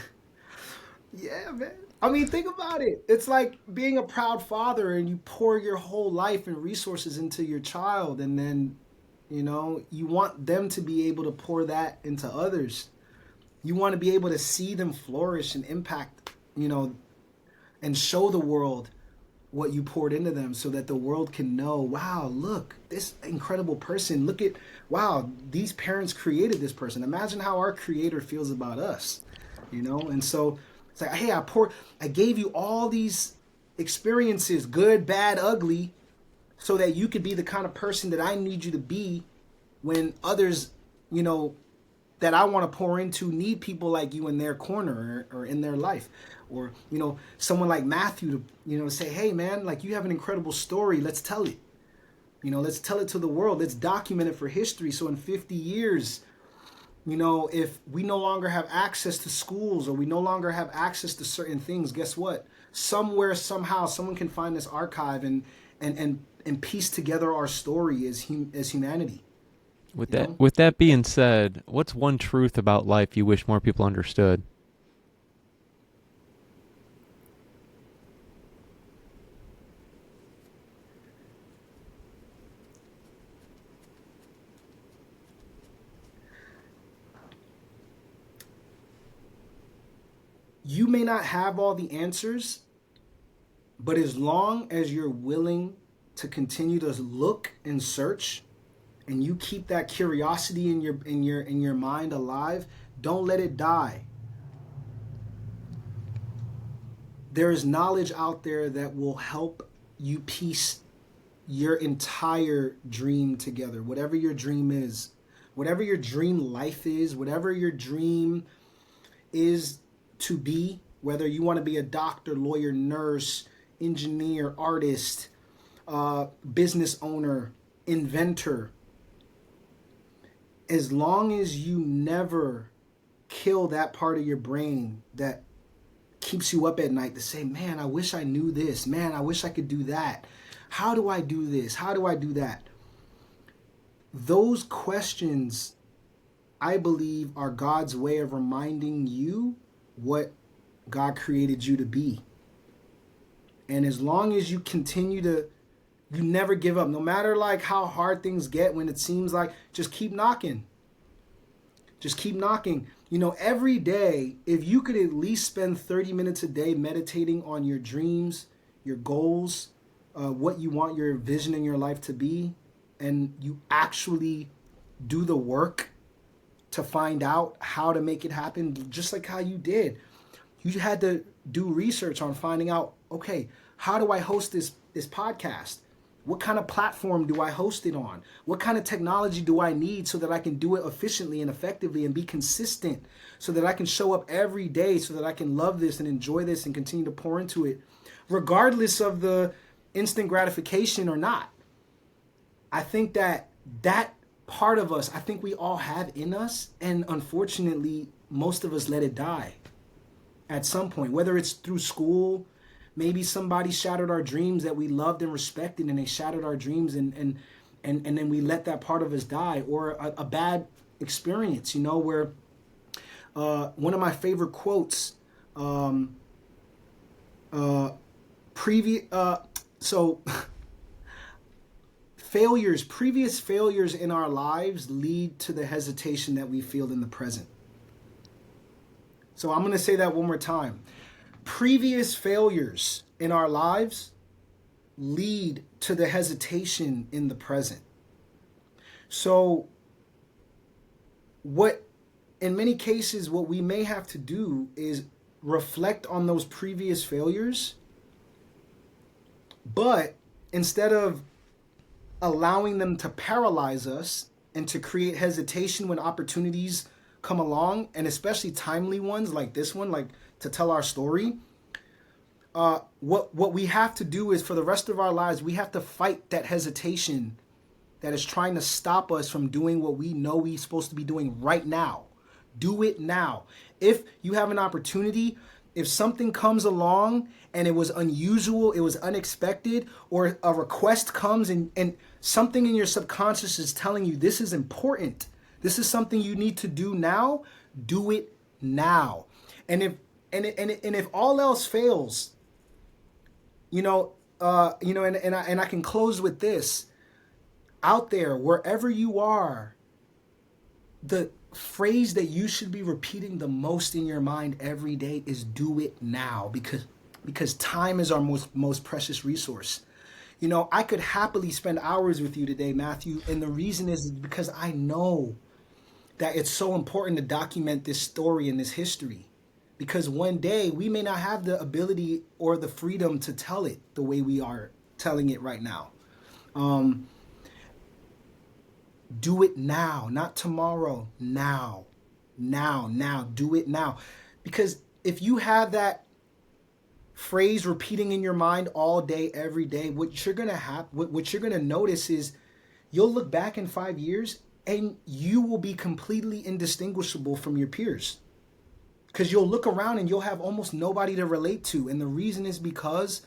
Yeah, man. I mean, think about it. It's like being a proud father and you pour your whole life and resources into your child, and then, you want them to be able to pour that into others. You want to be able to see them flourish and impact, and show the world what you poured into them, so that the world can know, wow, look, this incredible person, wow, these parents created this person. Imagine how our creator feels about us, And so it's like, hey, I gave you all these experiences, good, bad, ugly, so that you could be the kind of person that I need you to be when others, that I want to pour into need people like you in their corner or in their life. Or, someone like Matthew to, say, hey, man, like, you have an incredible story. Let's tell it. Let's tell it to the world. Let's document it for history. So in 50 years, if we no longer have access to schools or we no longer have access to certain things, guess what? Somewhere, somehow, someone can find this archive and piece together our story as humanity. With that being said, what's one truth about life you wish more people understood? You may not have all the answers, but as long as you're willing to continue to look and search, and you keep that curiosity in your mind alive, don't let it die. There is knowledge out there that will help you piece your entire dream together. Whatever your dream is, whatever your dream life is, whatever your dream is to be, whether you want to be a doctor, lawyer, nurse, engineer, artist, business owner, inventor, as long as you never kill that part of your brain that keeps you up at night to say, man, I wish I knew this. Man, I wish I could do that. How do I do this? How do I do that? Those questions, I believe, are God's way of reminding you what God created you to be. And as long as you continue to, you never give up, no matter like how hard things get, when it seems like, just keep knocking. Just keep knocking. You know, every day, if you could at least spend 30 minutes a day meditating on your dreams, your goals, what you want your vision in your life to be, and you actually do the work to find out how to make it happen, just like how you did. You had to do research on finding out, okay, how do I host this podcast? What kind of platform do I host it on? What kind of technology do I need so that I can do it efficiently and effectively and be consistent, so that I can show up every day, so that I can love this and enjoy this and continue to pour into it, regardless of the instant gratification or not. I think that part of us, I think we all have in us, and unfortunately, most of us let it die at some point, whether it's through school. Maybe somebody shattered our dreams that we loved and respected, and they shattered our dreams, and then we let that part of us die, or a bad experience, you know, where one of my favorite quotes, previous failures in our lives lead to the hesitation that we feel in the present. So I'm going to say that one more time. Previous failures in our lives lead to the hesitation in the present. So in many cases, what we may have to do is reflect on those previous failures, but instead of allowing them to paralyze us and to create hesitation when opportunities come along, and especially timely ones like this one, like to tell our story, what we have to do is, for the rest of our lives, we have to fight that hesitation that is trying to stop us from doing what we know we're supposed to be doing right now. Do it now. If you have an opportunity, if something comes along and it was unusual, it was unexpected, or a request comes and something in your subconscious is telling you this is important, this is something you need to do now, do it now. And if all else fails, and I can close with this. Out there, wherever you are, the phrase that you should be repeating the most in your mind every day is do it now, because time is our most precious resource. You know, I could happily spend hours with you today, Matthew, and the reason is because I know that it's so important to document this story and this history, because one day we may not have the ability or the freedom to tell it the way we are telling it right now. Do it now, not tomorrow. Now. Do it now. Because if you have that phrase repeating in your mind all day, every day, what you're gonna notice is you'll look back in 5 years and you will be completely indistinguishable from your peers. Because you'll look around and you'll have almost nobody to relate to. And the reason is because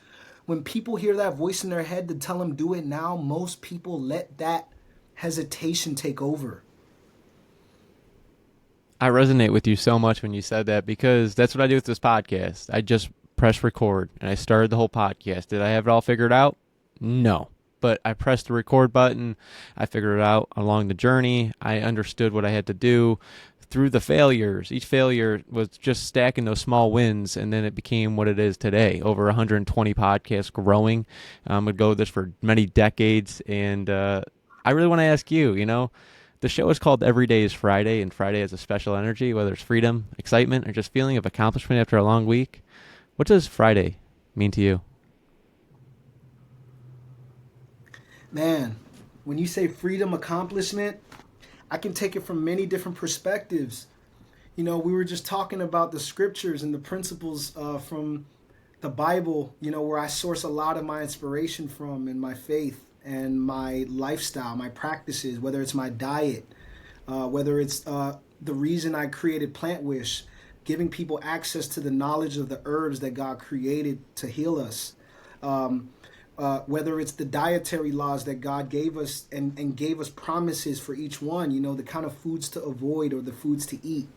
when people hear that voice in their head to tell them do it now, most people let that hesitation take over. I resonate with you so much when you said that, because that's what I do with this podcast. I just press record and I started the whole podcast. Did I have it all figured out? No. But I pressed the record button. I figured it out along the journey. I understood what I had to do through the failures. Each failure was just stacking those small wins, and then it became what it is today. Over 120 podcasts growing. Would go with this for many decades, and I really want to ask you, the show is called Every Day is Friday, and Friday has a special energy, whether it's freedom, excitement, or just feeling of accomplishment after a long week. What does Friday mean to you? Man, when you say freedom, accomplishment, I can take it from many different perspectives. We were just talking about the scriptures and the principles from the Bible, where I source a lot of my inspiration from in my faith and my lifestyle, my practices, whether it's my diet, whether it's the reason I created Plant Wish, giving people access to the knowledge of the herbs that God created to heal us. Whether it's the dietary laws that God gave us and gave us promises for each one, the kind of foods to avoid or the foods to eat.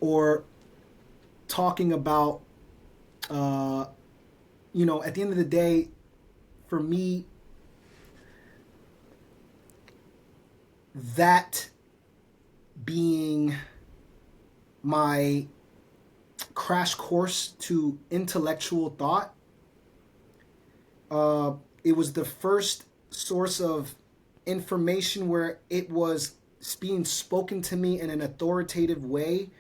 Or talking about, at the end of the day, for me, that being my crash course to intellectual thought, it was the first source of information where it was being spoken to me in an authoritative way.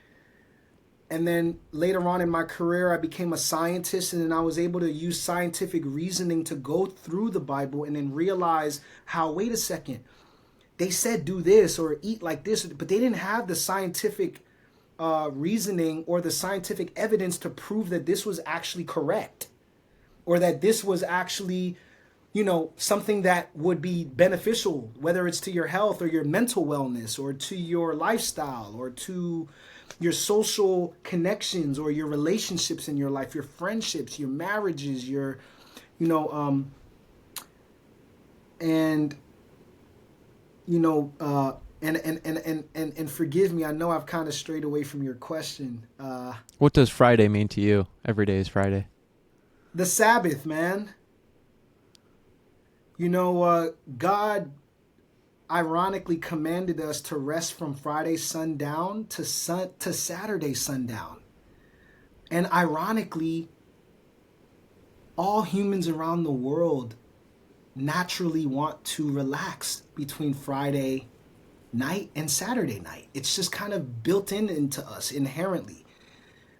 And then later on in my career, I became a scientist, and then I was able to use scientific reasoning to go through the Bible and then realize how, wait a second, they said do this or eat like this, but they didn't have the scientific reasoning or the scientific evidence to prove that this was actually correct, or that this was actually, something that would be beneficial, whether it's to your health or your mental wellness or to your lifestyle or to your social connections or your relationships in your life, your friendships, your marriages, and forgive me, I know I've kind of strayed away from your question. What does Friday mean to you? Every day is Friday. The Sabbath, man. God ironically commanded us to rest from Friday sundown to Saturday sundown. And ironically, all humans around the world naturally want to relax between Friday night and Saturday night. It's just kind of built into us inherently.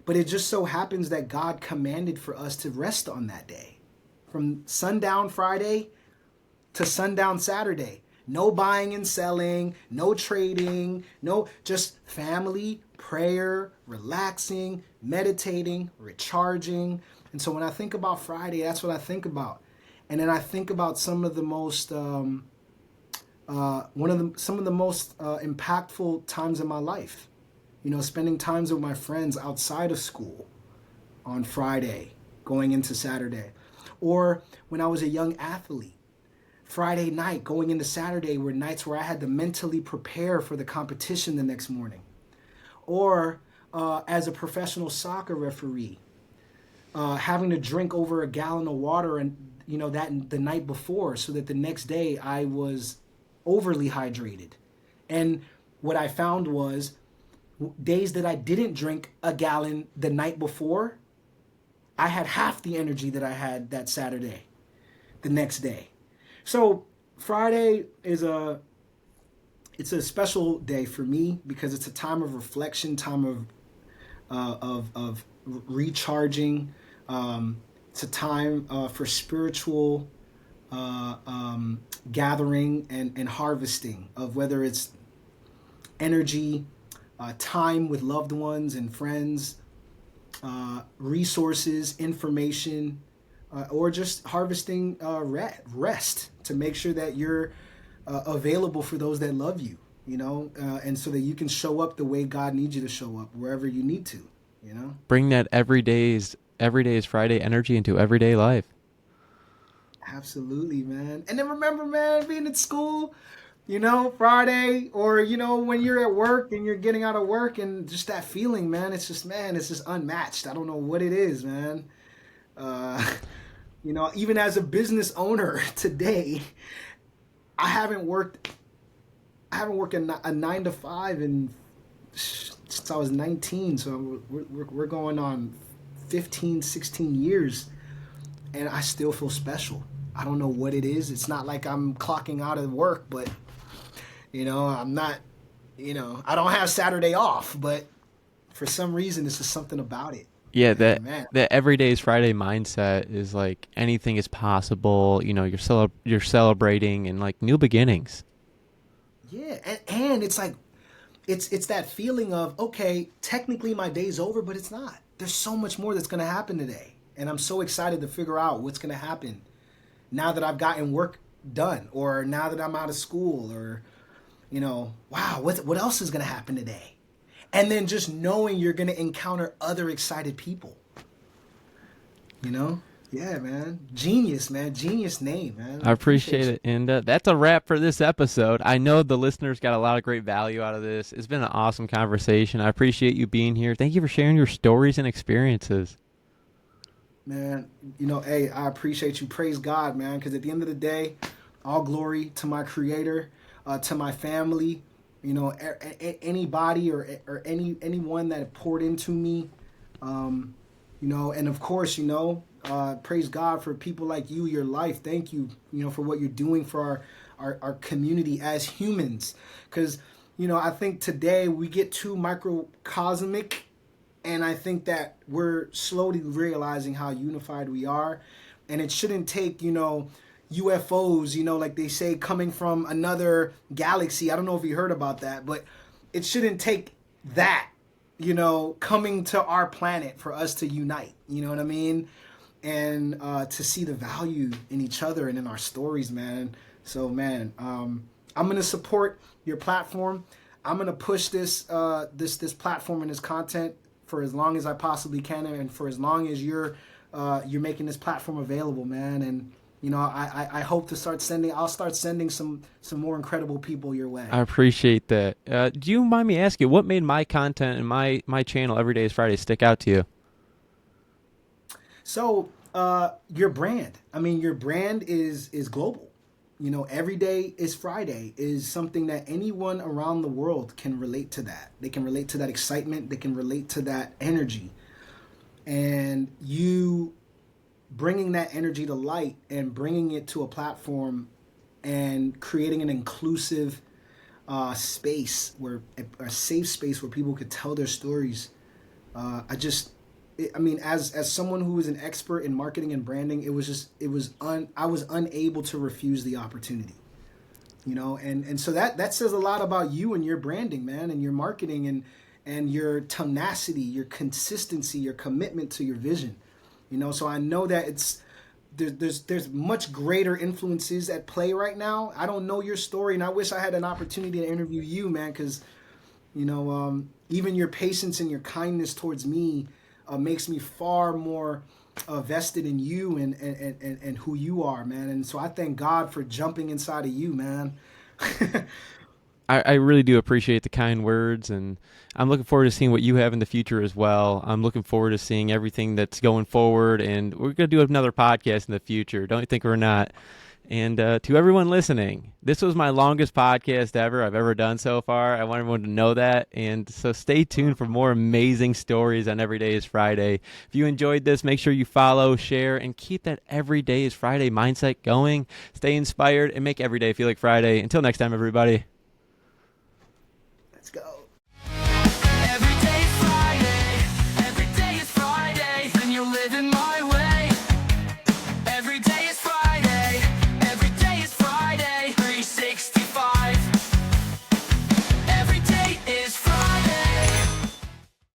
But it just so happens that God commanded for us to rest on that day. From sundown Friday to sundown Saturday. No buying and selling, no trading, just family, prayer, relaxing, meditating, recharging. And so when I think about Friday, that's what I think about. And then I think about some of the most some of the most impactful times in my life. Spending times with my friends outside of school on Friday, going into Saturday. Or when I was a young athlete, Friday night going into Saturday were nights where I had to mentally prepare for the competition the next morning. Or as a professional soccer referee, having to drink over a gallon of water and that the night before, so that the next day I was overly hydrated. And what I found was days that I didn't drink a gallon the night before, I had half the energy that I had that Saturday, the next day. So Friday is a special day for me because it's a time of reflection, time of recharging. It's a time for spiritual gathering and harvesting of whether it's energy, time with loved ones and friends, resources, information, or just harvesting rest to make sure that you're available for those that love you, and so that you can show up the way God needs you to show up wherever you need to, Bring that every day is Friday energy into everyday life. Absolutely, man. And then remember, man, being at school, Friday, or, when you're at work and you're getting out of work and just that feeling, man, it's just unmatched. I don't know what it is, man. Even as a business owner today, I haven't worked a 9 to 5 since I was 19. So we're going on 15, 16 years, and I still feel special. I don't know what it is. It's not like I'm clocking out of work, but I'm not, I don't have Saturday off, but for some reason, it's just something about it. Yeah, that every day is Friday mindset is like anything is possible. You're celebrating and like new beginnings. Yeah, and it's like it's that feeling of, okay, technically my day's over, but it's not. There's so much more that's going to happen today. And I'm so excited to figure out what's going to happen now that I've gotten work done, or now that I'm out of school, or, wow, what else is going to happen today? And then just knowing you're going to encounter other excited people. Yeah, man. Genius, man. Genius name, man. I appreciate it. And that's a wrap for this episode. I know the listeners got a lot of great value out of this. It's been an awesome conversation. I appreciate you being here. Thank you for sharing your stories and experiences. Man, hey, I appreciate you. Praise God, man, because at the end of the day, all glory to my creator, to my family, anybody or anyone that poured into me, and of course, praise God for people like you, your life. Thank you, for what you're doing for our community as humans. Because, I think today we get too microcosmic, and I think that we're slowly realizing how unified we are. And it shouldn't take, UFOs, like they say, coming from another galaxy. I don't know if you heard about that, but it shouldn't take that, coming to our planet for us to unite. You know what I mean? And to see the value in each other and in our stories, man. So, man, I'm going to support your platform. I'm going to push this platform and this content for as long as I possibly can, and for as long as you're making this platform available, man. And I hope to start sending some more incredible people your way. I appreciate that. Do you mind me asking, what made my content and my channel Every Day is Friday stick out to you? So your brand. I mean, your brand is global. Every Day is Friday is something that anyone around the world can relate to that. They can relate to that excitement. They can relate to that energy. And you bringing that energy to light and bringing it to a platform and creating an inclusive space, a safe space where people could tell their stories. As someone who is an expert in marketing and branding, I was unable to refuse the opportunity, and so that says a lot about you and your branding, man, and your marketing and your tenacity, your consistency, your commitment to your vision, so I know that there's much greater influences at play right now. I don't know your story, and I wish I had an opportunity to interview you, man, because, even your patience and your kindness towards me makes me far more vested in you and who you are, man. And so I thank God for jumping inside of you, man. I really do appreciate the kind words, and I'm looking forward to seeing what you have in the future as well. I'm looking forward to seeing everything that's going forward, and we're going to do another podcast in the future. Don't you think we're not? And to everyone listening, this was my longest podcast I've ever done so far. I want everyone to know that. And so stay tuned for more amazing stories on Every Day is Friday. If you enjoyed this, make sure you follow, share, and keep that Every Day is Friday mindset going. Stay inspired and make every day feel like Friday. Until next time, everybody.